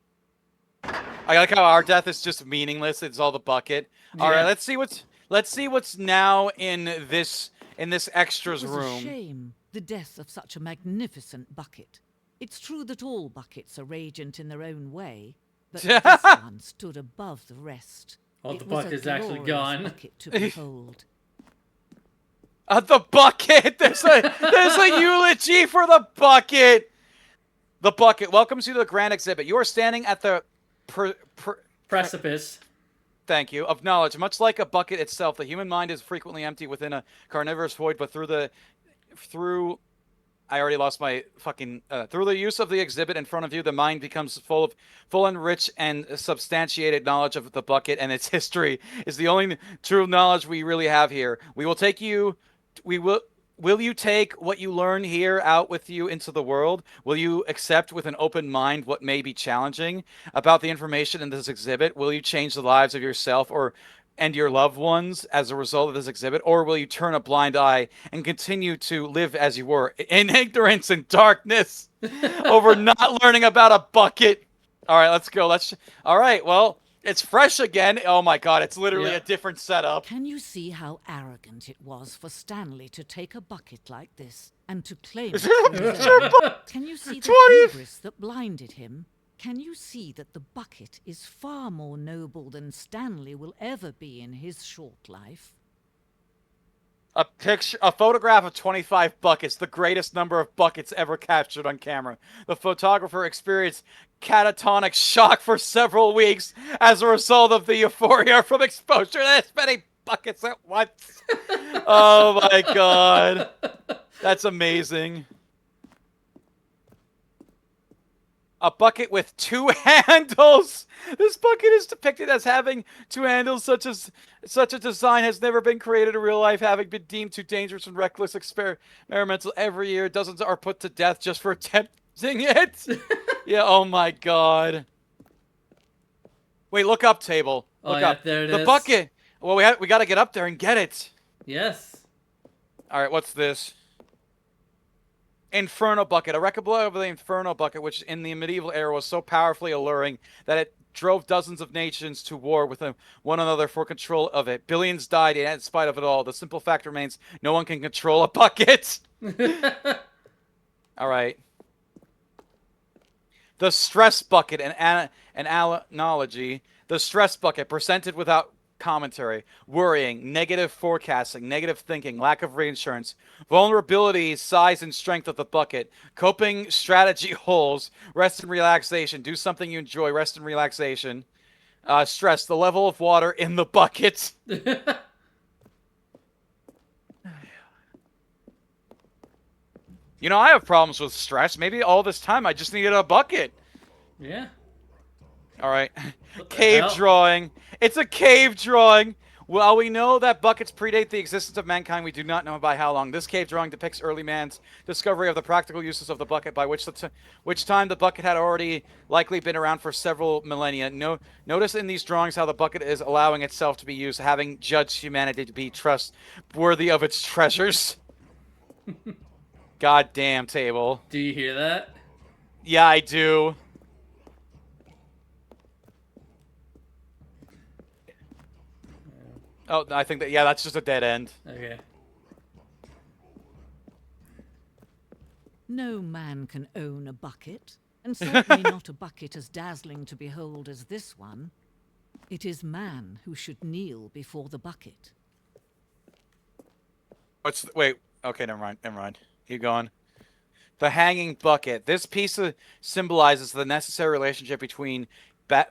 I like how our death is just meaningless. It's all the bucket. All right, let's see what's now in this extras It was room. a shame, the death of such a magnificent bucket. It's true that all buckets are radiant in their own way, but this one stood above the rest. Oh, It the was a bucket's actually glorious gone. bucket to behold. The bucket. There's a eulogy for the bucket. The bucket welcomes you to the grand exhibit. You are standing at the Precipice. Thank you. Of knowledge. Much like a bucket itself, the human mind is frequently empty within a carnivorous void, but through I already lost my fucking through the use of the exhibit in front of you, the mind becomes full and rich and substantiated knowledge of the bucket and its history is the only true knowledge we really have here. Will you take what you learn here out with you into the world? Will you accept with an open mind what may be challenging about the information in this exhibit? Will you change the lives of yourself and your loved ones as a result of this exhibit? Or will you turn a blind eye and continue to live as you were in ignorance and darkness over not learning about a bucket? All right, let's go. All right, well, it's fresh again. Oh my god, it's literally a different setup. Can you see how arrogant it was for Stanley to take a bucket like this and to claim it for his own? Can you see the hubris that blinded him? Can you see that the bucket is far more noble than Stanley will ever be in his short life? A photograph of 25 buckets, the greatest number of buckets ever captured on camera. The photographer experienced catatonic shock for several weeks as a result of the euphoria from exposure to this many buckets at once. Oh my god. That's amazing. A bucket with 2 handles. This bucket is depicted as having 2 handles. Such a design has never been created in real life, having been deemed too dangerous and reckless experimental. Every year, dozens are put to death just for attempting it. Yeah. Oh my god. Wait, look up, table. Look up. There it is. The is. bucket. Well, we got to get up there and get it. Yes. All right. What's this? Inferno bucket. A record of the Inferno bucket, which in the medieval era was so powerfully alluring that it drove dozens of nations to war with one another for control of it. Billions died in spite of it all. The simple fact remains, no one can control a bucket. All right. The stress bucket, an analogy. The stress bucket, presented without commentary, worrying, negative forecasting, negative thinking, lack of reinsurance, vulnerability, size and strength of the bucket, coping strategy holes, rest and relaxation, do something you enjoy, rest and relaxation, stress, the level of water in the bucket. You know, I have problems with stress. Maybe all this time I just needed a bucket. Yeah. All right. Cave drawing. It's a cave drawing. While we know that buckets predate the existence of mankind, we do not know by how long. This cave drawing depicts early man's discovery of the practical uses of the bucket, by which time the bucket had already likely been around for several millennia. Notice in these drawings how the bucket is allowing itself to be used, having judged humanity to be trustworthy of its treasures. Goddamn, table. Do you hear that? Yeah, I do. Oh, I think that, yeah, that's just a dead end. Okay. No man can own a bucket, and certainly not a bucket as dazzling to behold as this one. It is man who should kneel before the bucket. Wait, okay, never mind. Keep going. The hanging bucket. This piece symbolizes the necessary relationship between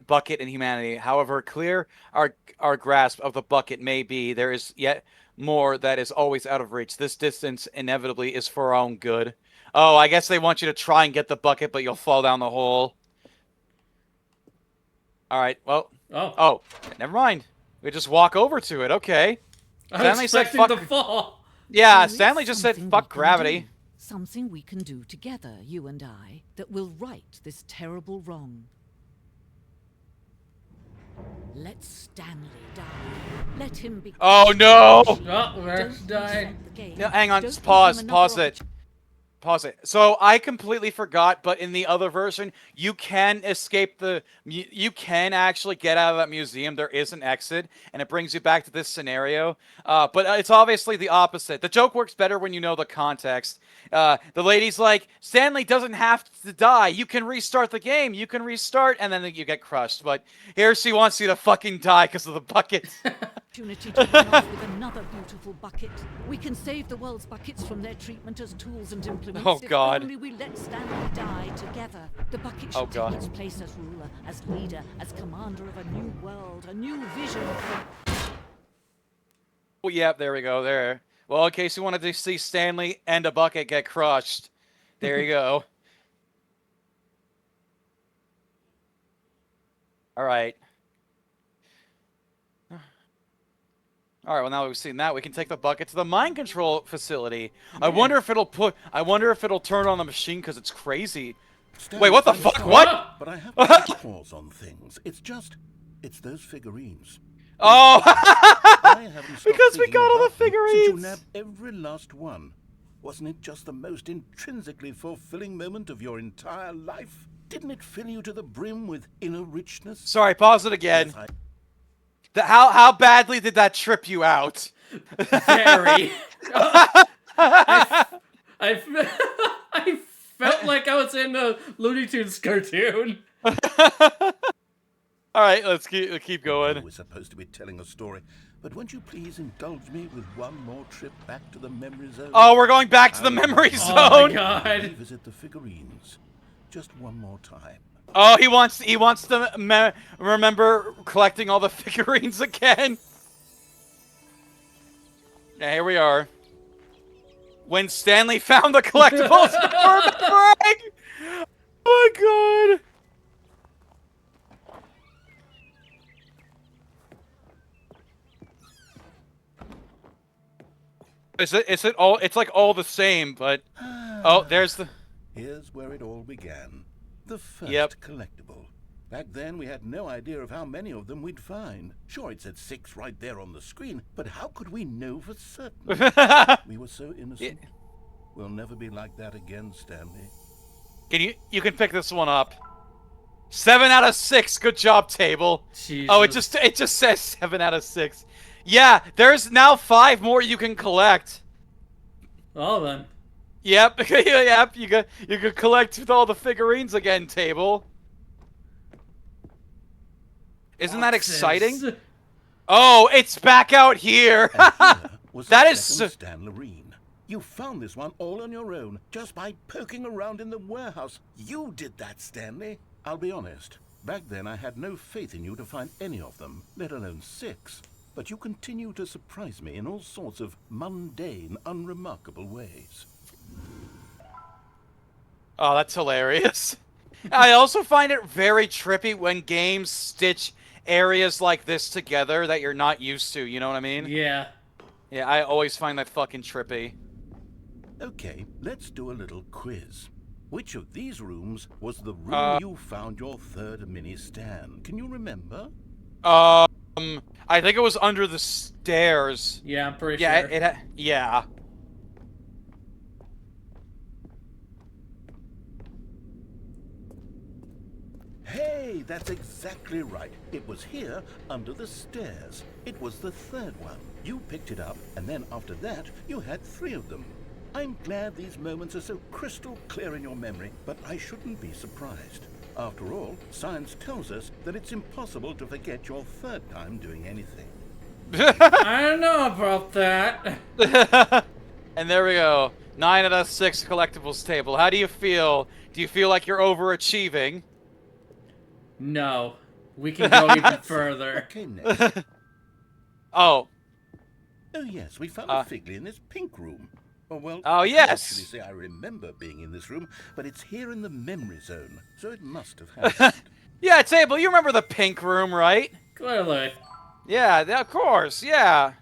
bucket and humanity. However clear our grasp of the bucket may be, there is yet more that is always out of reach. This distance inevitably is for our own good. Oh, I guess they want you to try and get the bucket, but you'll fall down the hole. All right, well. Oh, never mind. We just walk over to it. Okay. I was expecting to fall. Yeah, Stanley just said fuck gravity. Something we can do together, you and I, that will right this terrible wrong. Let Stanley die. Let him be. Oh no! Oh, we're dying. No, hang on, just pause it. Pause it. So I completely forgot, but in the other version, you can escape you can actually get out of that museum. There is an exit, and it brings you back to this scenario. But it's obviously the opposite. The joke works better when you know the context. The lady's like, Stanley doesn't have to die. You can restart the game. You can restart, and then you get crushed. But here she wants you to fucking die because of the bucket. Opportunity to run off with another beautiful bucket. We can save the world's buckets from their treatment as tools and implements. Oh God! If only we let Stanley die together. The bucket should take its place as ruler, as leader, as commander of a new world, a new vision. Oh, yeah, there we go. There. Well, in case you wanted to see Stanley and a bucket get crushed, there you go. All right. All right, well, now that we've seen that, we can take the bucket to the mind control facility. Yeah. I wonder if it'll turn on the machine because it's crazy. Wait, what the fuck? What? But I have to pause on things. It's those figurines. Oh! Because we got all the figurines. Since you nabbed every last one. Wasn't it just the most intrinsically fulfilling moment of your entire life? Didn't it fill you to the brim with inner richness? Sorry, pause it again. Yes, how badly did that trip you out? Very. I felt like I was in a Looney Tunes cartoon. All right, let's keep going. We're supposed to be telling a story, but won't you please indulge me with one more trip back to the memory zone? Oh, we're going back to the memory zone. Oh my god! Revisit the figurines, just one more time. Oh, he wants to remember collecting all the figurines again. Yeah, here we are. When Stanley found the collectibles, remembering. Oh my god. Is it all? It's like all the same, but oh, there's the. Here's where it all began. The first collectible. Back then, we had no idea of how many of them we'd find. Sure, it said 6 right there on the screen, but how could we know for certain? We were so innocent. We'll never be like that again, Stanley. You can pick this one up. 7 out of 6. Good job, table. Jesus. Oh, it just says 7 out of 6. Yeah, there's now 5 more you can collect. Well then. Yep, yep. You could collect with all the figurines again, table. Isn't that exciting? Oh, it's back out here. That is Stanley. You found this one all on your own, just by poking around in the warehouse. You did that, Stanley. I'll be honest. Back then, I had no faith in you to find any of them, let alone 6. But you continue to surprise me in all sorts of mundane, unremarkable ways. Oh, that's hilarious. I also find it very trippy when games stitch areas like this together that you're not used to, you know what I mean? Yeah. Yeah, I always find that fucking trippy. Okay, let's do a little quiz. Which of these rooms was the room you found your third mini Stan? Can you remember? I think it was under the stairs. Yeah, I'm pretty sure. Yeah, yeah. Hey, that's exactly right. It was here, under the stairs. It was the third one. You picked it up, and then after that, you had 3 of them. I'm glad these moments are so crystal clear in your memory, but I shouldn't be surprised. After all, science tells us that it's impossible to forget your third time doing anything. I don't know about that. And there we go. 9 out of 6 collectibles table. How do you feel? Do you feel like you're overachieving? No. We can go even further. Okay, next. Oh. Oh, yes, we found a Figley in this pink room. Oh, well, oh, I yes. can't actually say I remember being in this room, but it's here in the memory zone, so it must have happened. Yeah, Table, you remember the pink room, right? Clearly. Yeah, of course, yeah.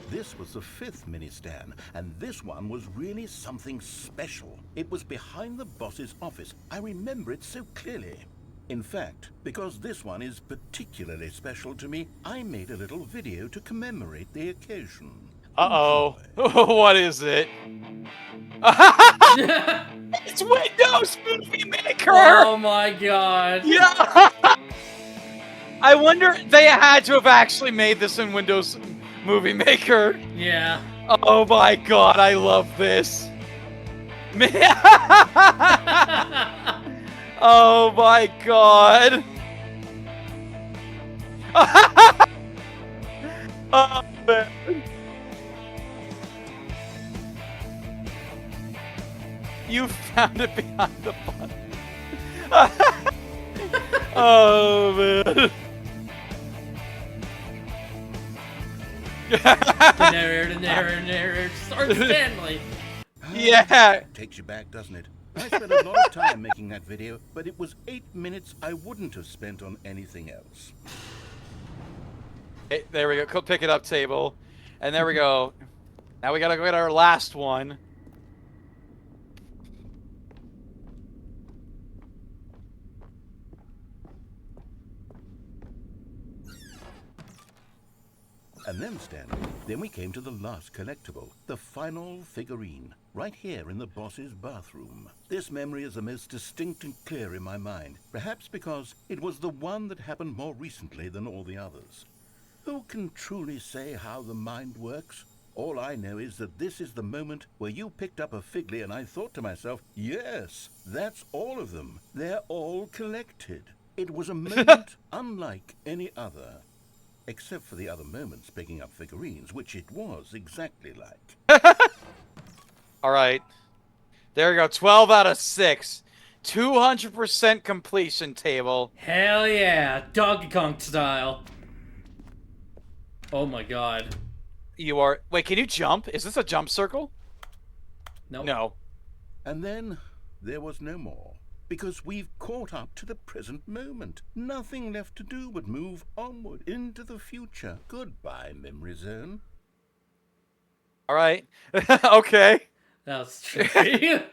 This was the 5th mini-Stan, and this one was really something special. It was behind the boss's office. I remember it so clearly. In fact, because this one is particularly special to me, I made a little video to commemorate the occasion. Uh-oh. What is it? It's Windows Movie Maker! Oh my god. Yeah! I wonder, they had to have actually made this in Windows Movie Maker. Yeah. Oh my god, I love this. Oh my god. Oh man. You found it behind the button. Oh man. The narrator, Star Stanley. Yeah. Takes you back, doesn't it? I spent a lot of time making that video, but it was 8 minutes I wouldn't have spent on anything else. Hey, there we go. Go pick it up, Table. And there we go. Now we gotta go get our last one. And then, Stanley, then we came to the last collectible, the final figurine, right here in the boss's bathroom. This memory is the most distinct and clear in my mind, perhaps because it was the one that happened more recently than all the others. Who can truly say how the mind works? All I know is that this is the moment where you picked up a Figley and I thought to myself, yes, that's all of them. They're all collected. It was a moment unlike any other. Except for the other moments picking up figurines, which it was exactly like. All right. There you go. 12 out of 6. 200% completion table. Hell yeah. Donkey Kong style. Oh my god. You are... Wait, can you jump? Is this a jump circle? Nope. No. And then there was no more. Because we've caught up to the present moment. Nothing left to do but move onward into the future. Goodbye, Memory Zone. All right. Okay. That was tricky. Yeah.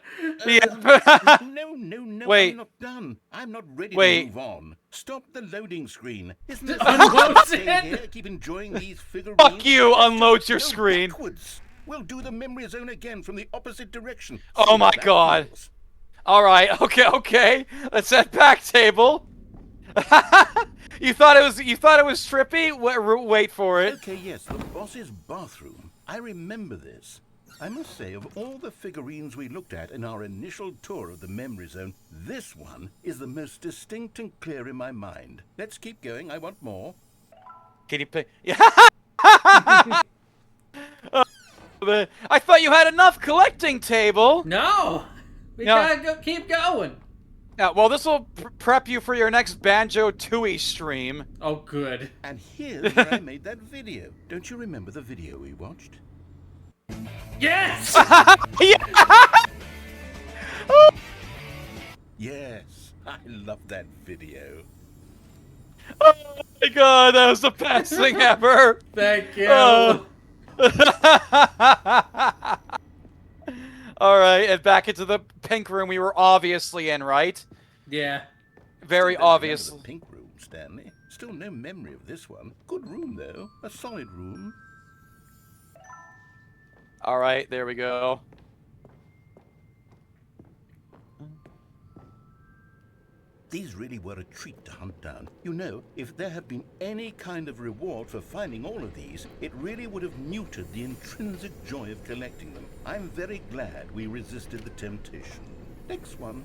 No, Wait. I'm not done. I'm not ready Wait. to move on. Stop the loading screen. Isn't this Unload stay it. here, keep enjoying these figurines? Fuck you. Unload your Go screen. backwards. We'll do the Memory Zone again from the opposite direction. Oh See how my that God. feels. All right. Okay. Let's head back table. You thought it was trippy? Wait for it. Okay, yes, the boss's bathroom. I remember this. I must say, of all the figurines we looked at in our initial tour of the Memory Zone, this one is the most distinct and clear in my mind. Let's keep going. I want more. Can you pick? Yeah. I thought you had enough collecting table. No. We No. gotta keep going. Yeah, well, this will prep you for your next Banjo-Tooie stream. Oh, good. And here's where I made that video. Don't you remember the video we watched? Yes! Yes, I love that video. Oh my god, that was the best thing ever! Thank you. Oh. Alright, and back into the pink room we were obviously in, right? Yeah. Very Still don't obvious. remember the pink room, Stanley. Still no memory of this one. Good room, though. A solid room. Alright, there we go. These really were a treat to hunt down. You know, if there had been any kind of reward for finding all of these, it really would have muted the intrinsic joy of collecting them. I'm very glad we resisted the temptation. Next one.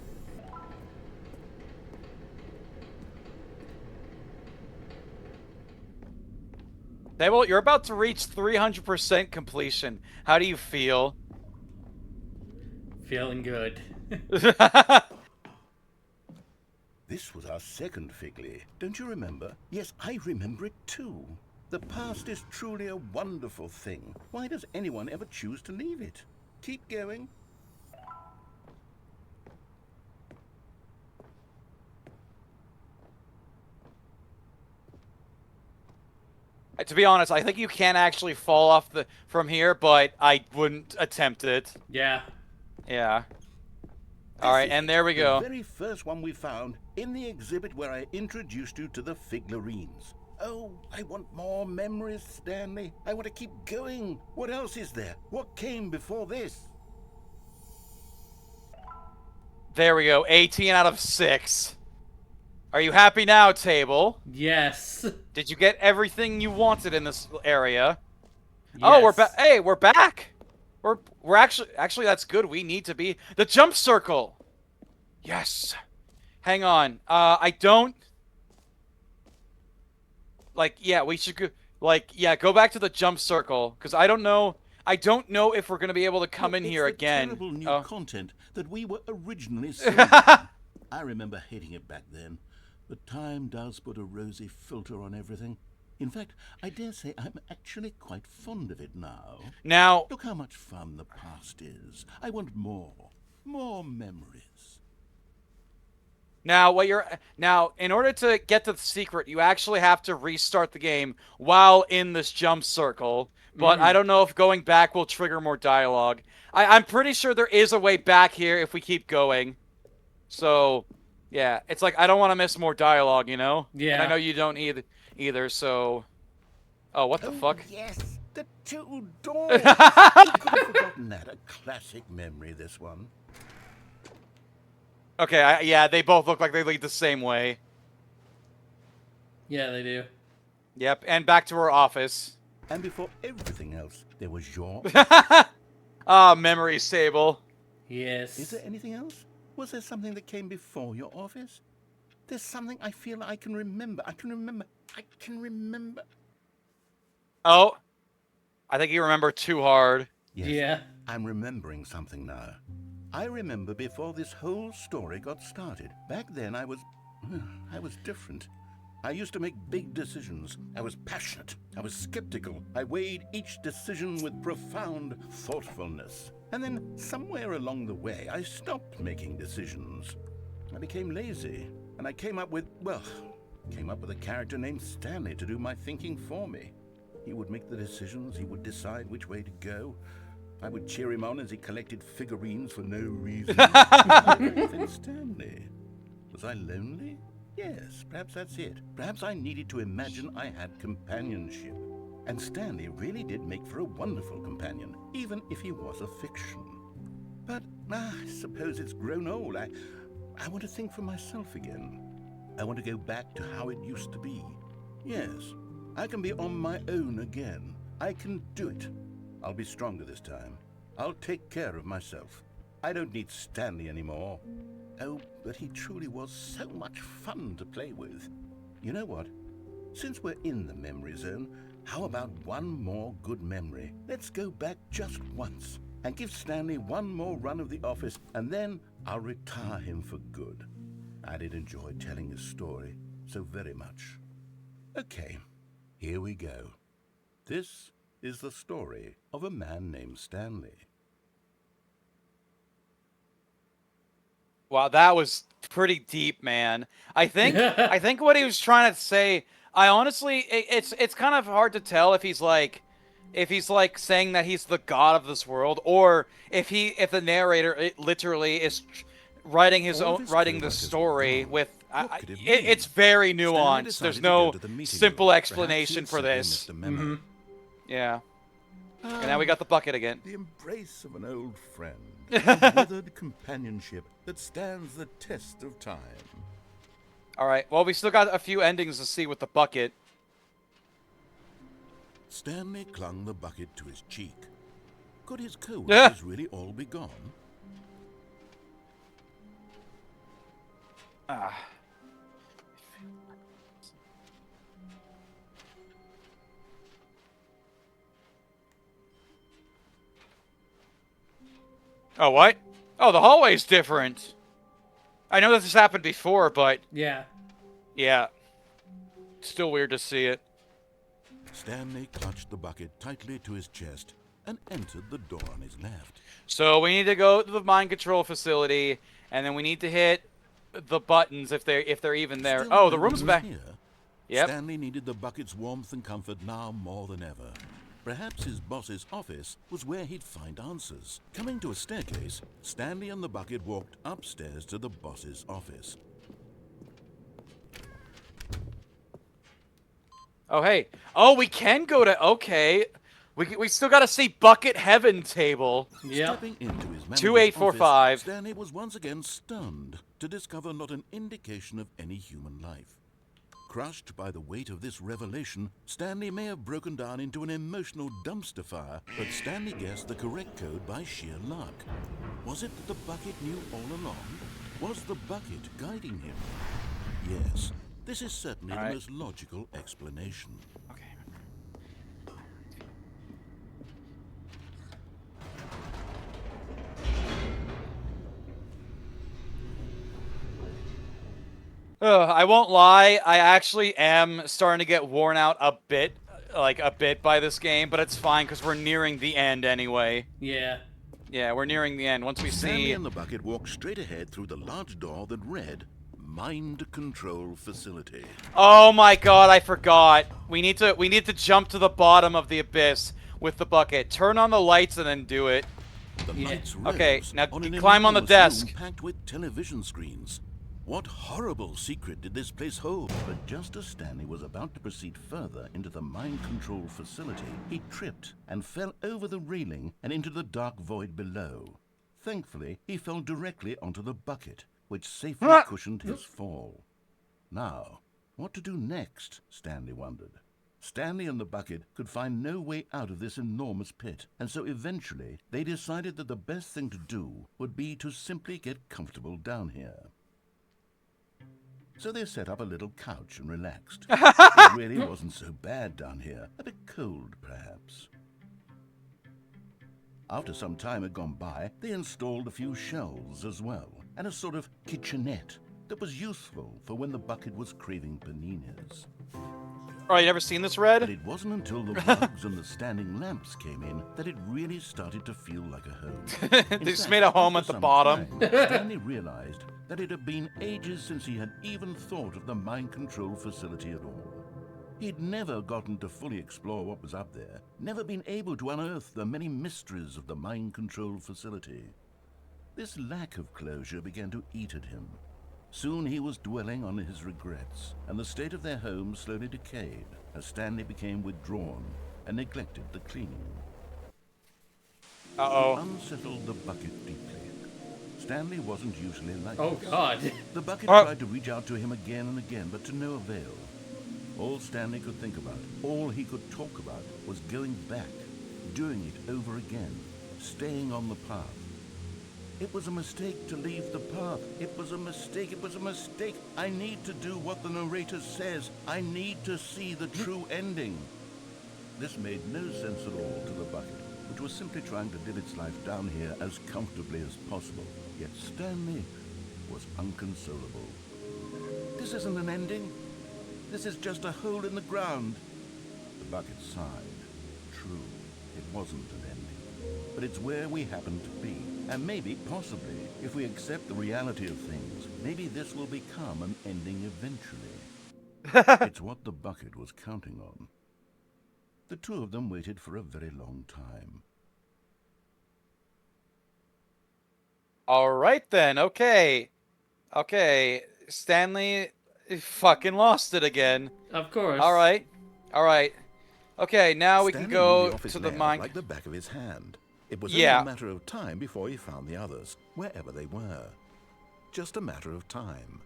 Table, you're about to reach 300% completion. How do you feel? Feeling good. This was our second Figley. Don't you remember? Yes, I remember it too. The past is truly a wonderful thing. Why does anyone ever choose to leave it? Keep going. To be honest, I think you can actually fall off from here, but I wouldn't attempt it. Yeah. Yeah. Alright, and there we go. The very first one we found in the exhibit where I introduced you to the figurines. Oh, I want more memories, Stanley. I want to keep going. What else is there? What came before this? There we go. 18 out of 6. Are you happy now, table? Yes. Did you get everything you wanted in this area? Yes. Oh, we're back. Hey, we're back. We're actually that's good. We need to be the jump circle. Yes. Hang on. I don't yeah, we should go go back to the jump circle cuz I don't know if we're going to be able to come in here again. Terrible new content that we were originally seeing. I remember hating it back then. But time does put a rosy filter on everything. In fact, I dare say I'm actually quite fond of it now. Now, look how much fun the past is. I want more memories. Now, in order to get to the secret, you actually have to restart the game while in this jump circle. But I don't know if going back will trigger more dialogue. I'm pretty sure there is a way back here if we keep going. So, yeah, it's like I don't want to miss more dialogue, you know? Yeah. And I know you don't either, so... Oh, what the fuck? Yes, the two doors. I could have forgotten that. A classic memory, this one. Okay, yeah, they both look like they lead the same way. Yeah, they do. Yep, and back to her office. And before everything else, there was your... Ah, memory Sable. Yes. Is there anything else? Was there something that came before your office? There's something I feel I can remember. I can remember. Oh. I think you remember too hard. Yes, yeah. I'm remembering something now. I remember before this whole story got started. Back then I was different. I used to make big decisions. I was passionate. I was skeptical. I weighed each decision with profound thoughtfulness. And then somewhere along the way, I stopped making decisions. I became lazy, and I came up with a character named Stanley to do my thinking for me. He would make the decisions. He would decide which way to go. I would cheer him on as he collected figurines for no reason. Then Stanley. Was I lonely? Yes, perhaps that's it. Perhaps I needed to imagine I had companionship. And Stanley really did make for a wonderful companion, even if he was a fiction. But I suppose it's grown old. I want to think for myself again. I want to go back to how it used to be. Yes, I can be on my own again. I can do it. I'll be stronger this time. I'll take care of myself. I don't need Stanley anymore. Oh, but he truly was so much fun to play with. You know what? Since we're in the memory zone, how about one more good memory? Let's go back just once and give Stanley one more run of the office, and then I'll retire him for good. I did enjoy telling his story so very much. Okay, here we go. This is the story of a man named Stanley. Wow, that was pretty deep, man. I think what he was trying to say, I honestly it's kind of hard to tell if he's like saying that he's the god of this world, or if the narrator literally is writing the story with it's very nuanced. There's no simple explanation for this. Mm-hmm. Yeah. And now we got the bucket again. The embrace of an old friend. A withered companionship that stands the test of time. Alright, well, we still got a few endings to see with the bucket. Stanley clung the bucket to his cheek. Could his co-workers really all be gone? Oh, what? Oh, the hallway's different. I know this has happened before, but... Yeah. Yeah. Still weird to see it. Stanley clutched the bucket tightly to his chest and entered the door on his left. So we need to go to the mind control facility, and then we need to hit the buttons if they're even there. Still Oh, the room's back. Here, Yep. Stanley needed the bucket's warmth and comfort now more than ever. Perhaps his boss's office was where he'd find answers. Coming to a staircase, Stanley and the bucket walked upstairs to the boss's office. Oh, hey. Oh, we can go to... Okay. We still got to see Bucket Heaven Table. Yep. Stepping into his manager's 2845. office, Stanley was once again stunned to discover not an indication of any human life. Crushed by the weight of this revelation, Stanley may have broken down into an emotional dumpster fire, but Stanley guessed the correct code by sheer luck. Was it that the bucket knew all along? Was the bucket guiding him? Yes, this is certainly the most logical explanation. Okay. I won't lie, I actually am starting to get worn out a bit by this game, but it's fine because we're nearing the end anyway. Yeah. Yeah, we're nearing the end. Once we Stanley see... and the bucket walked straight ahead through the large door that read, Mind Control Facility. Oh my god, I forgot. We need to jump to the bottom of the abyss with the bucket. Turn on the lights and then do it. The lights rose Okay, now on an climb on the enormous room desk. packed with television screens. What horrible secret did this place hold? But just as Stanley was about to proceed further into the mind control facility, he tripped and fell over the railing and into the dark void below. Thankfully, he fell directly onto the bucket, which safely cushioned his fall. Now, what to do next, Stanley wondered. Stanley and the bucket could find no way out of this enormous pit, and so eventually they decided that the best thing to do would be to simply get comfortable down here. So they set up a little couch and relaxed. It really wasn't so bad down here, a bit cold perhaps. After some time had gone by, they installed a few shelves as well, and a sort of kitchenette that was useful for when the bucket was craving paninis. Oh, you never seen this, Red? But it wasn't until the rugs and the standing lamps came in that it really started to feel like a home. They just made a home at the bottom. Stanley realized that it had been ages since he had even thought of the mind control facility at all. He'd never gotten to fully explore what was up there, never been able to unearth the many mysteries of the mind control facility. This lack of closure began to eat at him. Soon he was dwelling on his regrets, and the state of their home slowly decayed as Stanley became withdrawn and neglected the cleaning. Uh-oh. Unsettled the bucket deeply. Stanley wasn't usually like Oh, this. God. The bucket tried to reach out to him again and again, but to no avail. All Stanley could think about, all he could talk about, was going back, doing it over again, staying on the path. It was a mistake to leave the path. It was a mistake. It was a mistake. I need to do what the narrator says. I need to see the true ending. This made no sense at all to the bucket, which was simply trying to live its life down here as comfortably as possible. Yet Stanley was unconsolable. This isn't an ending. This is just a hole in the ground. The bucket sighed. True, it wasn't an ending. But it's where we happen to be. And maybe, possibly, if we accept the reality of things, maybe this will become an ending eventually. It's what the bucket was counting on. The two of them waited for a very long time. All right, then. Okay. Okay. Stanley fucking lost it again. Of course. All right. All right. Okay, now we Stanley can go knew the office to the layout mine. like the back of his hand. It was Yeah. only a matter of time before he found the others, wherever they were. Just a matter of time.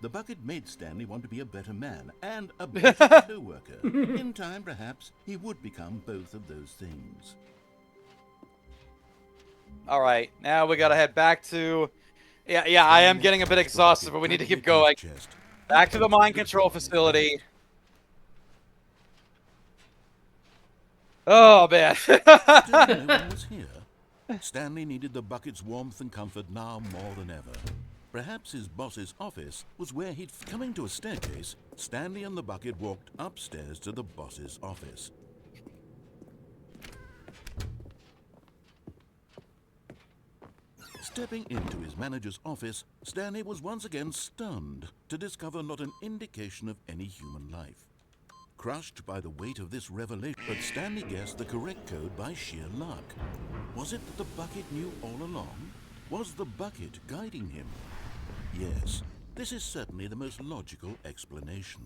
The bucket made Stanley want to be a better man and a better co-worker. In time, perhaps, he would become both of those things. All right, now we gotta head back to... Yeah, I am getting a bit exhausted, but we need to keep going. Back to the mind control facility. Oh, man. Still no one was here. Stanley needed the bucket's warmth and comfort now more than ever. Perhaps his boss's office was where he'd... Coming to a staircase, Stanley and the bucket walked upstairs to the boss's office. Stepping into his manager's office, Stanley was once again stunned to discover not an indication of any human life. Crushed by the weight of this revelation, but Stanley guessed the correct code by sheer luck. Was it that the bucket knew all along? Was the bucket guiding him? Yes, this is certainly the most logical explanation.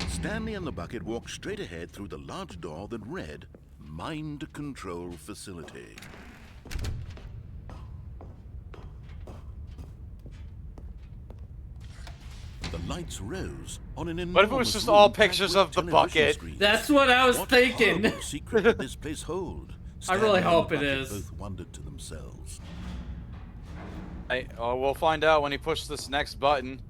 Stanley and the bucket walked straight ahead through the large door that read, Mind Control Facility. The lights rose on an enormous... What if it was just all pictures of the bucket? That's what I was What thinking. horrible secret did this place hold? I really Stanley and the hope it bucket is. both wondered to themselves. We'll find out when he pushes this next button.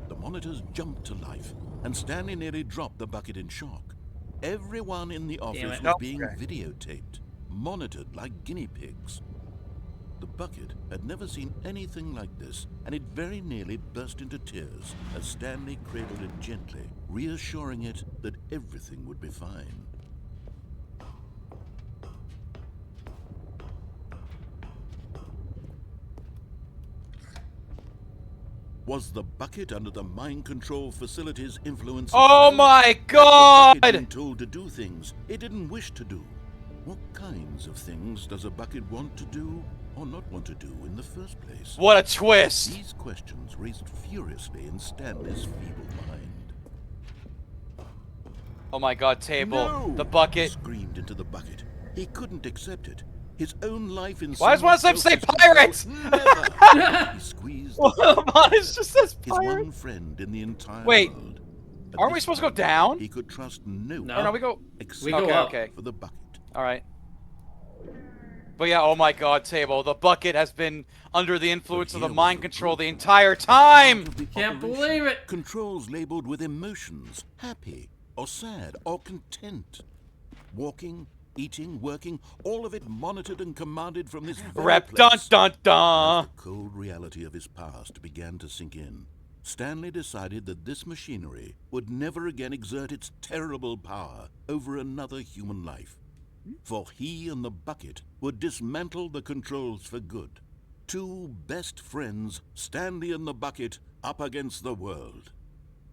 The monitors jumped to life, and Stanley nearly dropped the bucket in shock. Everyone in the office it. was being videotaped, monitored like guinea pigs. The bucket had never seen anything like this, and it very nearly burst into tears as Stanley cradled it gently, reassuring it that everything would be fine. Was the bucket under the mind control facility's influence? Oh my The god! bucket had been told to do things it didn't wish to do. What kinds of things does a bucket want to do or not want to do in the first place? What a twist! These questions raced furiously in Stanley's feeble mind. Oh my god, table. No! The bucket. He screamed into the bucket. He couldn't accept it. His own life in Why does one of them say else's pirates? control. Never! He squeezed Well, mine just says his one pirates. friend in the entire Wait, world. At aren't we this supposed to go point, down? He could trust no No. Oh, no, we go. except We go Okay, up. okay. for the bucket. All right. But yeah, oh my god, table. The bucket has been under the influence of the here mind was the control proof. the entire time! Part of the Can't operation. believe it. Controls labeled with emotions, happy or sad or content. Walking, eating, working, all of it monitored and commanded from this very Rep dun place. dun dun! As the cold reality of his past began to sink in, Stanley decided that this machinery would never again exert its terrible power over another human life. For he and the bucket would dismantle the controls for good. Two best friends, Stanley and the bucket, up against the world.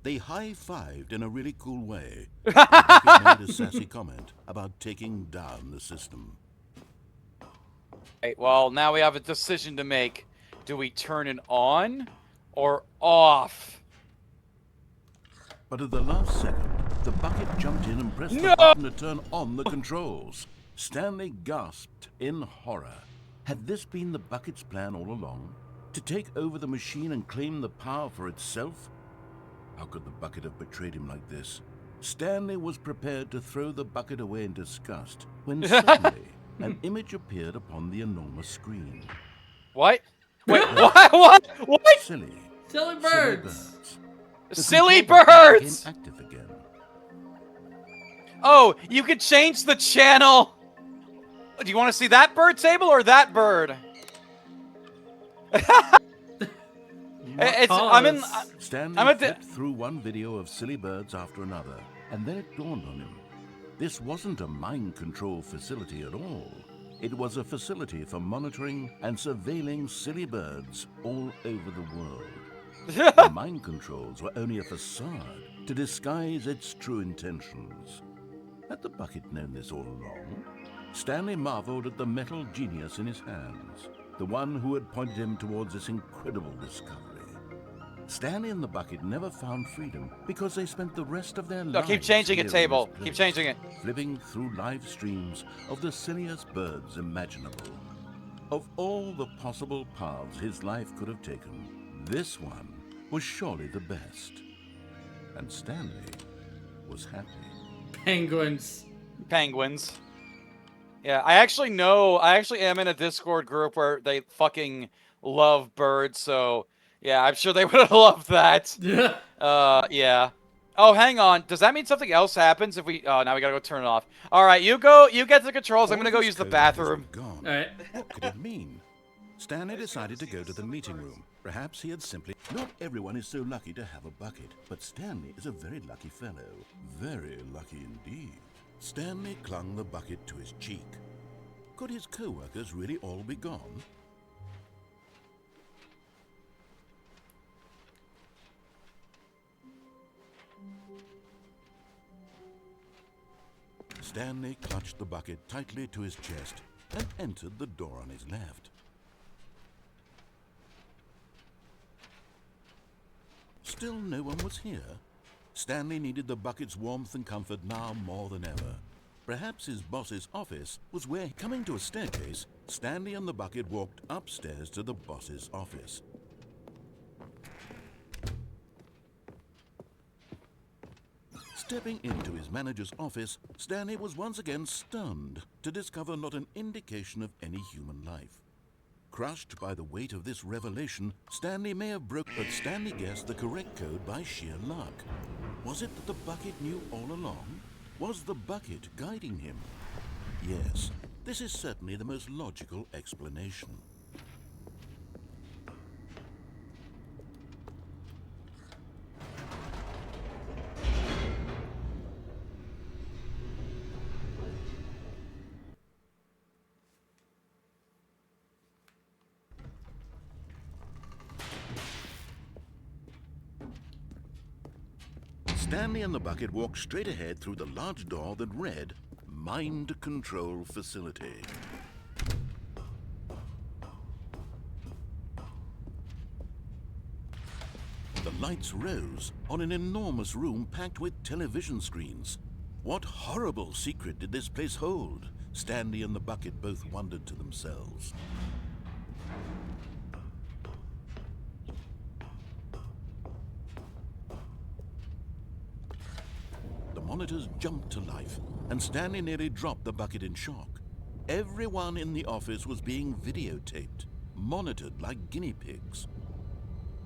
They high-fived in a really cool way. The bucket made a sassy comment about taking down the system. Right, well, now we have a decision to make. Do we turn it on or off? But at the last second, the bucket jumped in and pressed No! the button to turn on the controls. Stanley gasped in horror. Had this been the bucket's plan all along? To take over the machine and claim the power for itself? How could the bucket have betrayed him like this? Stanley was prepared to throw the bucket away in disgust when suddenly an image appeared upon the enormous screen. What? Wait, what? What? Silly. Silly birds. The Silly control button birds! became active again. Oh, you could change the channel! Do you want to see that bird table or that bird? I'm in... Stanley I'm at the- flipped through one video of silly birds after another, and then it dawned on him. This wasn't a mind control facility at all. It was a facility for monitoring and surveilling silly birds all over the world. The mind controls were only a facade to disguise its true intentions. Had the bucket known this all along? Stanley marveled at the metal genius in his hands, the one who had pointed him towards this incredible discovery. Stanley and the bucket never found freedom because they spent the rest of their No, lives keep changing here it, in table. this Keep place, changing it. flipping through live streams of the silliest birds imaginable. Of all the possible paths his life could have taken, this one was surely the best. And Stanley was happy. Penguins. Penguins. Yeah, I actually am in a Discord group where they fucking love birds, so yeah, I'm sure they would have loved that. Yeah. Yeah. Oh, hang on. Does that mean something else happens if we... Oh, now we gotta go turn it off. Alright, you get the controls. I'm All gonna go his use the co-workers bathroom. were gone. All right. What could it mean? Stanley decided to go to the meeting room. Perhaps he had simply... Not everyone is so lucky to have a bucket, but Stanley is a very lucky fellow. Very lucky indeed. Stanley clung the bucket to his cheek. Could his co-workers really all be gone? Stanley clutched the bucket tightly to his chest and entered the door on his left. Still no one was here. Stanley needed the bucket's warmth and comfort now more than ever. Perhaps his boss's office was where, coming to a staircase, Stanley and the bucket walked upstairs to the boss's office. Stepping into his manager's office, Stanley was once again stunned to discover not an indication of any human life. Crushed by the weight of this revelation, Stanley may have but Stanley guessed the correct code by sheer luck. Was it that the bucket knew all along? Was the bucket guiding him? Yes, this is certainly the most logical explanation. Stanley and the bucket walked straight ahead through the large door that read, mind control facility. The lights rose on an enormous room packed with television screens. What horrible secret did this place hold? Stanley and the bucket both wondered to themselves. The monitors jumped to life, and Stanley nearly dropped the bucket in shock. Everyone in the office was being videotaped, monitored like guinea pigs.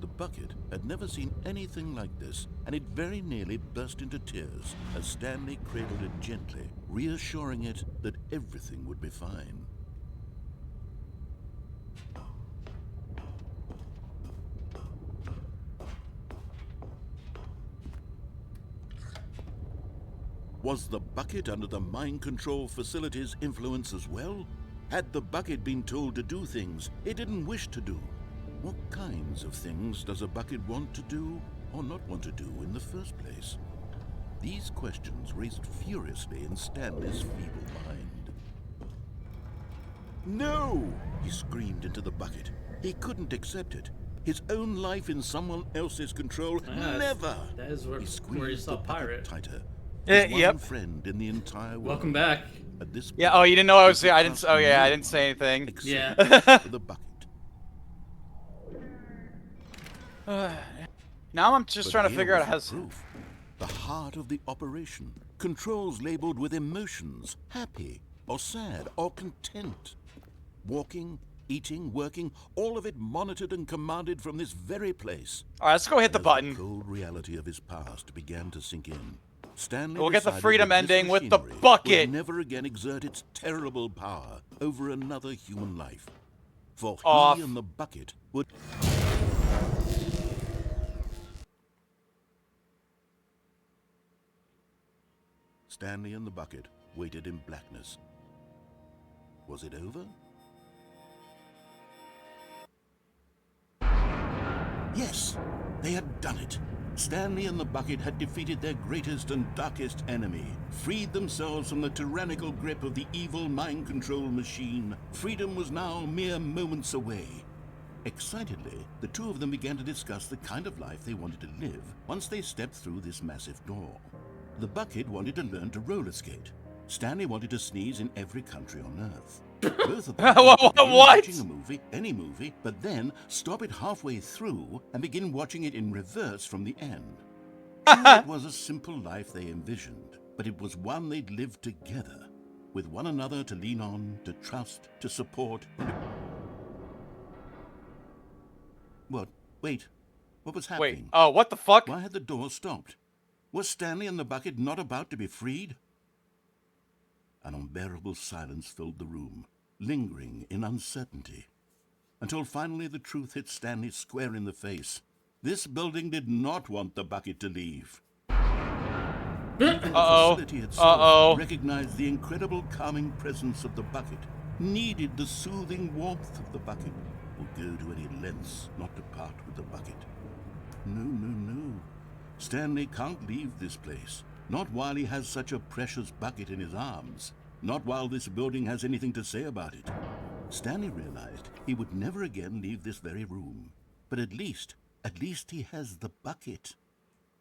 The bucket had never seen anything like this, and it very nearly burst into tears as Stanley cradled it gently, reassuring it that everything would be fine. Was the bucket under the mind control facility's influence as well? Had the bucket been told to do things it didn't wish to do? What kinds of things does a bucket want to do or not want to do in the first place? These questions raced furiously in Stanley's feeble mind. No! He screamed into the bucket. He couldn't accept it. His own life in someone else's control, never! That is where He you squeezed saw the bucket Pirate. tighter. Yep. One friend in the entire world. Welcome back. At this Yeah. point, Oh, you didn't know I was he here. I could didn't. trust Oh yeah, I no didn't say one anything. except Yeah. for the bucket. Now I'm just But trying to here figure out was how. the proof. The heart of the operation. Controls labeled with emotions, happy or sad or content. Walking, eating, working, all of it monitored and commanded from this very place. All right, let's go hit the As button. The cold reality of his past began to sink in. Stanley We'll get the decided freedom that this ending with the machinery bucket. would never again exert its terrible power over another human life. For Off. he and the bucket would... Stanley and the bucket waited in blackness. Was it over? Yes, they had done it. Stanley and the bucket had defeated their greatest and darkest enemy, freed themselves from the tyrannical grip of the evil mind control machine. Freedom was now mere moments away. Excitedly, the two of them began to discuss the kind of life they wanted to live once they stepped through this massive door. The bucket wanted to learn to roller skate. Stanley wanted to sneeze in every country on Earth. Both of them What? watching a movie, any movie, but then stop it halfway through and begin watching it in reverse from the end. It was a simple life they envisioned, but it was one they'd lived together, with one another to lean on, to trust, to support. What? Wait. What was happening? Wait. Oh, what the fuck? Why had the door stopped? Was Stanley and the bucket not about to be freed? An unbearable silence filled the room, lingering in uncertainty, until finally the truth hit Stanley square in the face. This building did not want the bucket to leave. The facility itself recognized the incredible calming presence of the bucket, needed the soothing warmth of the bucket, would go to any lengths not to part with the bucket. No. Stanley can't leave this place. Not while he has such a precious bucket in his arms. Not while this building has anything to say about it. Stanley realized he would never again leave this very room. But at least he has the bucket.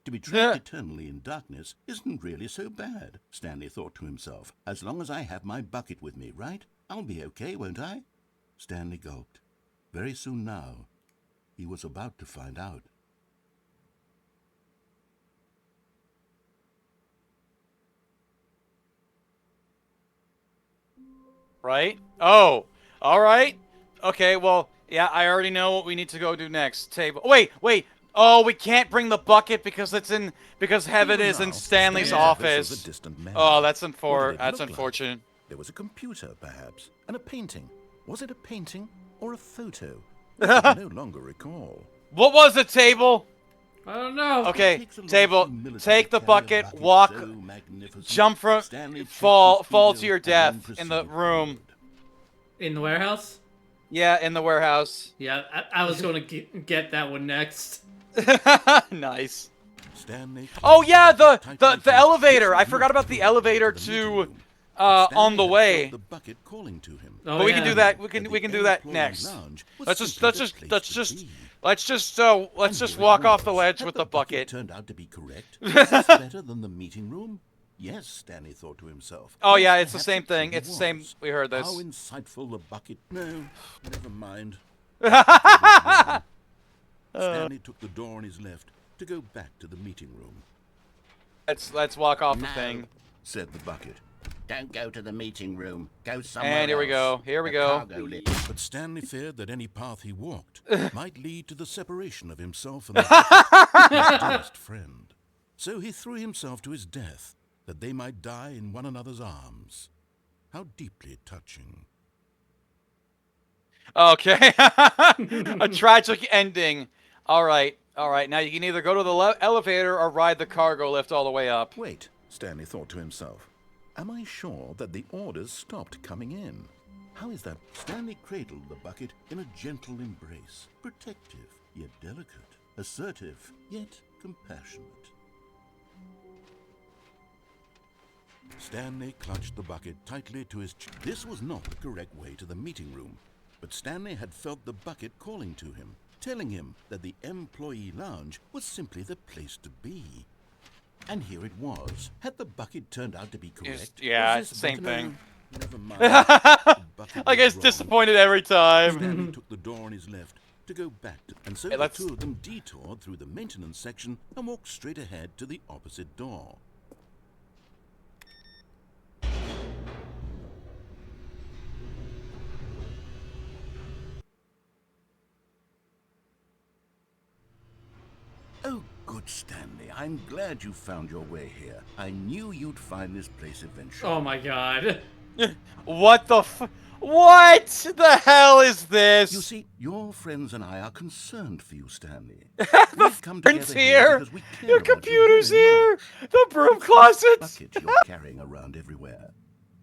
To be trapped eternally in darkness isn't really so bad, Stanley thought to himself. As long as I have my bucket with me, right? I'll be okay, won't I? Stanley gulped. Very soon now, he was about to find out. Right? Oh, all right. Okay, well, yeah, I already know what we need to go do next. Table. Wait. Oh, we can't bring the bucket because heaven is in Stanley's office. Was a distant man. Oh, that's What did it look like? unfortunate. There was a computer, perhaps, and a painting. Was it a painting or a photo? I can no longer recall. What was the table? I don't know. Okay, Takes a lot of table. humility Take to the carry a bucket, bucket walk, so magnificent. jump from, Stanley checked fall his to fingers your and death then in the proceeded room. forward. In the warehouse? Yeah, in the warehouse. Yeah, I was going to get that one next. Nice. Stanley Oh yeah, the tightly elevator. fixed I his forgot about nose the to elevator the meeting to room. On the Stanley had way. felt the bucket calling to him. Oh, But we can yeah. do that. We That can the do that employee next. lounge was Let's just simply the place to be. And here it walk off the was. ledge Had with the the bucket. turned out to be correct. Was this better than the meeting room? Yes, Stanley thought to himself. Oh Yes, yeah, it's the perhaps same it thing. truly It's the same. was. We heard this. How insightful the bucket. No, never mind. Stanley took the door on his left to go back to the meeting room. Let's walk off the No. thing. Said the bucket. Don't go to the meeting room. Go somewhere And here we else. go. Here we The go. cargo lift. But Stanley feared that any path he walked might lead to the separation of himself and the bucket, his dearest friend. So he threw himself to his death, that they might die in one another's arms. How deeply touching. Okay. A tragic ending. All right. All right. Now you can either go to the elevator or ride the cargo lift all the way up. Wait, Stanley thought to himself. Am I sure that the orders stopped coming in? How is that? Stanley cradled the bucket in a gentle embrace, protective yet delicate, assertive yet compassionate. Stanley clutched the bucket tightly to his chest. This was not the correct way to the meeting room, but Stanley had felt the bucket calling to him, telling him that the employee lounge was simply the place to be. And here it was. Had the bucket turned out to be correct? Yeah, Was it's this the same bucket- thing. Never mind. The bucket I was guess wrong. disappointed every time. Stanley took the door on his left to go back to, and so Hey, the let's- two of them detoured through the maintenance section and walked straight ahead to the opposite door. Oh, good Stanley. I'm glad you found your way here. I knew you'd find this place eventually. Oh my god. What the What the hell is this? You see, your friends and I are concerned for you, Stanley. The We've come friends together here. because we care Your about you computer's very here. much. The broom closet. Bucket you're carrying around everywhere.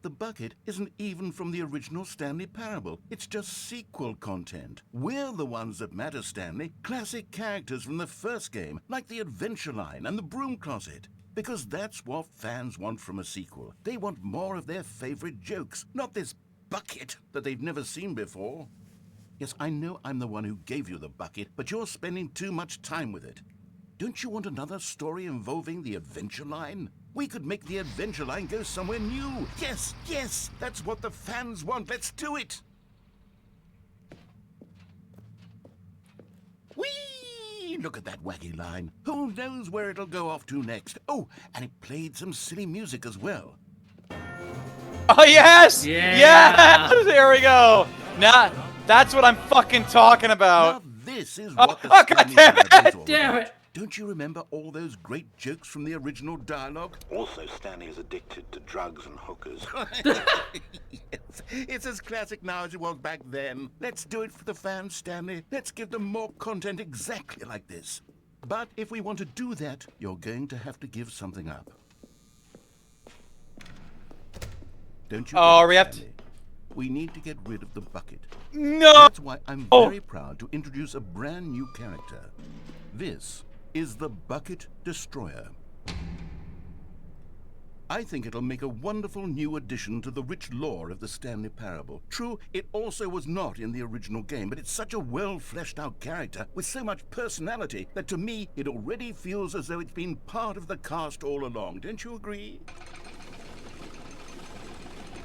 The bucket isn't even from the original Stanley Parable. It's just sequel content. We're the ones that matter, Stanley. Classic characters from the first game, like the Adventure Line and the Broom Closet. Because that's what fans want from a sequel. They want more of their favorite jokes, not this bucket that they've never seen before. Yes, I know I'm the one who gave you the bucket, but you're spending too much time with it. Don't you want another story involving the Adventure Line? We could make the Adventure Line go somewhere new. Yes, yes, that's what the fans want. Let's do it. Whee! Look at that wacky line. Who knows where it'll go off to next? Oh, and it played some silly music as well. Oh yes! Yeah. Yes! There we go. Now that's what I'm fucking talking about. Now this is what the God Stanley damn it! Parable is all Damn about. it! Don't you remember all those great jokes from the original dialogue? Also, Stanley is addicted to drugs and hookers. Yes, it's as classic now as it was back then. Let's do it for the fans, Stanley. Let's give them more content exactly like this. But if we want to do that, you're going to have to give something up. Don't you? Oh, get it, we have to- Stanley? We need to get rid of the bucket. No. That's why I'm Oh. very proud to introduce a brand new character. This is the Bucket Destroyer. I think it'll make a wonderful new addition to the rich lore of the Stanley Parable. True, it also was not in the original game, but it's such a well-fleshed-out character with so much personality that to me it already feels as though it's been part of the cast all along. Don't you agree?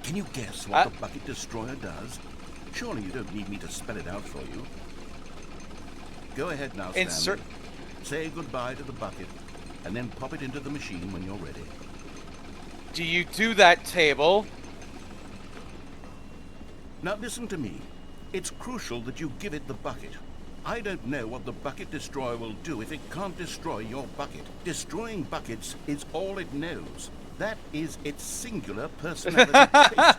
Can you guess what the Bucket Destroyer does? Surely you don't need me to spell it out for you. Go ahead now, Stanley. Insert- Say goodbye to the bucket, and then pop it into the machine when you're ready. Do you do that, table? Now listen to me. It's crucial that you give it the bucket. I don't know what the Bucket Destroyer will do if it can't destroy your bucket. Destroying buckets is all it knows. That is its singular personality trait.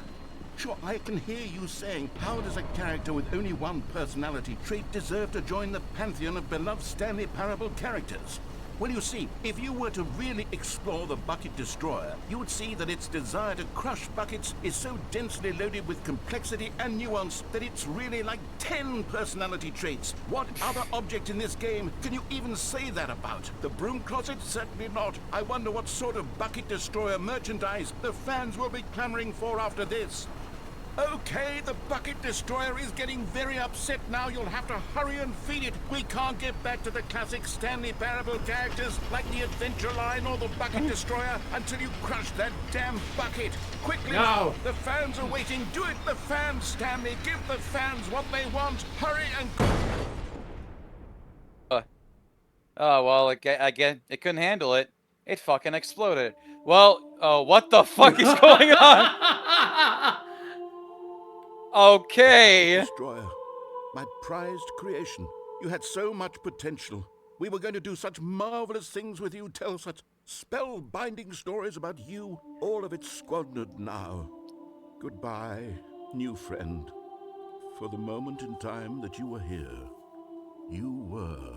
Sure, I can hear you saying, how does a character with only one personality trait deserve to join the pantheon of beloved Stanley Parable characters? Well, you see, if you were to really explore the Bucket Destroyer, you would see that its desire to crush buckets is so densely loaded with complexity and nuance that it's really like 10 personality traits. What other object in this game can you even say that about? The broom closet? Certainly not. I wonder what sort of Bucket Destroyer merchandise the fans will be clamoring for after this. Okay, the Bucket Destroyer is getting very upset now. You'll have to hurry and feed it. We can't get back to the classic Stanley Parable characters like the Adventure Line or the Bucket Destroyer until you crush that damn bucket. Quickly now, the fans are waiting. Do it, the fans, Stanley. Give the fans what they want. Hurry and... Oh, well, again, it couldn't handle it. It fucking exploded. Well, what the fuck is going on? Okay. Destroyer, my prized creation. You had so much potential. We were going to do such marvelous things with you, tell such spellbinding stories about you. All of it squandered now. Goodbye, new friend. For the moment in time that you were here, you were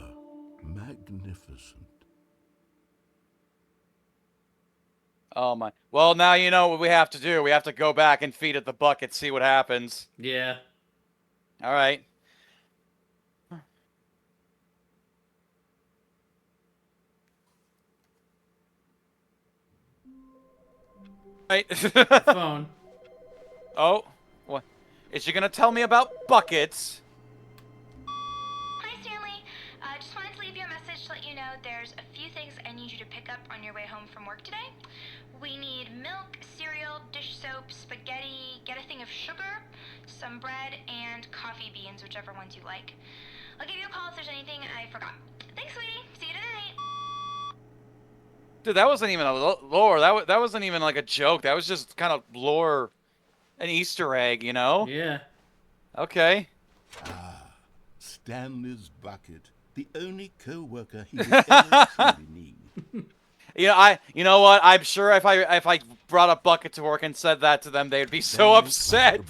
magnificent. Oh my. Well, now you know what we have to do. We have to go back and feed it the bucket, see what happens. Yeah. All right. Right. Phone. Oh, what? Is she gonna tell me about buckets? Hi, Stanley. Just wanted to leave you a message to let you know there's a few things I need you to pick up on your way home from work today. We need milk, cereal, dish soap, spaghetti, get a thing of sugar, some bread, and coffee beans, whichever ones you like. I'll give you a call if there's anything I forgot. Thanks, sweetie. See you tonight. Dude, that wasn't even a lore. That wasn't even like a joke. That was just kind of lore, an Easter egg, you know? Yeah. Okay. Stanley's bucket, the only co-worker he would ever truly need. You know what? I'm sure if I brought a bucket to work and said that to them, they'd be so upset.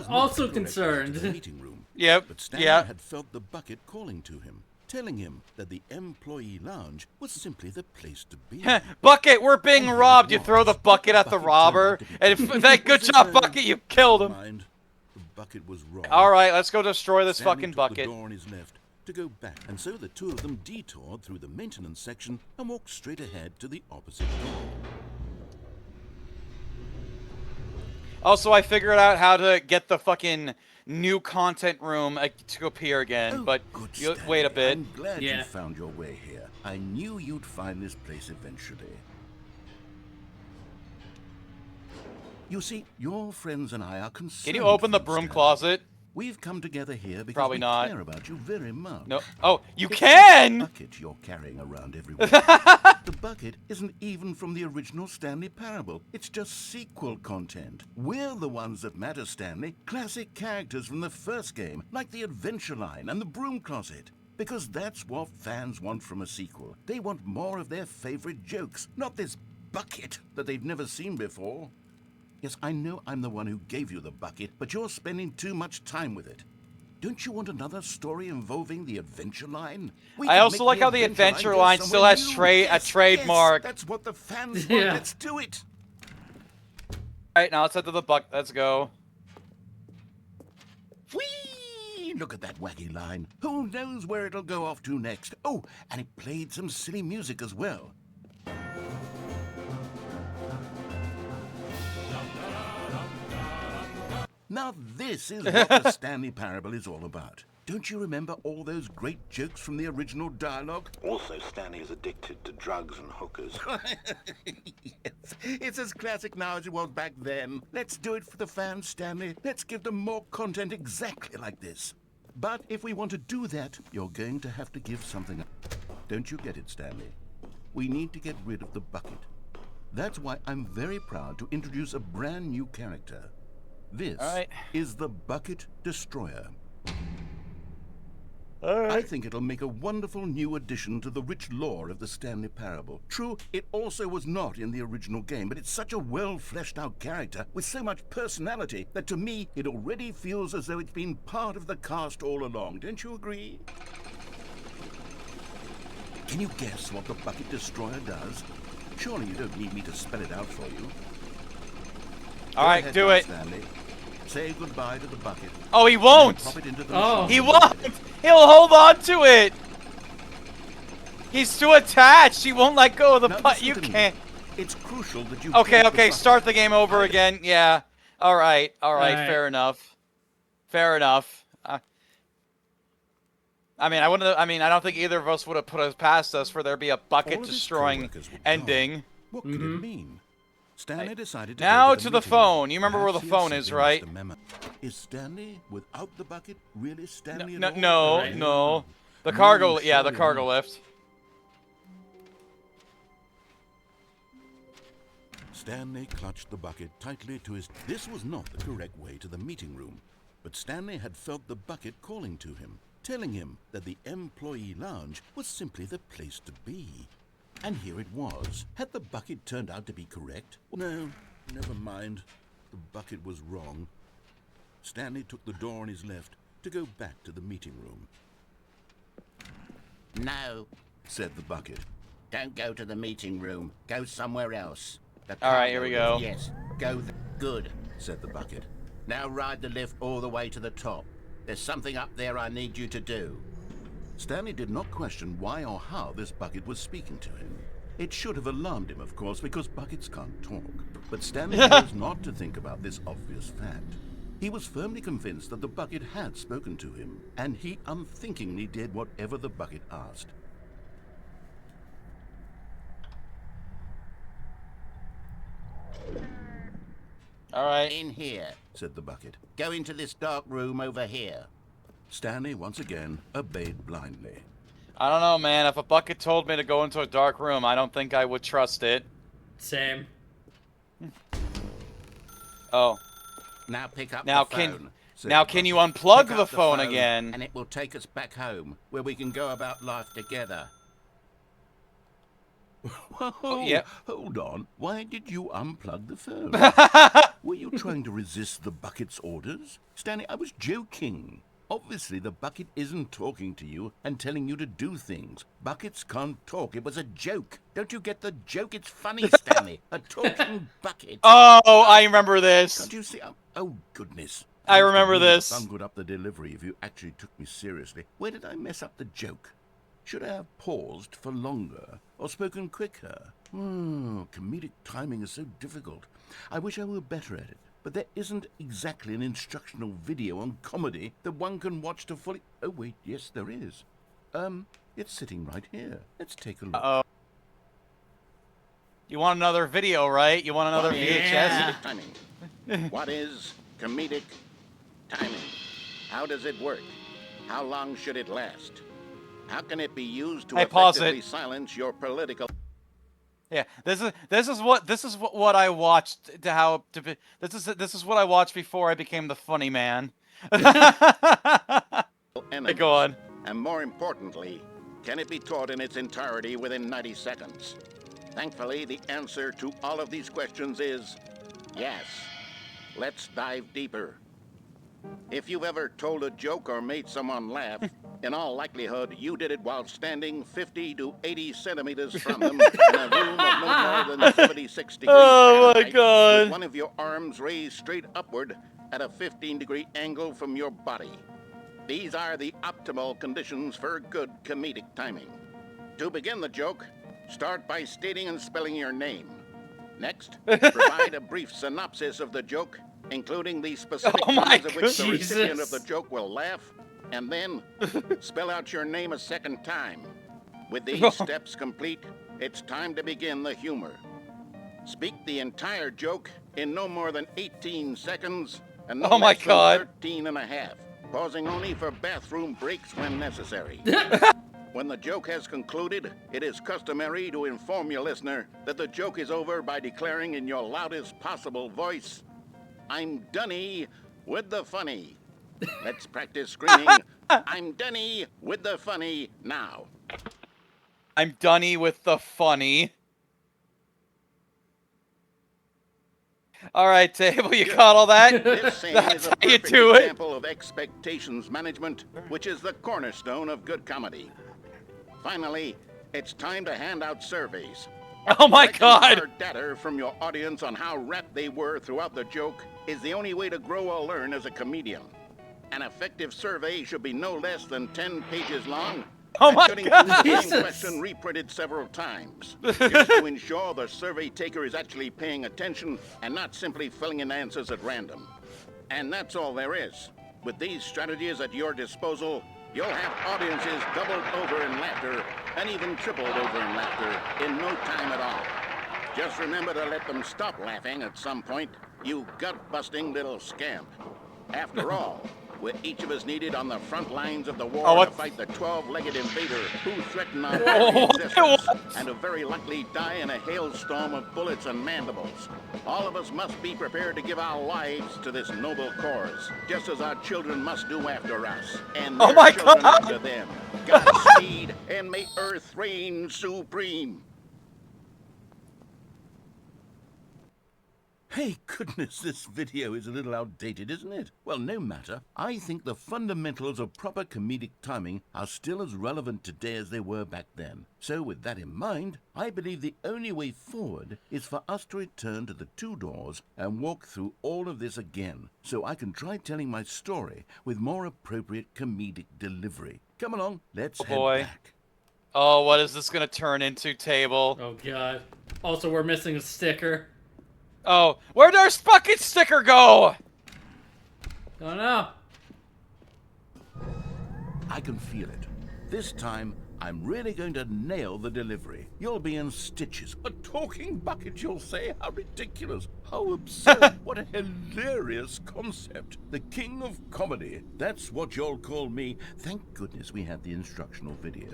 Also concerned. Meeting room. Yep. But Stanley had felt the bucket calling to him, telling him that the employee lounge was simply the place to be. Bucket, we're being robbed. You throw the bucket at the robber, and good job, Bucket, you killed him. The bucket was wrong. All right, let's go destroy this Stanley fucking took bucket. the door on his left to go back, and so the two of them detoured through the maintenance section and walked straight ahead to the opposite door. Also, I figured out how to get the fucking new content room to appear again, but wait a bit. I'm glad you found your way here. I knew you'd find this place eventually. You see, your friends and I are concerned. Can you open the broom closet? We've come together here because Probably we not. care about you very much. No. Oh, you can! The bucket you're carrying around everywhere. The bucket isn't even from the original Stanley Parable. It's just sequel content. We're the ones that matter, Stanley. Classic characters from the first game, like the Adventure Line and the Broom Closet. Because that's what fans want from a sequel. They want more of their favorite jokes, not this bucket that they've never seen before. Yes, I know I'm the one who gave you the bucket, but you're spending too much time with it. Don't you want another story involving the Adventure Line? I also like how the Adventure Line still has a trademark. Yes, that's what the fans want. Let's do it. All right, now let's head to the bucket. Let's go. Whee! Look at that wacky line. Who knows where it'll go off to next? Oh, and it played some silly music as well. Now this is what the Stanley Parable is all about. Don't you remember all those great jokes from the original dialogue? Also, Stanley is addicted to drugs and hookers. Yes, it's as classic now as it was back then. Let's do it for the fans, Stanley. Let's give them more content exactly like this. But if we want to do that, you're going to have to give something up. Don't you get it, Stanley? We need to get rid of the bucket. That's why I'm very proud to introduce a brand new character. This is the Bucket Destroyer. I think it'll make a wonderful new addition to the rich lore of the Stanley Parable. True, it also was not in the original game, but it's such a well-fleshed-out character with so much personality that to me, it already feels as though it's been part of the cast all along. Don't you agree? Can you guess what the bucket destroyer does? Surely you don't need me to spell it out for you. All right, do it. Stanley. Say goodbye to the bucket. Oh, he won't. Pop it into the He won't. He'll hold on to it. He's too attached. He won't let go of the bucket. You can't. It's crucial that you. Okay. Start the game over again. Yeah. All right. Fair enough. I mean, I don't think either of us would have put us past us for there to be a bucket destroying ending. What could it mean? Stanley decided to now go to the phone. You remember where the phone is, right? Is Stanley without the bucket really Stanley? No. The cargo, yeah, the cargo lift. Stanley clutched the bucket tightly to his... This was not the correct way to the meeting room, but Stanley had felt the bucket calling to him, telling him that the employee lounge was simply the place to be. And here it was. Had the bucket turned out to be correct? No, never mind. The bucket was wrong. Stanley took the door on his left to go back to the meeting room. No, said the bucket. don't go to the meeting room. Go somewhere else. All right, here we go. Yes, go. Good, said the bucket. Now ride the lift all the way to the top. There's something up there I need you to do. Stanley did not question why or how this bucket was speaking to him. It should have alarmed him, of course, because buckets can't talk. But Stanley chose not to think about this obvious fact. He was firmly convinced that the bucket had spoken to him, and he unthinkingly did whatever the bucket asked. All right. In here, said the bucket. go into this dark room over here. Stanley once again obeyed blindly. I don't know, man. If a bucket told me to go into a dark room, I don't think I would trust it. Same. Oh. Now pick up Now the phone. can you unplug Pick the up phone again? And it will take us back home, where we can go about life together. Whoa, Yep. Hold on. Why did you unplug the phone? Were you trying to resist the bucket's orders? Stanley, I was joking. Obviously, the bucket isn't talking to you and telling you to do things. Buckets can't talk. It was a joke. Don't you get the joke? It's funny, Stanley. A talking bucket. Oh, I remember this. Can't you see? Oh, goodness. I remember really this. bungled up the delivery if you actually took me seriously. Where did I mess up the joke? Should I have paused for longer or spoken quicker? Comedic timing is so difficult. I wish I were better at it. But there isn't exactly an instructional video on comedy that one can watch to fully... Oh, wait, yes, there is. It's sitting right here. Let's take a look. Uh-oh. You want another video, right? You want another VHS? Timing. What is comedic timing? How does it work? How long should it last? How can it be used to effectively silence your political... Yeah, this is what I watched this is what I watched before I became the funny man. Hey, go on. And more importantly, can it be taught in its entirety within 90 seconds? Thankfully, the answer to all of these questions is yes. Let's dive deeper. If you've ever told a joke or made someone laugh, in all likelihood, you did it while standing 50 to 80 centimeters from them in a room of no more than 76 degrees Oh my Fahrenheit, God. with one of your arms raised straight upward at a 15-degree angle from your body. These are the optimal conditions for good comedic timing. To begin the joke, start by stating and spelling your name. Next, provide a brief synopsis of the joke, including the specific times at which the recipient of the joke will laugh, and then spell out your name a second time. With these steps complete, it's time to begin the humor. Speak the entire joke in no more than 18 seconds and no less than 13 and a half, pausing only for bathroom breaks when necessary. When the joke has concluded, it is customary to inform your listener that the joke is over by declaring in your loudest possible voice, "I'm Dunny with the funny." Let's practice screaming, "I'm Dunny with the funny" now. I'm Dunny with the funny. All right, Table, you caught all that? This scene That's is a how you perfect do it. example of expectations management, which is the cornerstone of good comedy. Finally, It's time to hand out surveys. Oh my Collecting God! our data from your audience on how rapt they were throughout the joke is the only way to grow or learn as a comedian. An effective survey should be no less than 10 pages long. Oh and my should God! include the same Jesus. question reprinted several times, just to ensure the survey taker is actually paying attention and not simply filling in answers at random. And that's all there is. With these strategies at your disposal, you'll have audiences doubled over in laughter and even tripled over in laughter in no time at all. Just remember to let them stop laughing at some point, you gut-busting little scamp. After all, we're each of us needed on the front lines of the war to fight the 12-legged invader who threatened our very existence and who very likely die in a hailstorm of bullets and mandibles. All of us must be prepared to give our lives to this noble cause, just as our children must do after us, and their children after them. Godspeed, and may Earth reign supreme. Hey, goodness, this video is a little outdated, isn't it? Well, no matter. I think the fundamentals of proper comedic timing are still as relevant today as they were back then. So with that in mind, I believe the only way forward is for us to return to the two doors and walk through all of this again, so I can try telling my story with more appropriate comedic delivery. Come along, let's head back. Oh, what is this gonna turn into, table? Oh God. Also, we're missing a sticker. Oh, where'd our fucking sticker go? Don't know. I can feel it. This time, I'm really going to nail the delivery. You'll be in stitches. A talking bucket, you'll say? How ridiculous. How absurd. What a hilarious concept. The king of comedy. That's what you'll call me. Thank goodness we had the instructional video.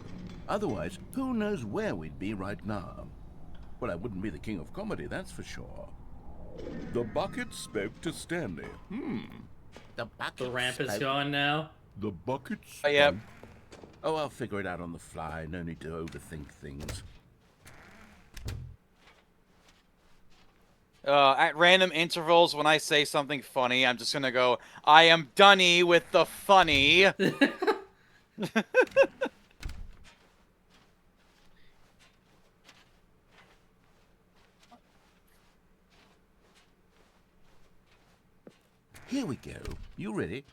Otherwise, who knows where we'd be right now. Well, I wouldn't be the king of comedy, that's for sure. The bucket spoke to Stanley. The ramp is gone now. The bucket spoke. Oh, yep. Oh, I'll figure it out on the fly. No need to overthink things. At random intervals, when I say something funny, I'm just gonna go, I am Dunny with the funny. Here we go. You ready?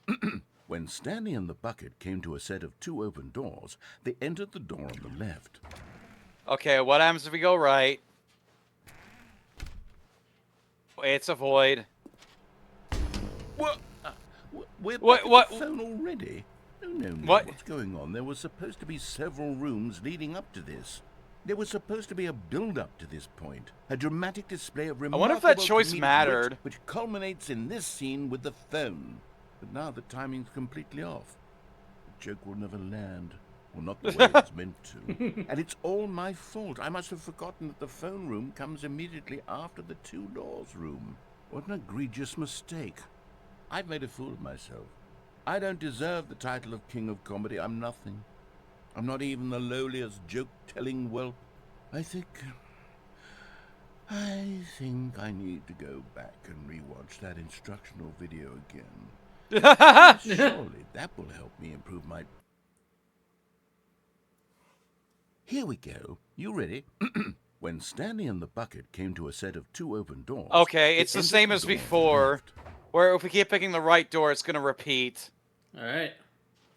When Stanley and the bucket came to a set of two open doors, they entered the door on the left. Okay, what happens if we go right? It's a void. What? We're What? back What? at the phone already? No. What? What's going on? There were supposed to be several rooms leading up to this. There was supposed to be a build-up to this point, a dramatic display of remarkable I wonder if that choice comedic mattered. wit, which culminates in this scene with the phone. But now the timing's completely off. The joke will never land. Well, not the way it was meant to. And it's all my fault. I must have forgotten that the phone room comes immediately after the two doors room. What an egregious mistake. I've made a fool of myself. I don't deserve the title of King of Comedy. I'm nothing. I'm not even the lowliest joke-telling whelp. I think I need to go back and rewatch that instructional video again. Surely that will help me improve my... Here we go. You ready? When Stanley and the bucket came to a set of two open doors... Okay, it's the same as before, where if we keep picking the right door, it's gonna repeat. Alright.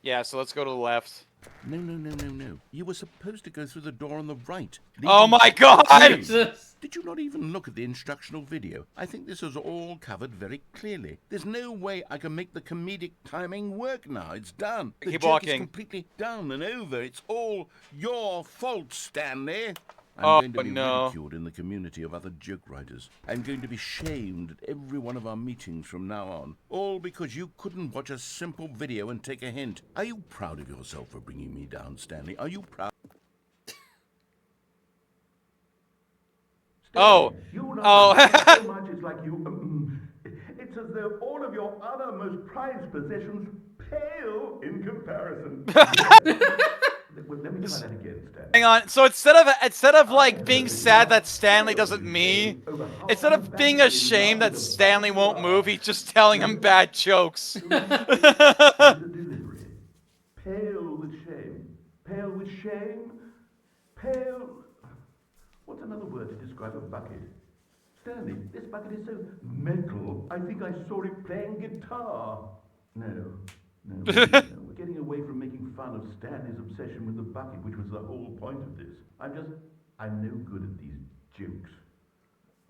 Yeah, so let's go to the left. No. You were supposed to go through the door on the right. Oh my God! Jesus. Did you not even look at the instructional video? I think this is all covered very clearly. There's no way I can make the comedic timing work now. It's done. The Keep joke walking. is completely done and over. It's all your fault, Stanley. Oh, I'm going to be no. ridiculed in the community of other joke writers. I'm going to be shamed at every one of our meetings from now on. All because you couldn't watch a simple video and take a hint. Are you proud of yourself for bringing me down, Stanley? Are you proud? Oh. You Oh. so much it's like you... it's as though all of your other most prized possessions pale in comparison. Well, let me try that again, Stanley. Hang on. So instead of like being sad that Stanley doesn't me, instead of being ashamed that Stanley won't move, he's just telling him bad jokes. The delivery. Pale with shame. Pale with shame. Pale. What's another word to describe a bucket? Stanley, this bucket is so metal, I think I saw it playing guitar. No, we're getting away from making fun of Stanley's obsession with the bucket, which was the whole point of this. I'm no good at these jokes.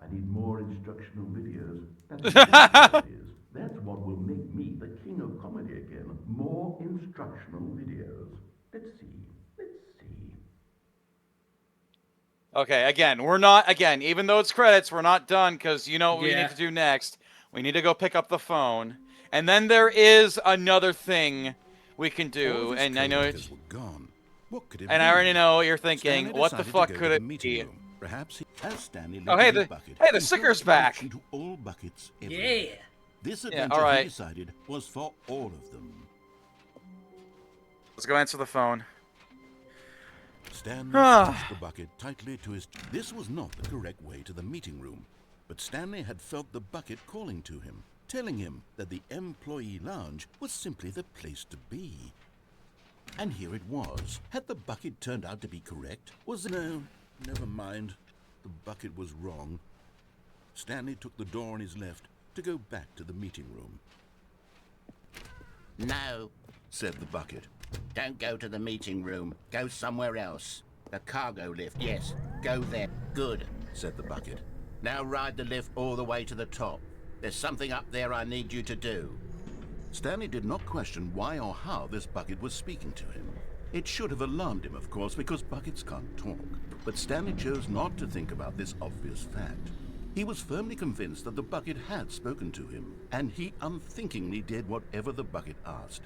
I need more instructional videos. That's exactly what it is. That's what will make me the king of comedy again. More instructional videos. Let's see. Okay, again, we're not, even though it's credits, we're not done, because you know what we need to do next. We need to go pick up the phone. And then there is another thing we can do, and I know it's... gone. What could it and be? I already know what you're thinking. Stanley What the fuck could it be? Perhaps as Stanley oh, hey, the sticker's back. To all buckets yeah. This adventure all right. he decided was for all of them. Let's go answer the phone. Stanley clutched the bucket tightly to his... This was not the correct way to the meeting room, but Stanley had felt the bucket calling to him, telling him that the employee lounge was simply the place to be. And here it was. Had the bucket turned out to be correct? No, never mind. The bucket was wrong. Stanley took the door on his left to go back to the meeting room. No, Said the bucket. don't go to the meeting room. Go somewhere else. The cargo lift, yes. Go there. Good, Said the bucket. now ride the lift all the way to the top. There's something up there I need you to do. Stanley did not question why or how this bucket was speaking to him. It should have alarmed him, of course, because buckets can't talk. But Stanley chose not to think about this obvious fact. He was firmly convinced that the bucket had spoken to him, and he unthinkingly did whatever the bucket asked.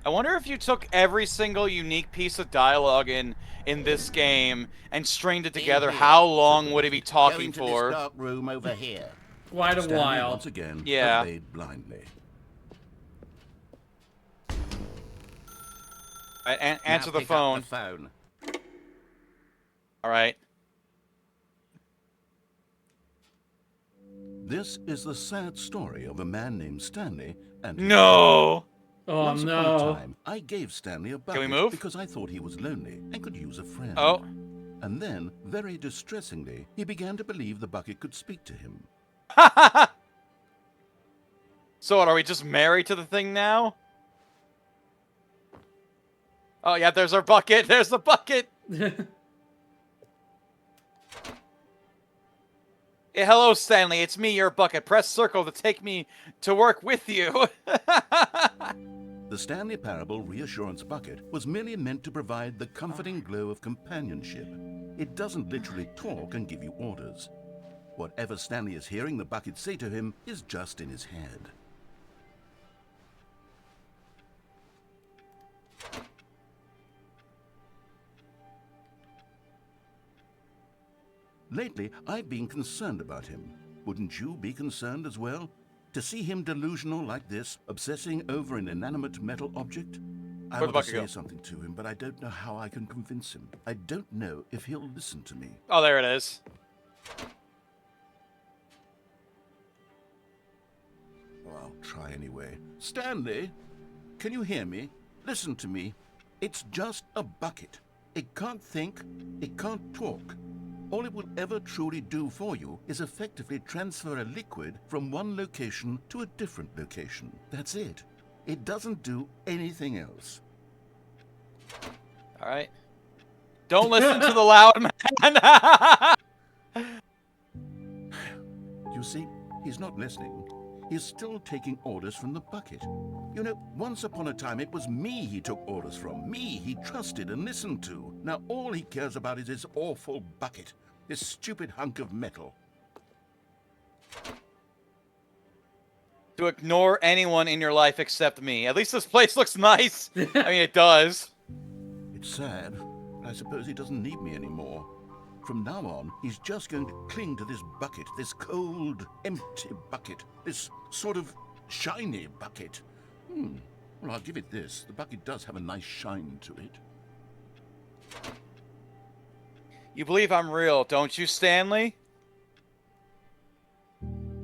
I wonder if you took every single unique piece of dialogue in this game and strained it together, how long would he be Go talking into for? this dark room over here. Quite a Stanley while. once again Yeah. obeyed blindly. Answer Now the pick phone. Up the phone. All right. This is the sad story of a man named Stanley and his No. Oh Once upon a no. time, I gave Stanley a we bucket move? because I thought he was lonely and could use a friend. Oh. And then, very distressingly, he began to believe the bucket could speak to him. So what, are we just married to the thing now? Oh yeah, there's our bucket. There's the bucket. Hey, hello, Stanley. It's me, your bucket. Press circle to take me to work with you. The Stanley Parable Reassurance Bucket was merely meant to provide the comforting glow of companionship. It doesn't literally talk and give you orders. Whatever Stanley is hearing the bucket say to him is just in his head. Lately, I've been concerned about him. Wouldn't you be concerned as well? To see him delusional like this, obsessing over an inanimate metal object? I Where'd the want bucket to say go? something to him, but I don't know how I can convince him. I don't know if he'll listen to me. Oh, there it is. Well, I'll try anyway. Stanley, can you hear me? Listen to me. It's just a bucket. It can't think, it can't talk. All it will ever truly do for you is effectively transfer a liquid from one location to a different location. That's it. It doesn't do anything else. All right. Don't listen to the loud man. You see, he's not listening. He's still taking orders from the bucket. You know, once upon a time it was me he took orders from. Me he trusted and listened to. Now all he cares about is his awful bucket. This stupid hunk of metal. To ignore anyone in your life except me. At least this place looks nice. I mean, it does. It's sad, but I suppose he doesn't need me anymore. From now on, he's just going to cling to this bucket, this cold, empty bucket, this sort of shiny bucket. Well, I'll give it this. The bucket does have a nice shine to it. You believe I'm real, don't you, Stanley?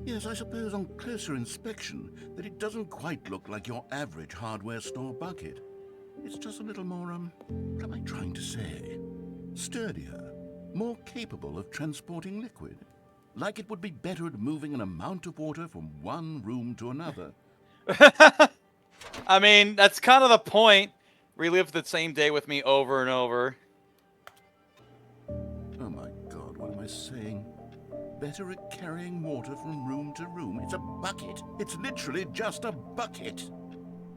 Yes, I suppose on closer inspection that it doesn't quite look like your average hardware store bucket. It's just a little more, what am I trying to say? Sturdier, more capable of transporting liquid. Like it would be better at moving an amount of water from one room to another. I mean, that's kind of the point. Relive the same day with me over and over. Oh my God, what am I saying? Better at carrying water from room to room. It's a bucket. It's literally just a bucket.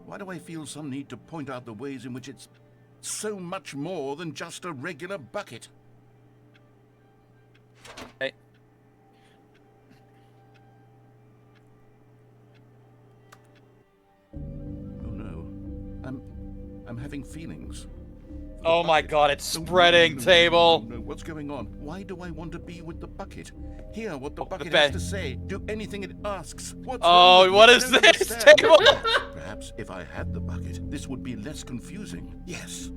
Why do I feel some need to point out the ways in which it's so much more than just a regular bucket? Hey. Oh no. I'm having feelings. Oh my God, it's spreading, table. No, what's going on? Why do I want to be with the bucket? Hear what the bucket the has to say. Do anything it asks. What's Oh, what is this, table? Perhaps if I had the bucket, this would be less confusing. Yes,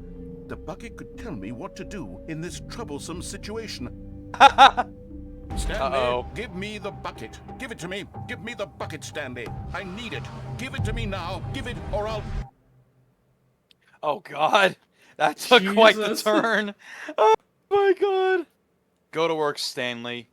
the bucket could tell me what to do in this troublesome situation. Stanley, give me the bucket. Give it to me. Give me the bucket, Stanley. I need it. Give it to me now. Give it, or I'll... Oh God, that took quite the turn. Oh my God. Go to work, Stanley.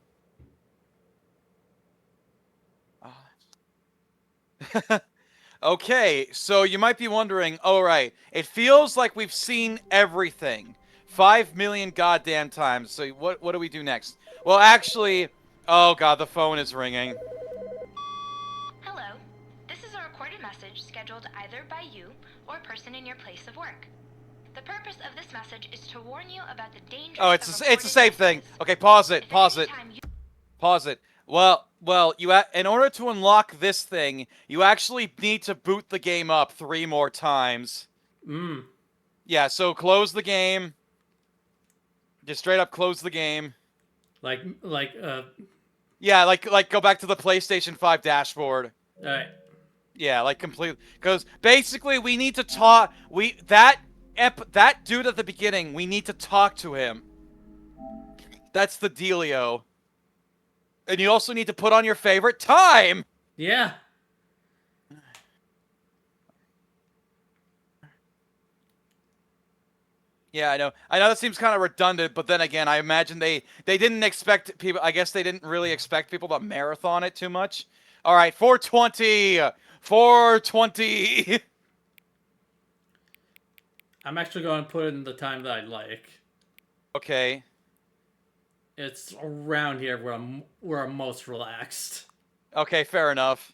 Okay, so you might be wondering, right, it feels like we've seen everything 5 million goddamn times. So what do we do next? Well, actually, oh God, the phone is ringing. Hello. This is a recorded message scheduled either by you or a person in your place of work. The purpose of this message is to warn you about the dangers of it's the same thing. Okay, pause it. Pause it. Pause it. Well, in order to unlock this thing, you actually need to boot the game up 3 more times. Yeah, so close the game. Just straight up close the game. Yeah, like go back to the PlayStation 5 dashboard. Alright. Yeah, like completely. Because basically we need to talk. That dude at the beginning, we need to talk to him. That's the dealio. And you also need to put on your favorite time! Yeah. Yeah, I know. I know that seems kind of redundant, but then again, I imagine they didn't expect people... I guess they didn't really expect people to marathon it too much. Alright, 420! 420! I'm actually going to put in the time that I like. Okay. It's around here where I'm most relaxed. Okay, fair enough.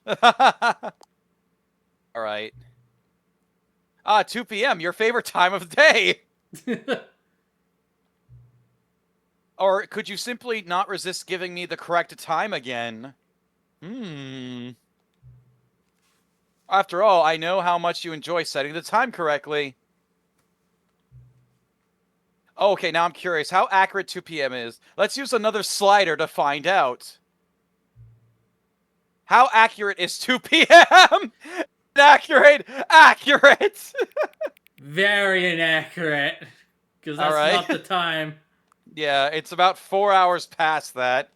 Alright. 2 p.m., your favorite time of the day! Or could you simply not resist giving me the correct time again? After all, I know how much you enjoy setting the time correctly. Oh, okay, now I'm curious how accurate 2 p.m. is. Let's use another slider to find out. How accurate is 2 p.m.? Accurate! Accurate! Very inaccurate. Because that's not the time. Yeah, it's about 4 hours past that.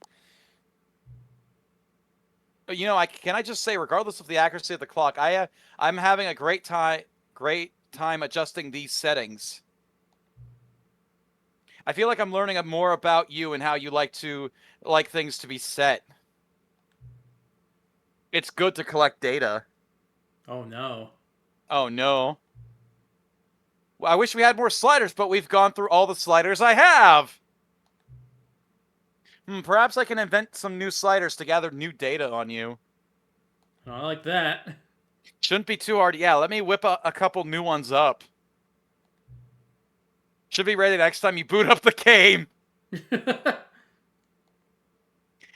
You know, can I just say, regardless of the accuracy of the clock, I'm having a great time adjusting these settings. I feel like I'm learning more about you and how you like things to be set. It's good to collect data. Oh no. Oh no. Well, I wish we had more sliders, but we've gone through all the sliders I have. Perhaps I can invent some new sliders to gather new data on you. I like that. Shouldn't be too hard. Yeah, let me whip a couple new ones up. Should be ready next time you boot up the game.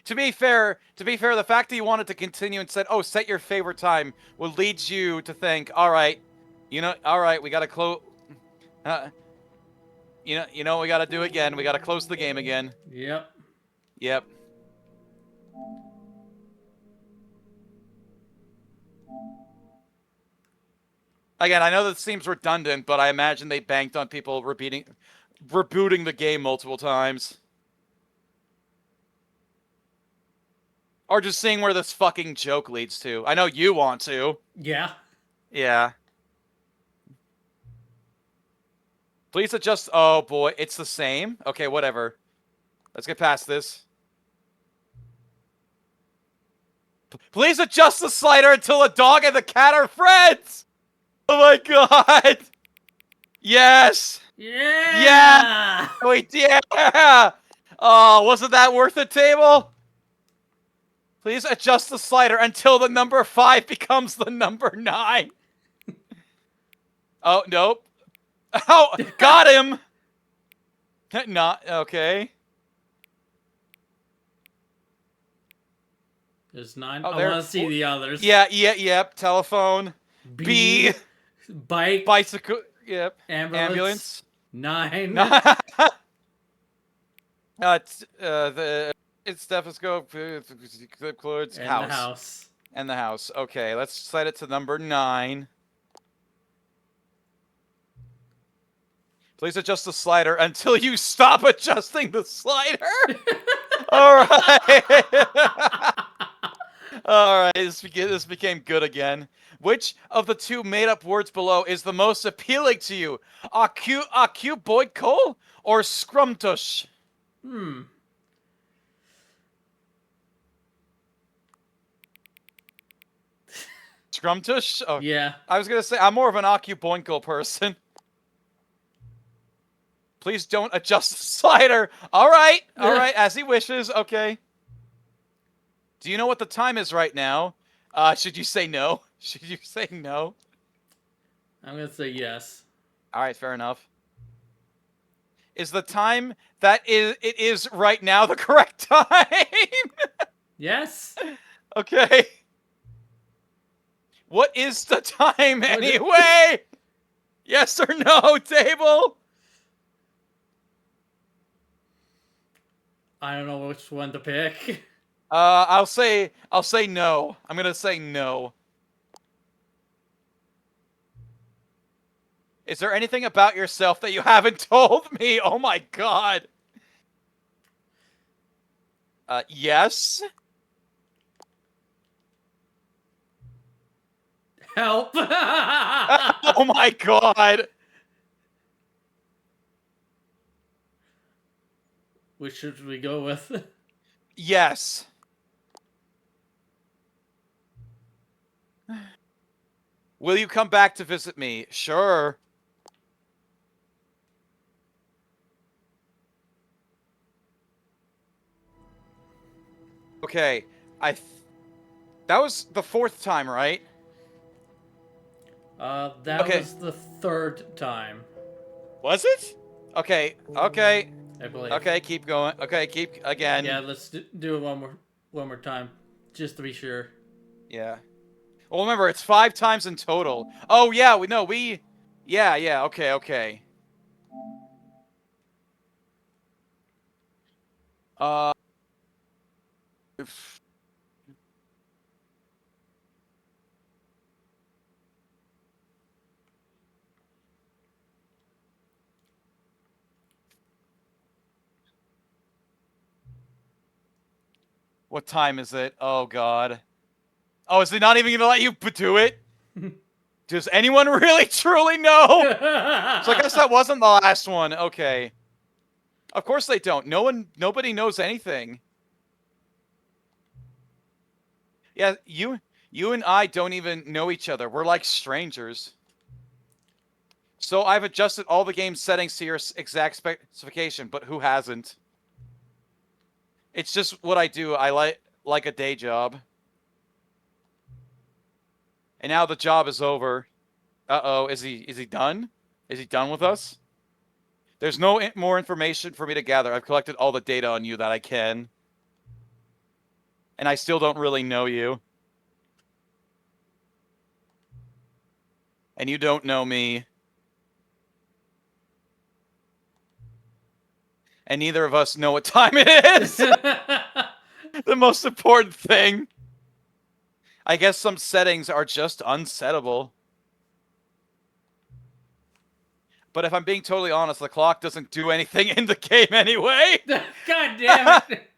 To be fair, the fact that you wanted to continue and said, "Oh, set your favorite time," will lead you to think, "All right, all right, we gotta close. You know, we gotta do it again. We gotta close the game again." Yep. Yep. Again, I know that seems redundant, but I imagine they banked on people rebooting the game multiple times. Or just seeing where this fucking joke leads to. I know you want to. Yeah. Yeah. Please adjust. Oh, boy. It's the same? Okay, whatever. Let's get past this. Please adjust the slider until the dog and the cat are friends! Oh my god! Yes! Yeah! Yeah! Wait, yeah! Oh, wasn't that worth it, table? Please adjust the slider until the number 5 becomes the number 9. Oh, nope. Oh, got him! Not, okay. There's 9. Oh, I want to see the others. Yeah, yep. Telephone. B. Bike. Bicycle. Yep. Ambulance. 9. It's stethoscope. Clip cords. And House. the house. And the house. Okay, let's set it to number 9. Please adjust the slider until you stop adjusting the slider. All right. All right, this became good again. Which of the 2 made-up words below is the most appealing to you? Acu Boyd Cole or Scrumtush? Scrumtush? Oh, yeah. I was gonna say I'm more of an Acu Boinkle person. Please don't adjust the slider. All right, as he wishes. Okay. Do you know what the time is right now? Should you say no? Should you say no? I'm gonna say yes. All right, fair enough. Is the time that it is right now the correct time? Yes. Okay. What is the time anyway? Yes or no, table? I don't know which one to pick. I'll say no. I'm gonna say no. Is there anything about yourself that you haven't told me? Oh my god. Yes. Help. Oh my god. Which should we go with? Yes. Will you come back to visit me? Sure. Okay, that was the 4th time, right? That was the 3rd time. Was it? Okay. I believe. Okay, keep going. Okay, keep again. Yeah, let's do it one more time, just to be sure. Yeah. Well, remember, it's 5 times in total. Oh, yeah, yeah, okay. What time is it? Oh, God. Oh, is he not even going to let you do it? Does anyone really truly know? So I guess that wasn't the last one. Okay. Of course they don't. Nobody knows anything. Yeah, you and I don't even know each other. We're like strangers. So I've adjusted all the game settings to your exact specification, but who hasn't? It's just what I do. I like a day job. And now the job is over. Uh-oh, is he done? Is he done with us? There's no more information for me to gather. I've collected all the data on you that I can. And I still don't really know you. And you don't know me. And neither of us know what time it is. The most important thing. I guess some settings are just unsettable. But if I'm being totally honest, the clock doesn't do anything in the game anyway. God damn it.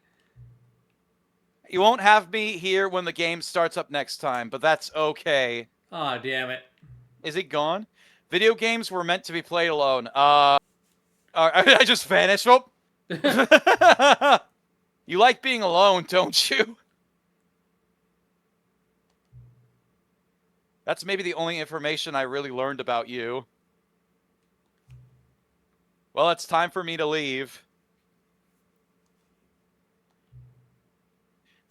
You won't have me here when the game starts up next time, but that's okay. Aw, damn it. Is he gone? Video games were meant to be played alone. I just vanished. Oh. You like being alone, don't you? That's maybe the only information I really learned about you. Well, it's time for me to leave.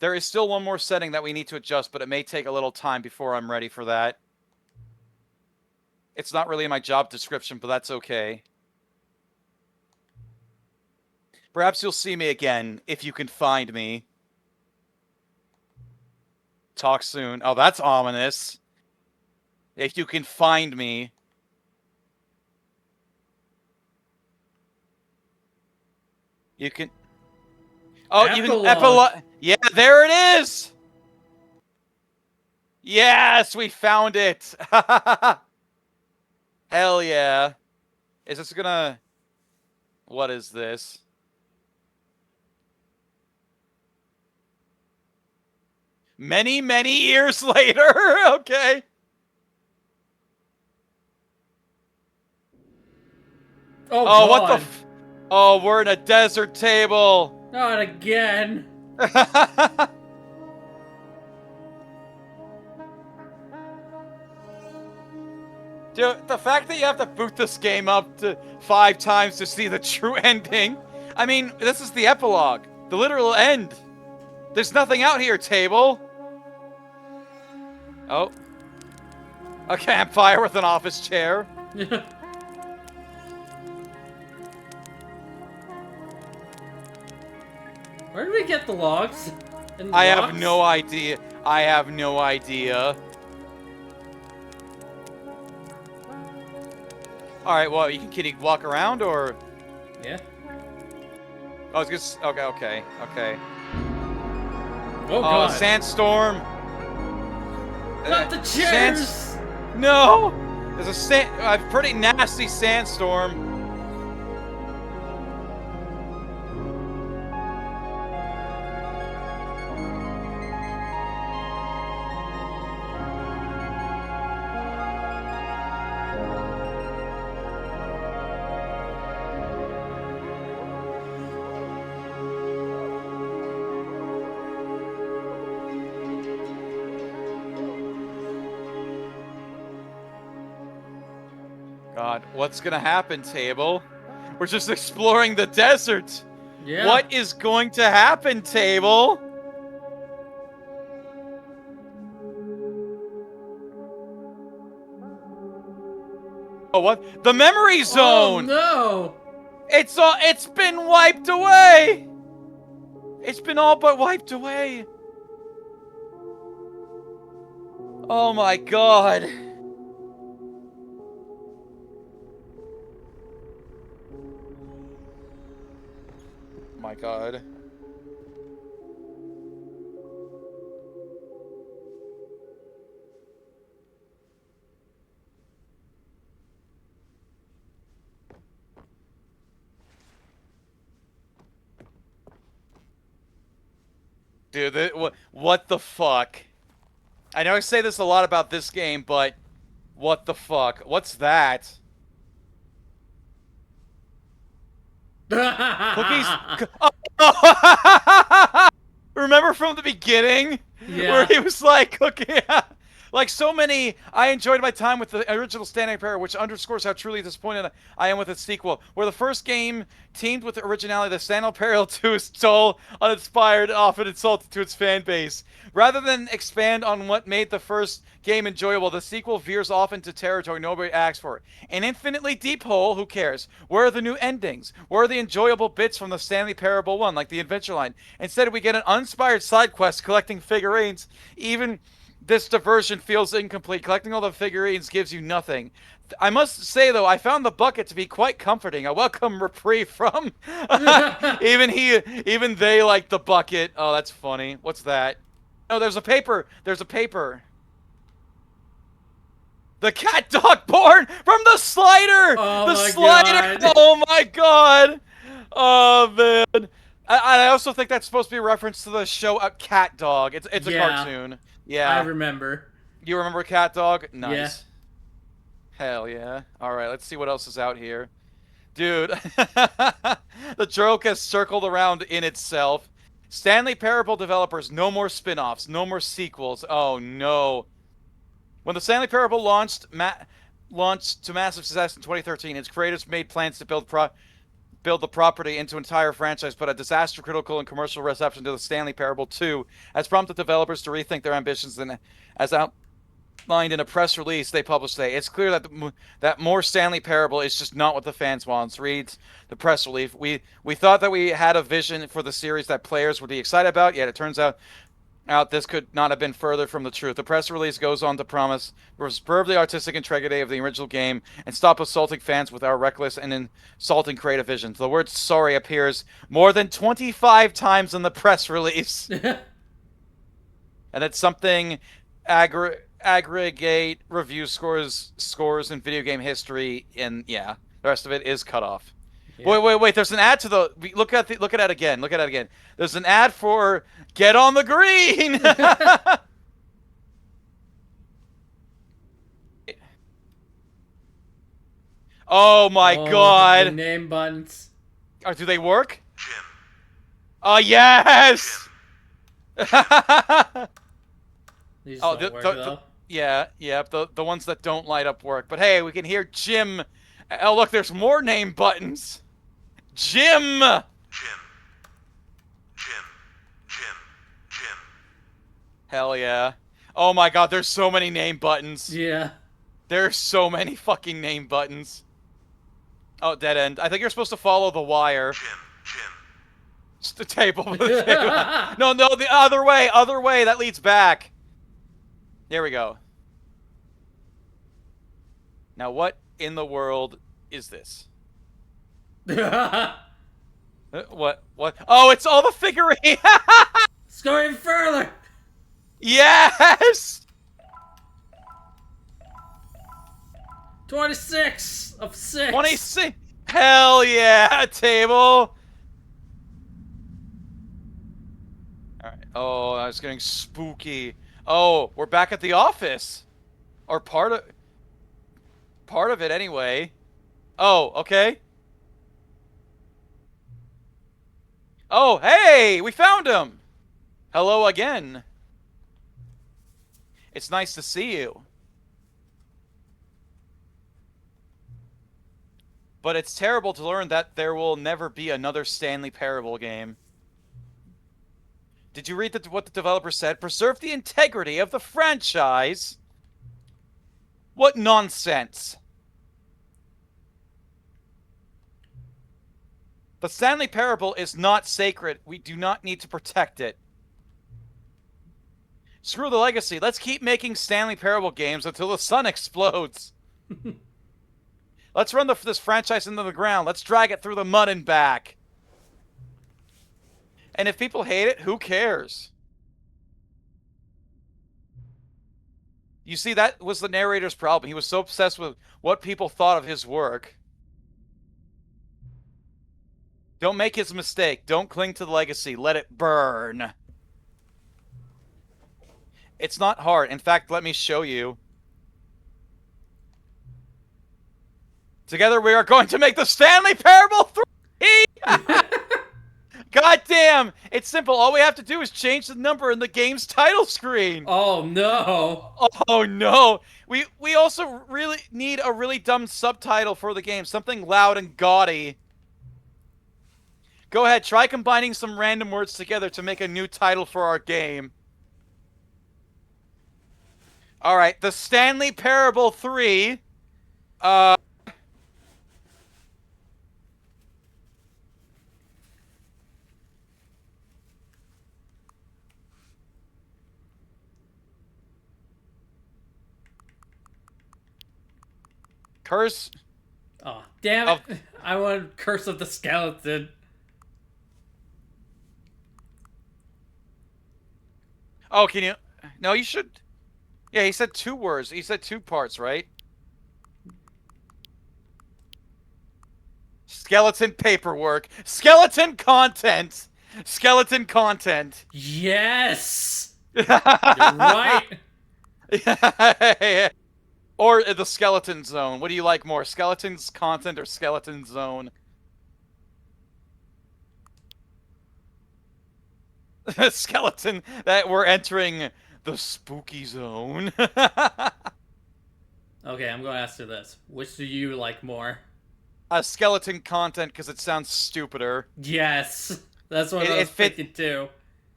There is still one more setting that we need to adjust, but it may take a little time before I'm ready for that. It's not really in my job description, but that's okay. Perhaps you'll see me again, if you can find me. Talk soon. Oh, that's ominous. If you can find me. You can... Oh, you can... Epilogue. Yeah, there it is! Yes, we found it! Hell yeah. Is this gonna... What is this? Many, many years later. Okay. Oh, God. What the f... Oh, we're in a desert table. Not again. Dude, the fact that you have to boot this game up to 5 times to see the true ending. I mean, this is the epilogue. The literal end. There's nothing out here, table. Oh. A campfire with an office chair. Where did we get the logs? I have no idea. I have no idea. Alright, well, can you walk around, or...? Yeah. Oh, it's just... Okay. Oh, God. Sandstorm. Not the chairs! No! There's a pretty nasty sandstorm. God, what's gonna happen, table? We're just exploring the desert. Yeah. What is going to happen, table? Oh, what? The memory zone! Oh, no! It's been wiped away! It's been all but wiped away. Oh my God. My God. Dude, what the fuck? I know I say this a lot about this game, but what the fuck? What's that? Cookies? Remember from the beginning? Yeah. Where he was like, cookie. Like so many, I enjoyed my time with the original Stanley Parable, which underscores how truly disappointed I am with its sequel. Where the first game teamed with the originality, the Stanley Parable 2 is dull, uninspired, often insulted to its fan base. Rather than expand on what made the first game enjoyable, the sequel veers off into territory nobody asked for. An infinitely deep hole, who cares? Where are the new endings? Where are the enjoyable bits from the Stanley Parable 1, like the adventure line? Instead, we get an uninspired side quest collecting figurines. Even this diversion feels incomplete. Collecting all the figurines gives you nothing. I must say, though, I found the bucket to be quite comforting. A welcome reprieve from... even they like the bucket. Oh, that's funny. What's that? Oh, there's a paper. There's a paper. The cat dog born from the slider! Oh, the my slider! God. Oh my God! Oh, man. I also think that's supposed to be a reference to the show Cat Dog. It's a cartoon. Yeah. I remember. You remember Cat Dog? Nice. Hell yeah. All right, let's see what else is out here. Dude, the joke has circled around in itself. Stanley Parable developers, no more spin-offs, no more sequels. Oh no. When the Stanley Parable launched to massive success in 2013, its creators made plans to build the property into an entire franchise, but a disaster critical and commercial reception to the Stanley Parable 2 has prompted developers to rethink their ambitions, and as outlined in a press release they published today, it's clear that more Stanley Parable is just not what the fans want. Reads the press release. We thought that we had a vision for the series that players would be excited about, yet it turns out this could not have been further from the truth. The press release goes on to promise preserve the artistic integrity of the original game and stop assaulting fans with our reckless and insulting creative visions. The word sorry appears more than 25 times in the press release. And it's something aggregate review scores in video game history, and yeah, the rest of it is cut off. Yeah. Wait! There's an ad to the look at it again. Look at it again. There's an ad for Get on the Green. Oh my God! The name buttons. Do they work? Jim. Oh yes. These don't work, though. Yeah. The ones that don't light up work. But hey, we can hear Jim. Oh look, there's more name buttons. Jim! Jim. Hell yeah. Oh my God, there's so many name buttons. Yeah. There's so many fucking name buttons. Oh, dead end. I think you're supposed to follow the wire. Jim. It's the table. No, the other way. That leads back. There we go. Now, what in the world is this? What? Oh, it's all the figurines! Let's go even further! Yes! 26 of 6! 26! Hell yeah, table! Alright. Oh, I was getting spooky. Oh, we're back at the office! Or part of it, anyway. Oh, okay. Oh, hey! We found him! Hello again. It's nice to see you. But it's terrible to learn that there will never be another Stanley Parable game. Did you read what the developer said? Preserve the integrity of the franchise? What nonsense! The Stanley Parable is not sacred. We do not need to protect it. Screw the legacy. Let's keep making Stanley Parable games until the sun explodes. Let's run this franchise into the ground. Let's drag it through the mud and back. And if people hate it, who cares? You see, that was the narrator's problem. He was so obsessed with what people thought of his work. Don't make his mistake. Don't cling to the legacy. Let it burn. It's not hard. In fact, let me show you. Together we are going to make the Stanley Parable 3! God damn! It's simple. All we have to do is change the number in the game's title screen. Oh no. Oh no. We also really need a really dumb subtitle for the game. Something loud and gaudy. Go ahead, try combining some random words together to make a new title for our game. Alright, the Stanley Parable 3. Curse. Oh, damn it. I want Curse of the Skeleton. Oh, can you? No, you should. Yeah, he said 2 words. He said 2 parts, right? Skeleton paperwork. Skeleton content. Skeleton content. Yes! You're right. Or the skeleton zone. What do you like more? Skeletons content or skeleton zone? Skeleton that we're entering the spooky zone. Okay, I'm going to ask you this. Which do you like more? Skeleton content because it sounds stupider. Yes. That's what I was thinking too.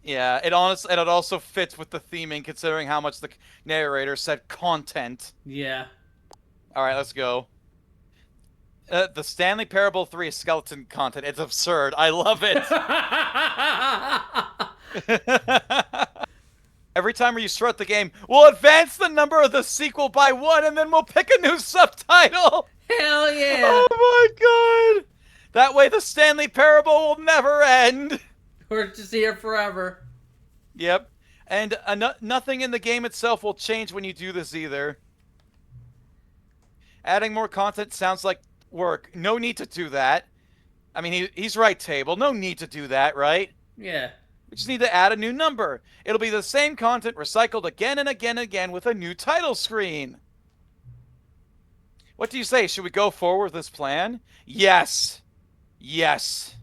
Yeah, it also fits with the theming considering how much the narrator said content. Yeah. All right, let's go. The Stanley Parable 3 is skeleton content. It's absurd. I love it. Every time you start the game, we'll advance the number of the sequel by 1, and then we'll pick a new subtitle. Hell yeah! Oh my god! That way the Stanley Parable will never end. We're just here forever. Yep. And nothing in the game itself will change when you do this either. Adding more content sounds like work. No need to do that. I mean, he's right, Table. No need to do that, right? Yeah. We just need to add a new number. It'll be the same content recycled again and again and again with a new title screen. What do you say? Should we go forward with this plan? Yes. Yes.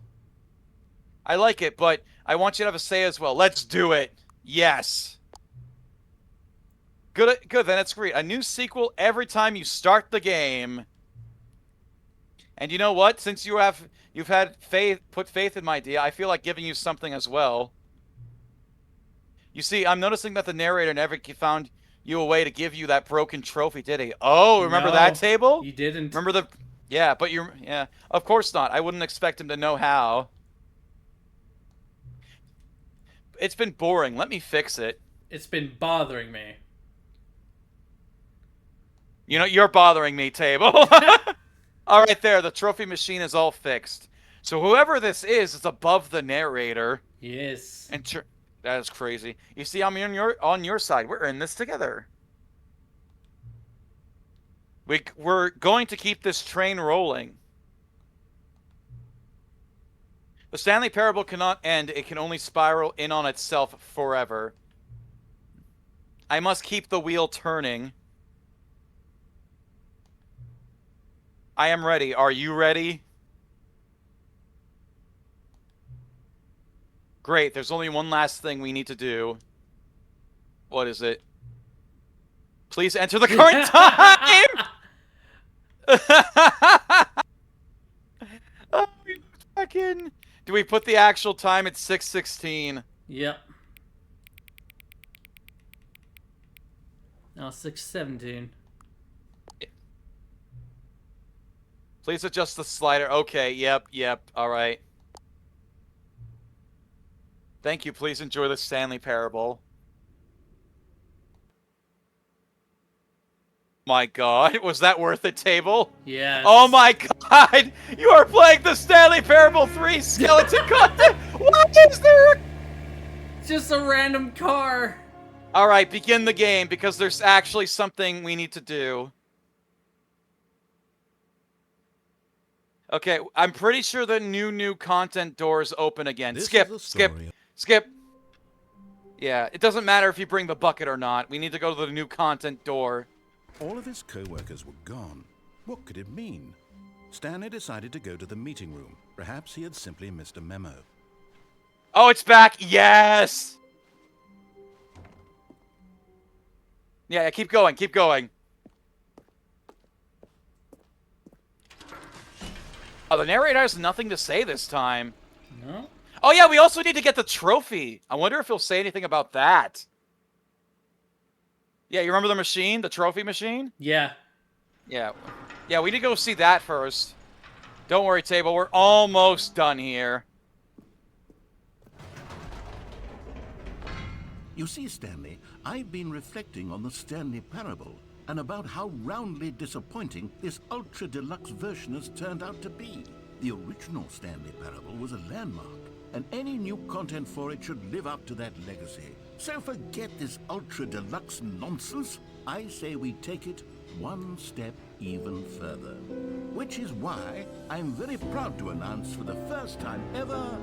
I like it, but I want you to have a say as well. Let's do it. Yes. Good, then it's great. A new sequel every time you start the game. And you know what? Since you've had put faith in my idea, I feel like giving you something as well. You see, I'm noticing that the narrator never found you a way to give you that broken trophy, did he? Oh, remember that, Table? You didn't. Remember the... Yeah, but yeah, of course not. I wouldn't expect him to know how. It's been boring. Let me fix it. It's been bothering me. You know, you're bothering me, Table. All right, there. The trophy machine is all fixed. So whoever this is above the narrator. Yes. And that is crazy. You see, I'm on your side. We're in this together. We're going to keep this train rolling. The Stanley Parable cannot end. It can only spiral in on itself forever. I must keep the wheel turning. I am ready. Are you ready? Great. There's only one last thing we need to do. What is it? Please enter the current time! Oh, we moved back in. Do we put the actual time at 6:16? Yep. No, 6:17. Please adjust the slider. Okay, yep. All right. Thank you. Please enjoy the Stanley Parable. My god, was that worth it, Table? Yes. Oh my god! You are playing the Stanley Parable 3 skeleton content! What is there? Just a random car. Alright, begin the game, because there's actually something we need to do. Okay, I'm pretty sure the new content doors open again. Skip. Yeah, it doesn't matter if you bring the bucket or not. We need to go to the new content door. All of his co-workers were gone. What could it mean? Stanley decided to go to the meeting room. Perhaps he had simply missed a memo. Oh, it's back! Yes! Yeah, keep going, keep going. Oh, the narrator has nothing to say this time. No? Oh yeah, we also need to get the trophy. I wonder if he'll say anything about that. Yeah, you remember the machine? The trophy machine? Yeah. Yeah, we need to go see that first. Don't worry, Table. We're almost done here. You see, Stanley, I've been reflecting on the Stanley Parable and about how roundly disappointing this ultra-deluxe version has turned out to be. The original Stanley Parable was a landmark, and any new content for it should live up to that legacy. So forget this ultra-deluxe nonsense. I say we take it one step even further. Which is why I'm very proud to announce for the first time ever,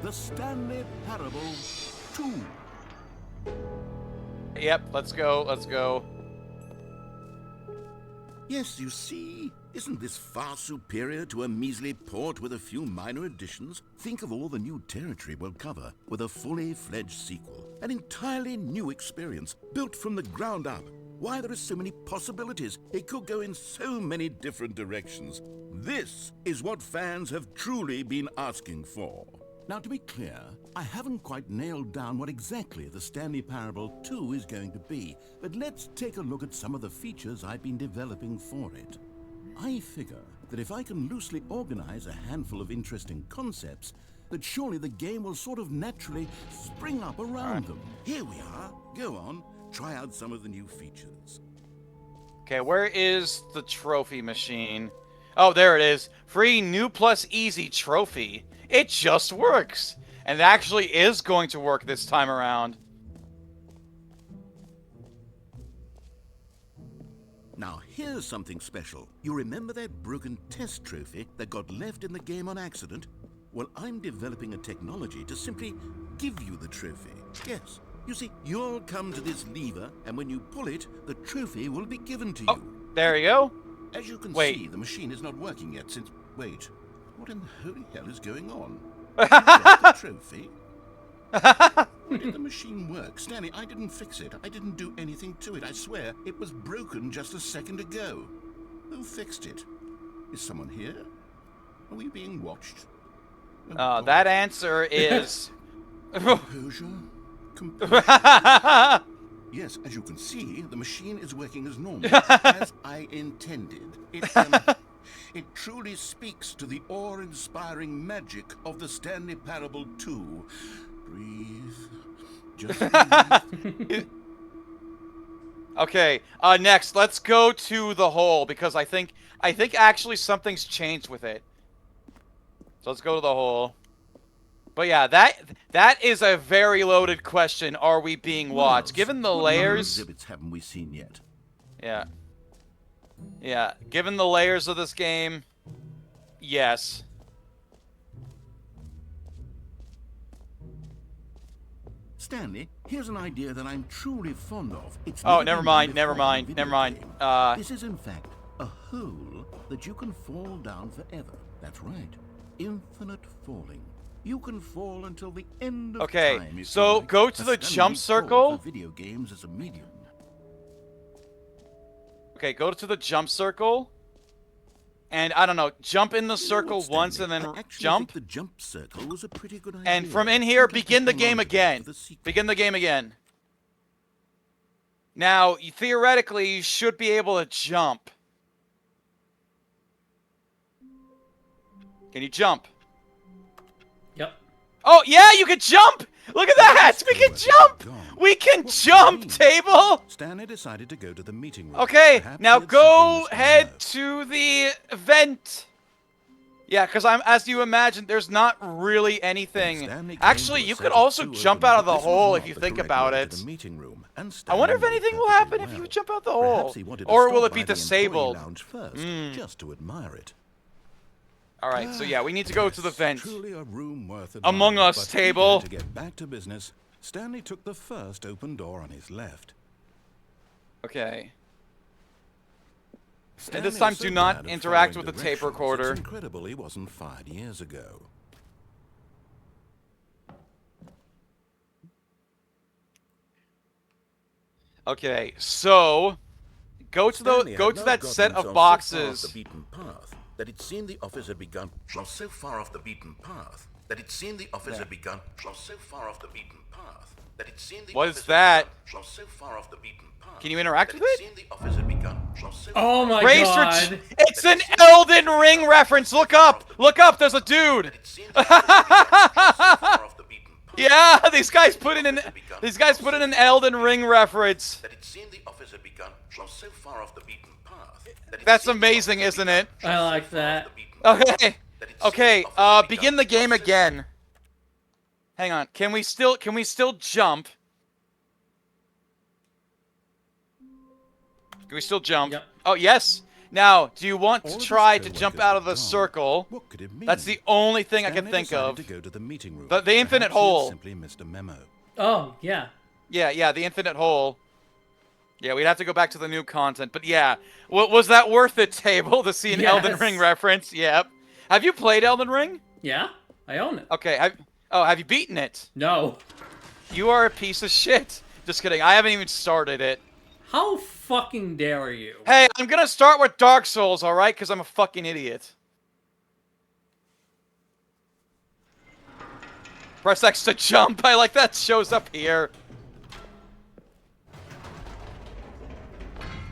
the Stanley Parable 2. Yep, let's go. Yes, you see? Isn't this far superior to a measly port with a few minor additions? Think of all the new territory we'll cover with a fully fledged sequel. An entirely new experience, built from the ground up. Why, there are so many possibilities. It could go in so many different directions. This is what fans have truly been asking for. Now, to be clear, I haven't quite nailed down what exactly the Stanley Parable 2 is going to be, but let's take a look at some of the features I've been developing for it. I figure that if I can loosely organize a handful of interesting concepts, that surely the game will sort of naturally spring up around them. Here we are. Go on, try out some of the new features. Okay, where is the trophy machine? Oh, there it is. Free new plus easy trophy. It just works. And it actually is going to work this time around. Now, here's something special. You remember that broken test trophy that got left in the game on accident? Well, I'm developing a technology to simply give you the trophy. Yes. You see, you'll come to this lever, and when you pull it, the trophy will be given to you. There you go. As you can see, the machine is not working yet since... Wait, what in the holy hell is going on? The trophy? Why did the machine work? Stanley, I didn't fix it. I didn't do anything to it. I swear, it was broken just a second ago. Who fixed it? Is someone here? Are we being watched? That answer is... Composure? Yes, as you can see, the machine is working as normal, as I intended. It truly speaks to the awe-inspiring magic of the Stanley Parable 2. Breathe. Just breathe. Okay, next, let's go to the hole, because I think actually something's changed with it. So let's go to the hole. But yeah, that is a very loaded question. Are we being watched? Given the layers... What exhibits haven't we seen yet? Yeah. Yeah, given the layers of this game, yes. Stanley, here's an idea that I'm truly fond of. It's oh, never mind. This is, in fact, a hole that you can fall down forever. That's right. Infinite falling. You can fall until the end of time. Okay, so go to the jump circle. Video games as a medium. Okay, go to the jump circle. And, I don't know, jump in the circle once and then jump. The jump circle was a pretty good idea. And from in here, begin the game again. Begin the game again. Now, theoretically, you should be able to jump. Can you jump? Yep. Oh, yeah, you can jump! Look at that! We can jump! We can jump, table! Stanley decided to go to the meeting room. Okay, now go head to the vent. Yeah, because as you imagine, there's not really anything. Actually, you could also jump out of the hole if you think about it. I wonder if anything will happen if you jump out the hole. Or will it be disabled? Just to admire it. Alright, so yeah, we need to go to the vent. Truly a room worth Among admiring, Us but table. To get back to business, Stanley took the first open door on his left. Okay. And this time, do not interact with the tape recorder. It's incredible he wasn't fired years ago. Okay, so go to that set of boxes. That it seemed the office had begun so far off the beaten path that it seemed the office had begun so far off the beaten path that it seemed the What is that? So far off the beaten path. Can you interact with it? Oh my god! It's an Elden Ring reference. Look up. Look up. There's a dude. Yeah, these guys put in an Elden Ring reference. That it seemed the office had begun so far off the beaten path. That's amazing, isn't it? I like that. Okay. Okay, begin the game again. Hang on. Can we still jump? Can we still jump? Yep. Oh, yes. Now, do you want to try to jump out of the circle? What could it mean? That's the only thing I can think of. To go to the meeting room. The infinite hole. Simply missed a memo. Oh, yeah. Yeah, the infinite hole. Yeah, we'd have to go back to the new content. But yeah, was that worth it, Table, to see an Elden Ring reference? Yep. Have you played Elden Ring? Yeah, I own it. Okay, have you beaten it? No. You are a piece of shit. Just kidding, I haven't even started it. How fucking dare you? Hey, I'm gonna start with Dark Souls, alright? Because I'm a fucking idiot. Press X to jump. I like that shows up here.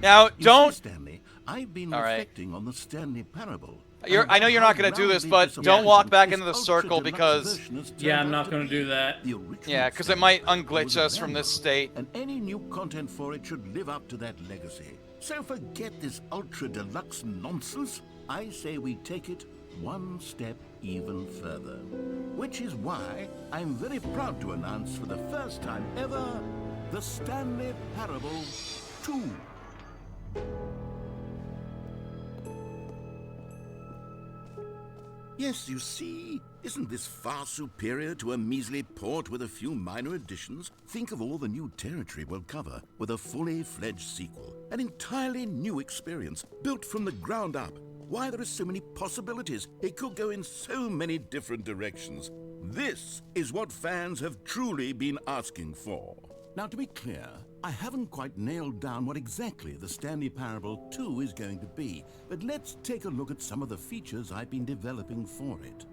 Now, don't... See, Stanley, I've been reflecting on the Stanley parable. I know you're not going to do this, but don't walk back into the circle because... Yeah, I'm not going to do that. Yeah, because it might unglitch us from this state. And any new content for it should live up to that legacy. So forget this ultra deluxe nonsense. I say we take it one step even further. Which is why I'm very proud to announce for the first time ever, the Stanley Parable 2. Yes, you see, isn't this far superior to a measly port with a few minor additions? Think of all the new territory we'll cover with a fully fledged sequel. An entirely new experience, built from the ground up. Why, there are so many possibilities. It could go in so many different directions. This is what fans have truly been asking for. Now, to be clear, I haven't quite nailed down what exactly the Stanley Parable 2 is going to be, but let's take a look at some of the features I've been developing for it.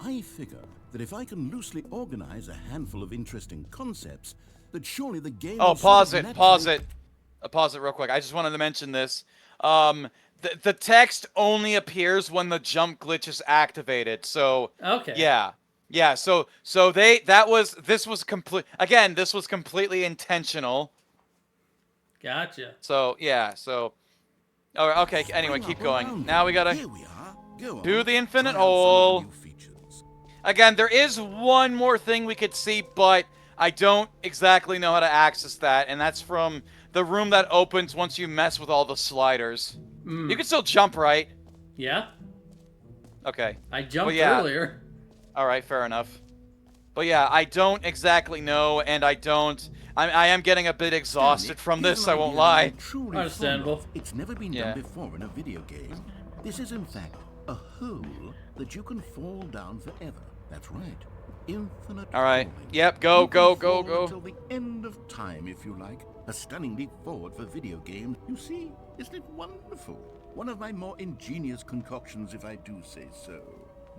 I figure that if I can loosely organize a handful of interesting concepts, that surely the game... Oh, pause it. Pause it real quick. I just wanted to mention this. The text only appears when the jump glitch is activated, so... Okay. Yeah. Yeah, so this was completely intentional. Gotcha. So, yeah, so... Oh, okay, anyway, keep going. Now we gotta... Here we are. Go on. Do the infinite Try out some of the hole. new features. Again, there is one more thing we could see, but I don't exactly know how to access that, and that's from the room that opens once you mess with all the sliders. You can still jump, right? Yeah. Okay. I jumped earlier. Alright, fair enough. But yeah, I don't exactly know, and I am getting a bit exhausted from this, I won't lie. Understandable. It's never been done before in a video game. This is in fact a hole that you can fall down forever. That's right. Infinite Alright. falling. Yep, go. Until the end of time, if you like. A stunning leap forward for video games. You see, isn't it wonderful? One of my more ingenious concoctions, if I do say so.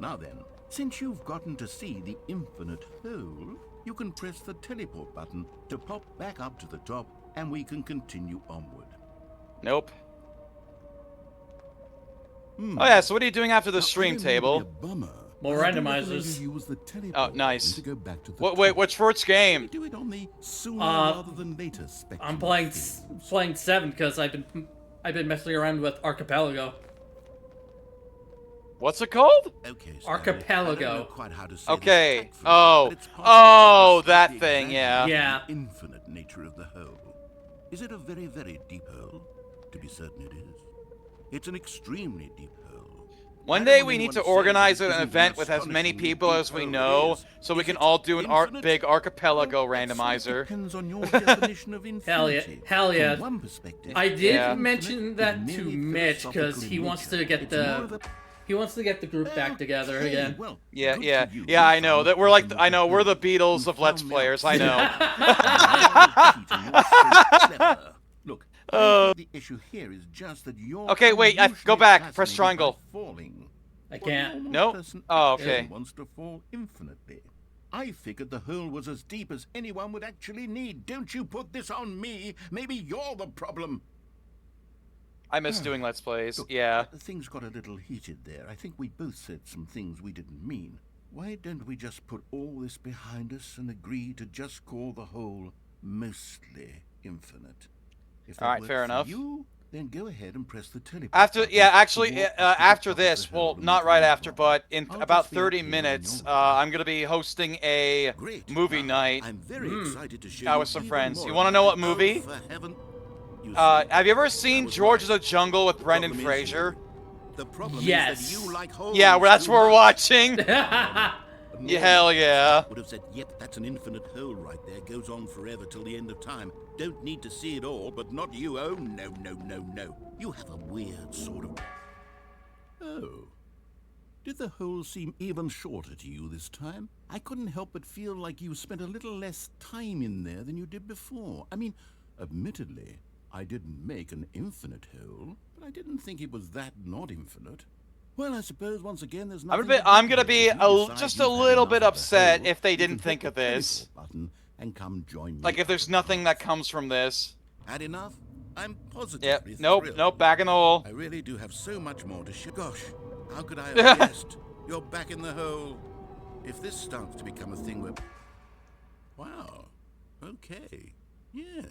Now then, since you've gotten to see the infinite hole, you can press the teleport button to pop back up to the top, and we can continue onward. Nope. Oh yeah, so what are you doing after the stream, Table? More randomizers. Oh, nice. To go back to the Wait, which first game? do it on the sooner rather than later spectrum. I'm playing 7 because I've been messing around with Archipelago. What's it called? Okay, Stanley, Archipelago. I don't know quite how to say Okay. this tactfully, but it's possible Oh, to that state the thing, exact yeah. infinite nature of the hole. Is it a very, very deep hole? To be certain it is. It's an extremely deep hole. One day we need to organize an event with as many people as we know, so we can all do an big archipelago randomizer. Depends on your definition of infinity. Hell yeah. From one perspective, I did Yeah. mention that to Mitch because he wants to get the group back together again. Well, Yeah, good yeah, for you. yeah. I You know found that we're like something I know you we're the could Beatles do. of Let's You found Players. me I know. Clever. Look, I think the issue here is just that you're Okay, wait, go unusually back. Press fascinated triangle. by falling. I What can't. normal Nope. person Oh, actually okay. wants to fall infinitely. I figured the hole was as deep as anyone would actually need. Don't you put this on me. Maybe you're the problem. I miss doing Let's Plays. Look, Yeah. things got a little heated there. I think we both said some things we didn't mean. Why don't we just put all this behind us and agree to just call the whole mostly infinite? If that All right, works fair for enough. you, then go ahead and press the teleport After, button yeah, to actually, walk to the after top of this, the hole well, and not move right on. after, but in I'll about just be up 30 here on minutes, your I'm gonna be hosting a Great. movie Now, night. I'm very excited to show with you some even friends. more You wanna of know my- what movie? Oh, for heaven. You see, Have you ever I seen was George of right. the Jungle with The Brendan problem is Fraser? The problem Yes. is that you like holes Yeah, well, that's too what we're much. watching. Yeah, hell yeah. Would have said, yep, that's an infinite hole right there. Goes on forever till the end of time. Don't need to see it all, but not you. Oh, no, no, no, no. You have a weird sort of... Oh. Did the hole seem even shorter to you this time? I couldn't help but feel like you spent a little less time in there than you did before. I mean, admittedly, I didn't make an infinite hole, but I didn't think it was that not infinite. Well, I suppose once again there's nothing. I'm gonna be just a little bit upset if they didn't think of this. Button and come join me. Like if there's nothing that comes from this. Had enough? I'm positively Yep. thrilled. Nope. Back in the hole. I really do have so much more to share. Gosh, how could I have guessed? You're back in the hole. If this starts to become a thing where... Wow. Okay. Yes.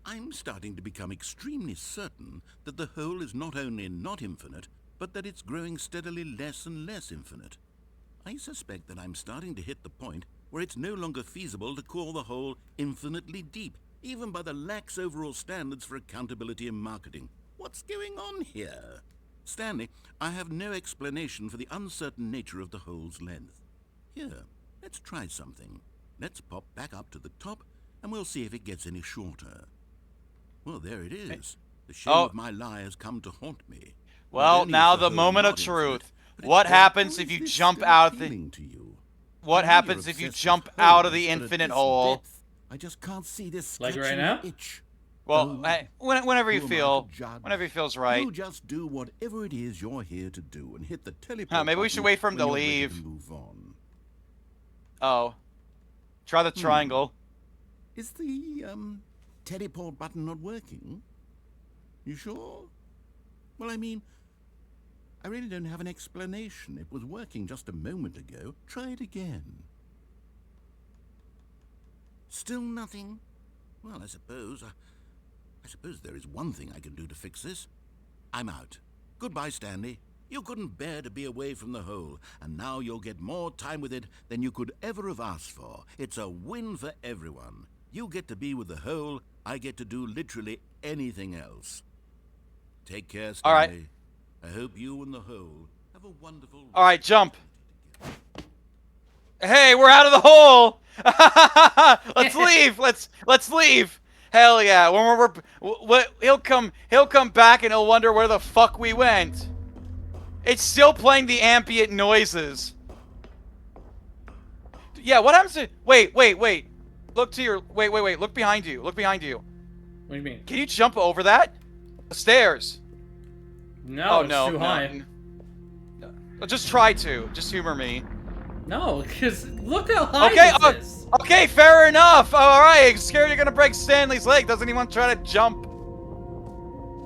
I'm starting to become extremely certain that the hole is not only not infinite, but that it's growing steadily less and less infinite. I suspect that I'm starting to hit the point where it's no longer feasible to call the hole infinitely deep, even by the lax overall standards for accountability in marketing. What's going on here? Stanley, I have no explanation for the uncertain nature of the hole's length. Here, let's try something. Let's pop back up to the top, and we'll see if it gets any shorter. Well, there it is. The shame of my lie has come to haunt me. Well, now the moment of truth. What happens if you jump out of the... What happens if you jump out of the infinite hole? I just can't see this like right now? itch. Well, whenever you feel, whenever he feels right. You just do whatever it is you're here to do and hit the teleport. Maybe we should wait for him to leave. Move on. Oh, try the triangle. Is the teleport button not working? You sure? Well, I mean, I really don't have an explanation. It was working just a moment ago. Try it again. Still nothing? Well, I suppose there is one thing I can do to fix this. I'm out. Goodbye, Stanley. You couldn't bear to be away from the hole, and now you'll get more time with it than you could ever have asked for. It's a win for everyone. You get to be with the hole, I get to do literally anything else. Take care, Stanley. All right. I hope you and the hole have a wonderful... All right, jump. Hey, we're out of the hole. Let's leave. Let's leave. Hell yeah. He'll come back and he'll wonder where the fuck we went. It's still playing the ambient noises. Yeah, what happens to... Wait. Look to your... Wait. Look behind you. Look behind you. What do you mean? Can you jump over that? The stairs. No, it's too high. No. Just try to. Just humor me. No, because look how high this is. Okay, fair enough. Alright, scared you're gonna break Stanley's leg. Doesn't he want to try to jump?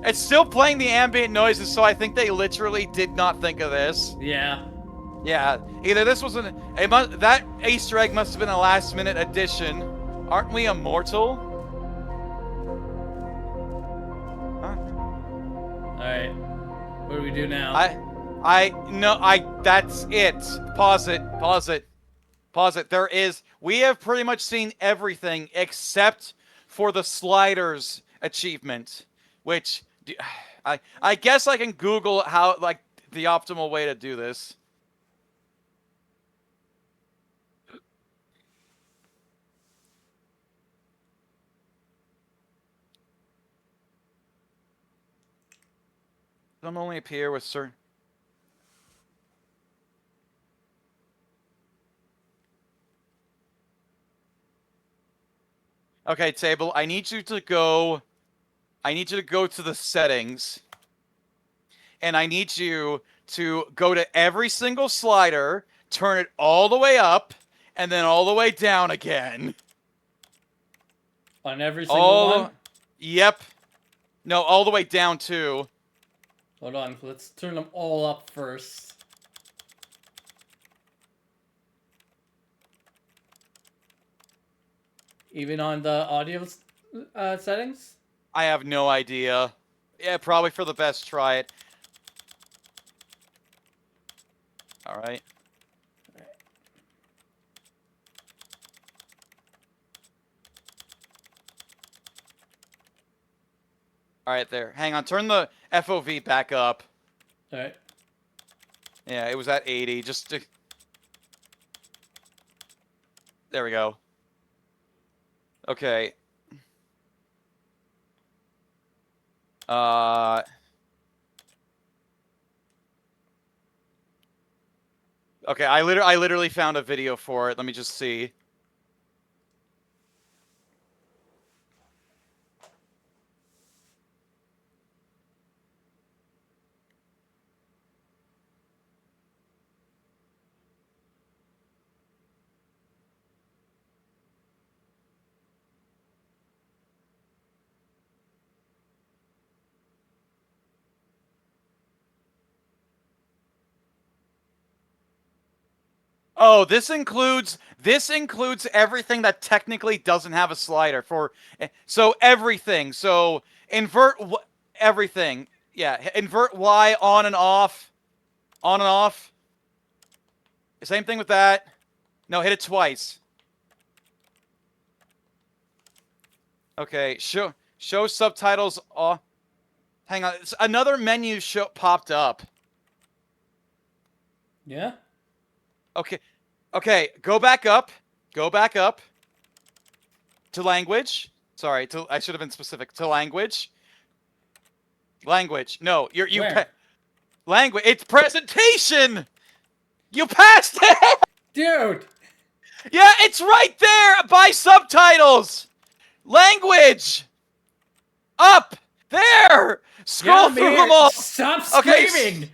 It's still playing the ambient noises, so I think they literally did not think of this. Yeah. Yeah, either this was that Easter egg must have been a last-minute addition. Aren't we immortal? Huh? Alright. What do we do now? That's it. Pause it. We have pretty much seen everything except for the sliders achievement, which I guess I can Google how, like, the optimal way to do this. Some only appear with certain... Okay, table, I need you to go to the settings. And I need you to go to every single slider, turn it all the way up, and then all the way down again. On every single one? Yep. No, all the way down too. Hold on, let's turn them all up first. Even on the audio settings? I have no idea. Yeah, probably for the best. Try it. All right. All right, there. Hang on. Turn the FOV back up. All right. Yeah, it was at 80. Just to... There we go. Okay. Okay, I literally found a video for it. Let me just see. Oh, this includes everything that technically doesn't have a slider for. So everything. So invert everything. Yeah, invert Y on and off, on and off. Same thing with that. No, hit it twice. Okay, show subtitles off. Hang on, another menu popped up. Yeah. Okay, okay, go back up. Go back up to language. Sorry, I should have been specific. To language. Language. No, Where? Language. It's presentation. You passed it. Dude. Yeah, it's right there by subtitles. Language. Up there. Scroll through them all. Stop screaming.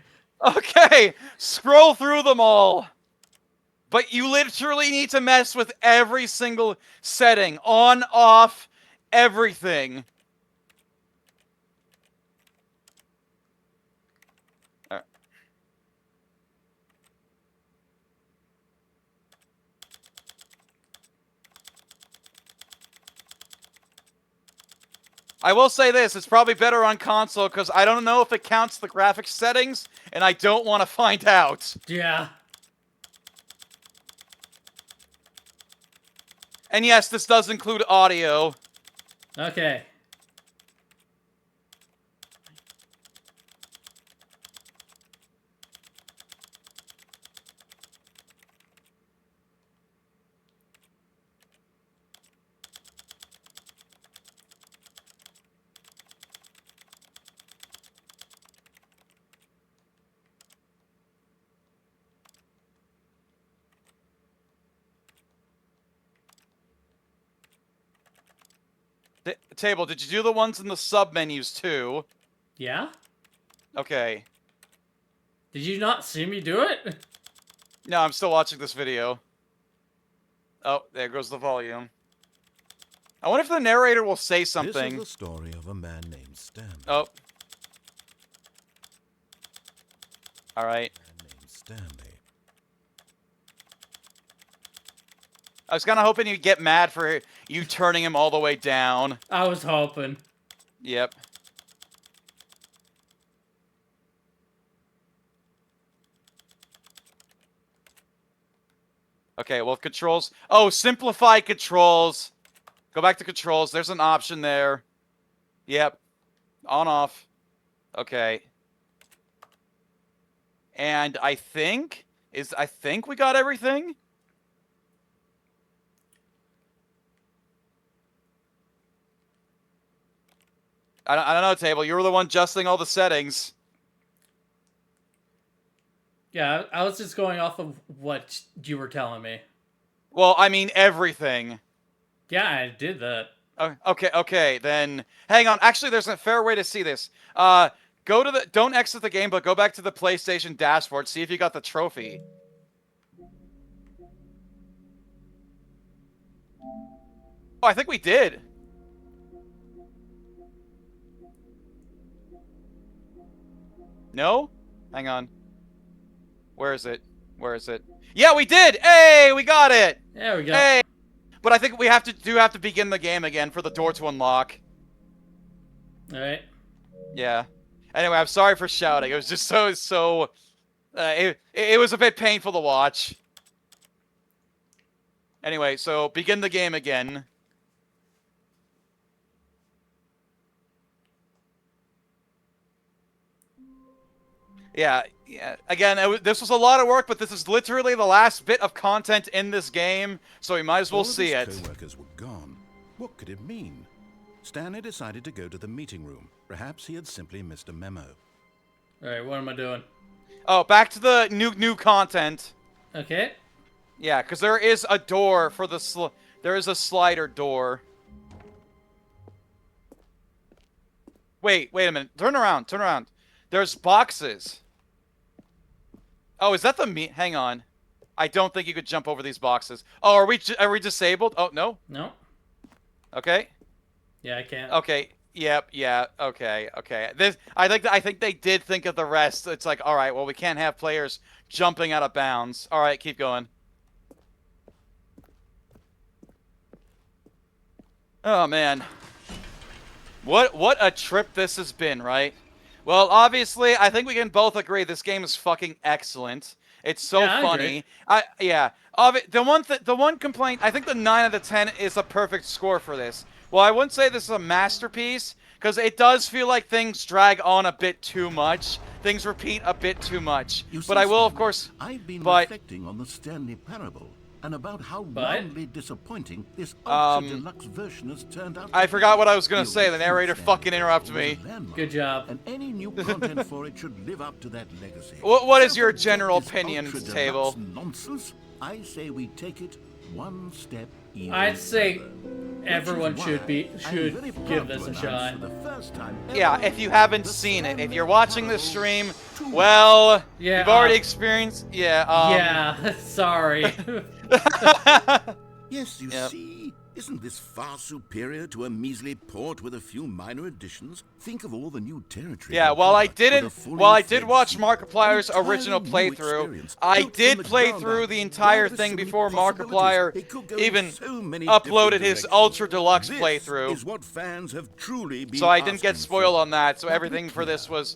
Okay, scroll through them all. But you literally need to mess with every single setting. On, off, everything. I will say this, it's probably better on console because I don't know if it counts the graphics settings, and I don't want to find out. Yeah. And yes, this does include audio. Okay. Table, did you do the ones in the sub-menus too? Yeah? Okay. Did you not see me do it? No, I'm still watching this video. Oh, there goes the volume. I wonder if the narrator will say something. This is the story of a man named Stanley. Oh. Alright. Stanley. I was kind of hoping you'd get mad for you turning him all the way down. I was hoping. Yep. Okay, well, controls. Oh, simplify controls. Go back to controls. There's an option there. Yep. On, off. Okay. And I think we got everything. I don't know, Table. You were the one adjusting all the settings. Yeah, I was just going off of what you were telling me. Well, I mean everything. Yeah, I did that. Okay, then hang on. Actually, there's a fair way to see this. Go to the don't exit the game, but go back to the PlayStation dashboard. See if you got the trophy. Oh, I think we did. No? Hang on. Where is it? Where is it? Yeah, we did! Hey, we got it! There we go. Hey! But I think we have to begin the game again for the door to unlock. Alright. Yeah. Anyway, I'm sorry for shouting. It was just so it was a bit painful to watch. Anyway, so begin the game again. Yeah. Again, this was a lot of work, but this is literally the last bit of content in this game, so we might as well All of see his it. co-workers were gone. What could it mean? Stanley decided to go to the meeting room. Perhaps he had simply missed a memo. All right, what am I doing? Oh, back to the new content. Okay. Yeah, because there is a door for the there is a slider door. Wait a minute. Turn around. There's boxes. Oh, is that the hang on. I don't think you could jump over these boxes. Oh, are we disabled? Oh, no. No. Okay. Yeah, I can't. Okay. Yep. Yeah. Okay. I think they did think of the rest. It's like, all right, well, we can't have players jumping out of bounds. All right, keep going. Oh man. What a trip this has been, right? Well, obviously, I think we can both agree this game is fucking excellent. It's so funny. The one complaint, I think the 9 out of 10 is a perfect score for this. Well, I wouldn't say this is a masterpiece, because it does feel like things drag on a bit too much. Things repeat a bit too much. But I will, of course... I've been reflecting on the Stanley Parable, and about how roundly disappointing this ultra-deluxe version has turned out. I forgot what I was going to say. The narrator fucking interrupted me. Good job. And any new content for it should live up to that legacy. What is your general opinion, Table? Nonsense. I say we take it one step even I'd say further, everyone should give this a shot. Yeah, if you haven't seen it, if you're watching this stream, well, yeah, you've already experienced. Yeah, sorry. Yes, you see, isn't this far superior to a measly port with a few minor additions? Think of all the new territory. Yeah, while I did watch Markiplier's original playthrough, I did play through the entire thing before Markiplier even uploaded his Ultra Deluxe playthrough. So I didn't get spoiled on that, so everything for this was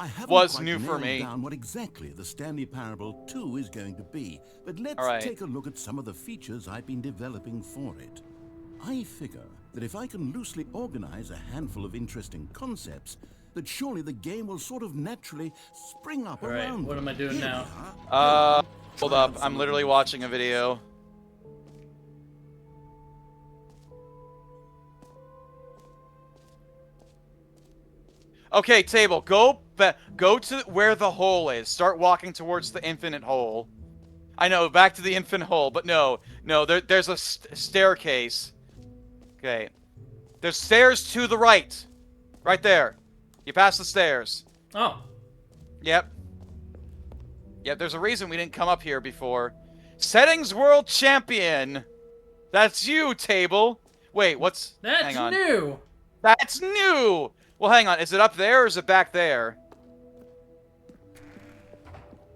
new for me. Down what exactly the Stanley Parable 2 is going to be, but let's take a look at some of the features I've been developing for it. I figure that if I can loosely organize a handful of interesting concepts, that surely the game will sort of naturally spring up around. What am I doing now? Hold up. I'm literally watching a video. Okay, Table, go to where the hole is. Start walking towards the infinite hole. I know, back to the infinite hole, but no, there's a staircase. Okay. There's stairs to the right. Right there. You pass the stairs. Oh. Yep. Yep, there's a reason we didn't come up here before. Settings World Champion. That's you, Table. Wait, what's... Hang on. New. That's new. Well, hang on. Is it up there or is it back there?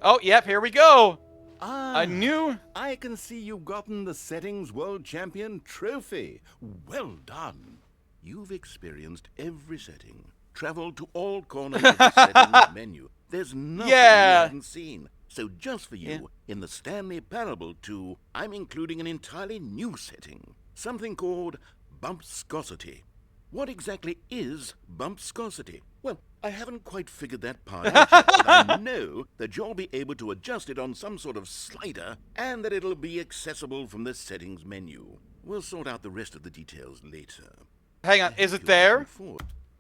Oh, yep, here we go. A new... I can see you've gotten the Settings World Champion trophy. Well done. You've experienced every setting, traveled to all corners of the settings menu. There's nothing you haven't seen. So just for you, in the Stanley Parable 2, I'm including an entirely new setting. Something called Bumpscosity. What exactly is Bumpscosity? Well, I haven't quite figured that part out yet, but I know that you'll be able to adjust it on some sort of slider, and that it'll be accessible from the settings menu. We'll sort out the rest of the details later. Hang on, is it there?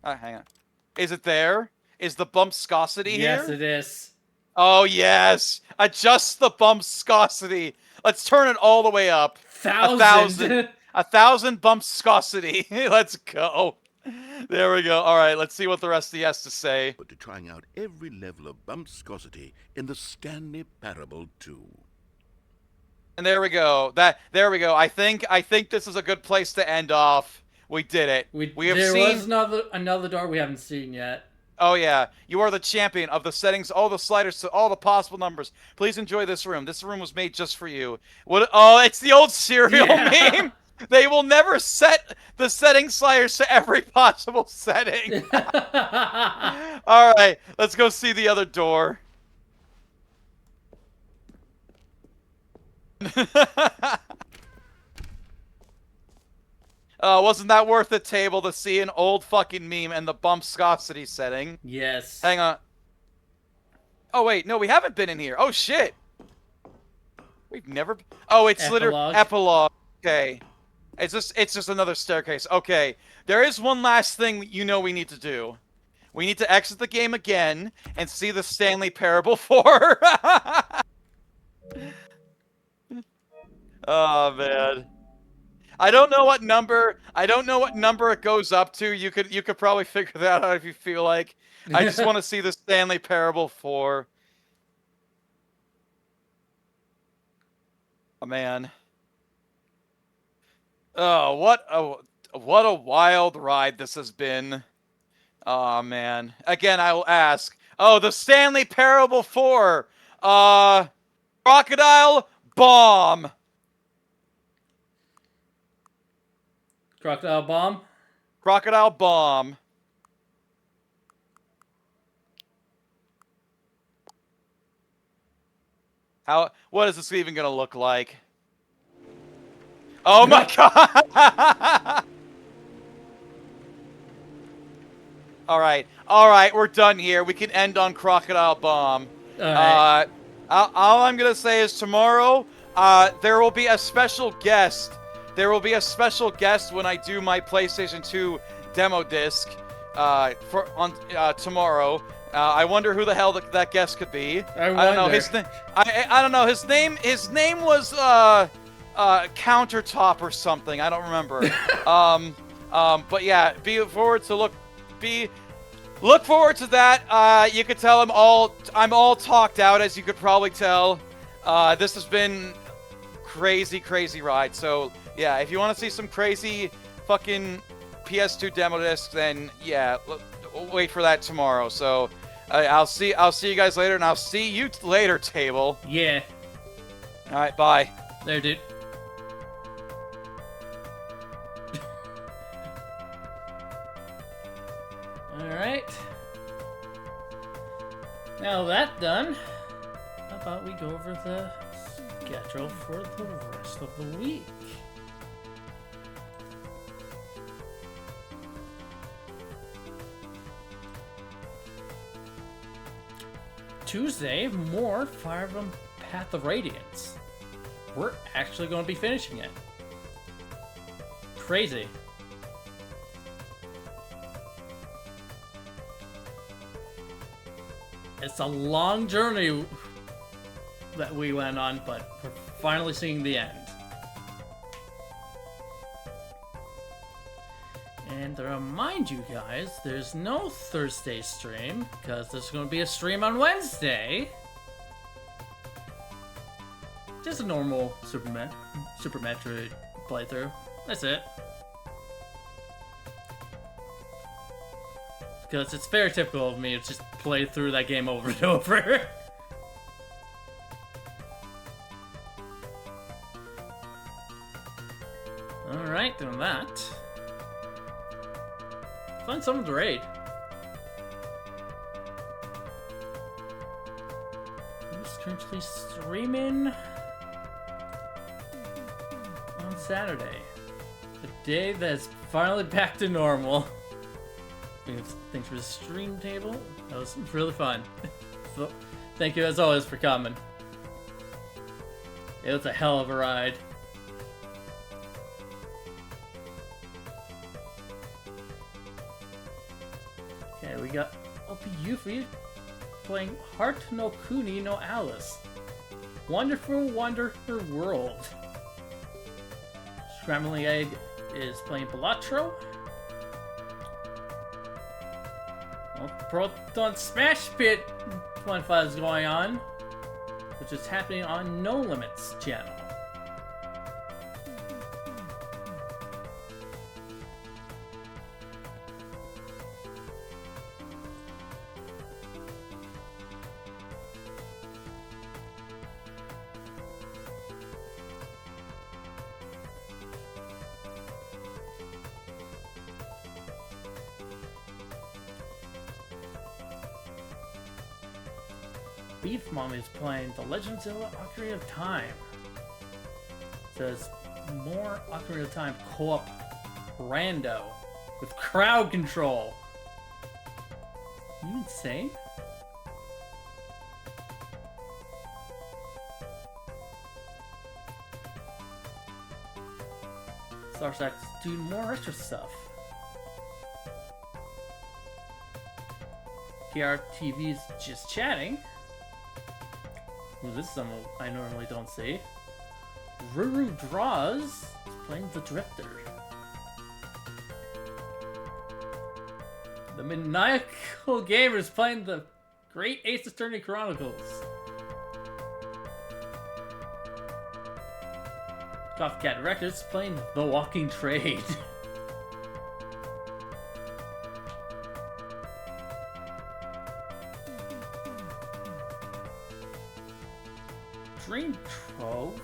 Hang on. Is it there? Is the bumpscosity here? Yes, it is. Oh, yes! Adjust the bumpscosity. Let's turn it all the way up. 1,000. 1,000 bumpscosity. Let's go. There we go. All right, let's see what the rest of he has to say. But to trying out every level of bumpscosity in the Stanley Parable 2. And there we go. There we go. I think this is a good place to end off. We did it. There was another door we haven't seen yet. Oh yeah, you are the champion of the settings, all the sliders to all the possible numbers. Please enjoy this room. This room was made just for you. What? Oh, it's the old cereal meme. They will never set the setting sliders to every possible setting. All right, let's go see the other door. Wasn't that worth it, Table, to see an old fucking meme and the bumpscosity setting? Yes. Hang on. Oh, wait. No, we haven't been in here. Oh, shit. We've never... Oh, it's literally... Epilogue. Okay. It's just another staircase. Okay. There is one last thing you know we need to do. We need to exit the game again and see the Stanley Parable 4. Oh, man. I don't know what number it goes up to. You could probably figure that out if you feel like. I just want to see the Stanley Parable 4. Oh, man. Oh, what a wild ride this has been. Oh, man. Again, I will ask. Oh, the Stanley Parable 4. Crocodile Bomb. Crocodile Bomb? Crocodile Bomb. What is this even gonna look like? Oh my god! Alright, we're done here. We can end on Crocodile Bomb. Alright. All I'm gonna say is tomorrow, there will be a special guest. There will be a special guest when I do my PlayStation 2 demo disc tomorrow. I wonder who the hell that guest could be. I don't know his name. I don't know his name. His name was Countertop or something. I don't remember. But yeah, look forward to that. You could tell I'm all talked out, as you could probably tell. This has been crazy ride. So yeah, if you want to see some crazy fucking PS2 demo discs, then yeah, wait for that tomorrow. So I'll see you guys later, and I'll see you later, table. Yeah. All right, bye. There, dude. Alright. Now that done, how about we go over the schedule for the rest of the week? Tuesday, more Fire Emblem Path of Radiance. We're actually going to be finishing it. Crazy. It's a long journey that we went on, but we're finally seeing the end. And to remind you guys, there's no Thursday stream, because there's going to be a stream on Wednesday. Just a normal Super Metroid playthrough. That's it. Because it's very typical of me to just play through that game over and over. Alright, doing that. Find someone to raid. Who's currently streaming on Saturday? The day that's finally back to normal. Thanks for the stream table. That was really fun. So, thank you as always for coming. It was a hell of a ride. Okay, we got Opie Yuffie playing Heart no Kuni no Alice. Wonderful Wonder World. Scrambling Egg is playing Balatro. Proton Smash Pit 25 is going on, which is happening on No Limits channel. Beef Mom is playing The Legend of Zelda Ocarina of Time. It says more Ocarina of Time co-op rando with crowd control. You insane? Starsack's doing more retro stuff. PRTV's just chatting. Ooh, this is something I normally don't see. Ruru Draws is playing the Drifter. The Maniacal Gamer is playing the Great Ace Attorney Chronicles. Coffee Cat Records playing The Walking Trade. Dream Trove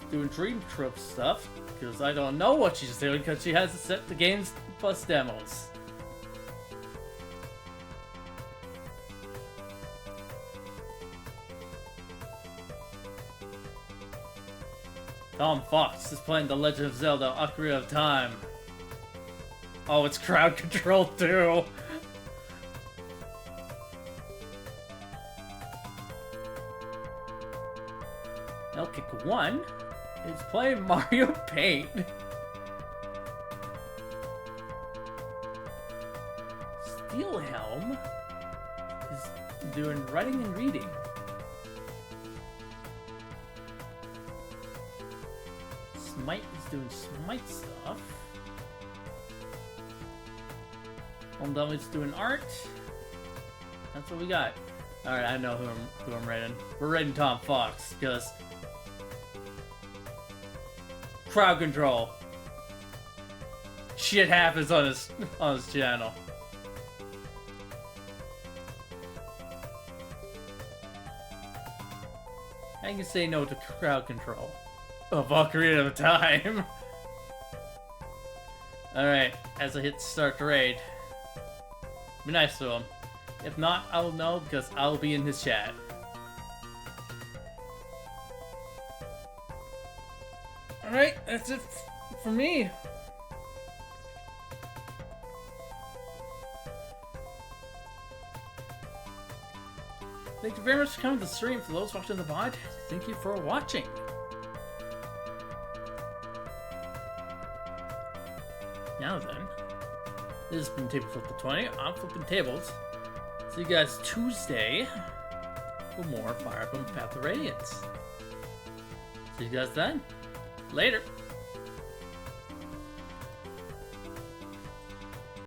doing Dream Trove stuff because I don't know what she's doing because she hasn't set the games plus demos. Tom Fox is playing The Legend of Zelda: Ocarina of Time. Oh, it's crowd control too. Kick 1 is playing Mario Paint. Steelhelm is doing writing and reading. Smite is doing Smite stuff. Home Dummy's doing art. That's what we got. Alright, I know who I'm rating. We're rating Tom Fox, because crowd control. Shit happens on his channel. I can say no to crowd control of Ocarina of Time. Alright, as I hit start the raid. Be nice to him. If not, I'll know because I'll be in his chat. Alright, that's it for me. Thank you very much for coming to the stream. For those watching the VOD, thank you for watching. Now then, this has been Table Flip the 20. I'm flipping tables. See you guys Tuesday for more Fire Emblem Path of Radiance. See you guys then. Later.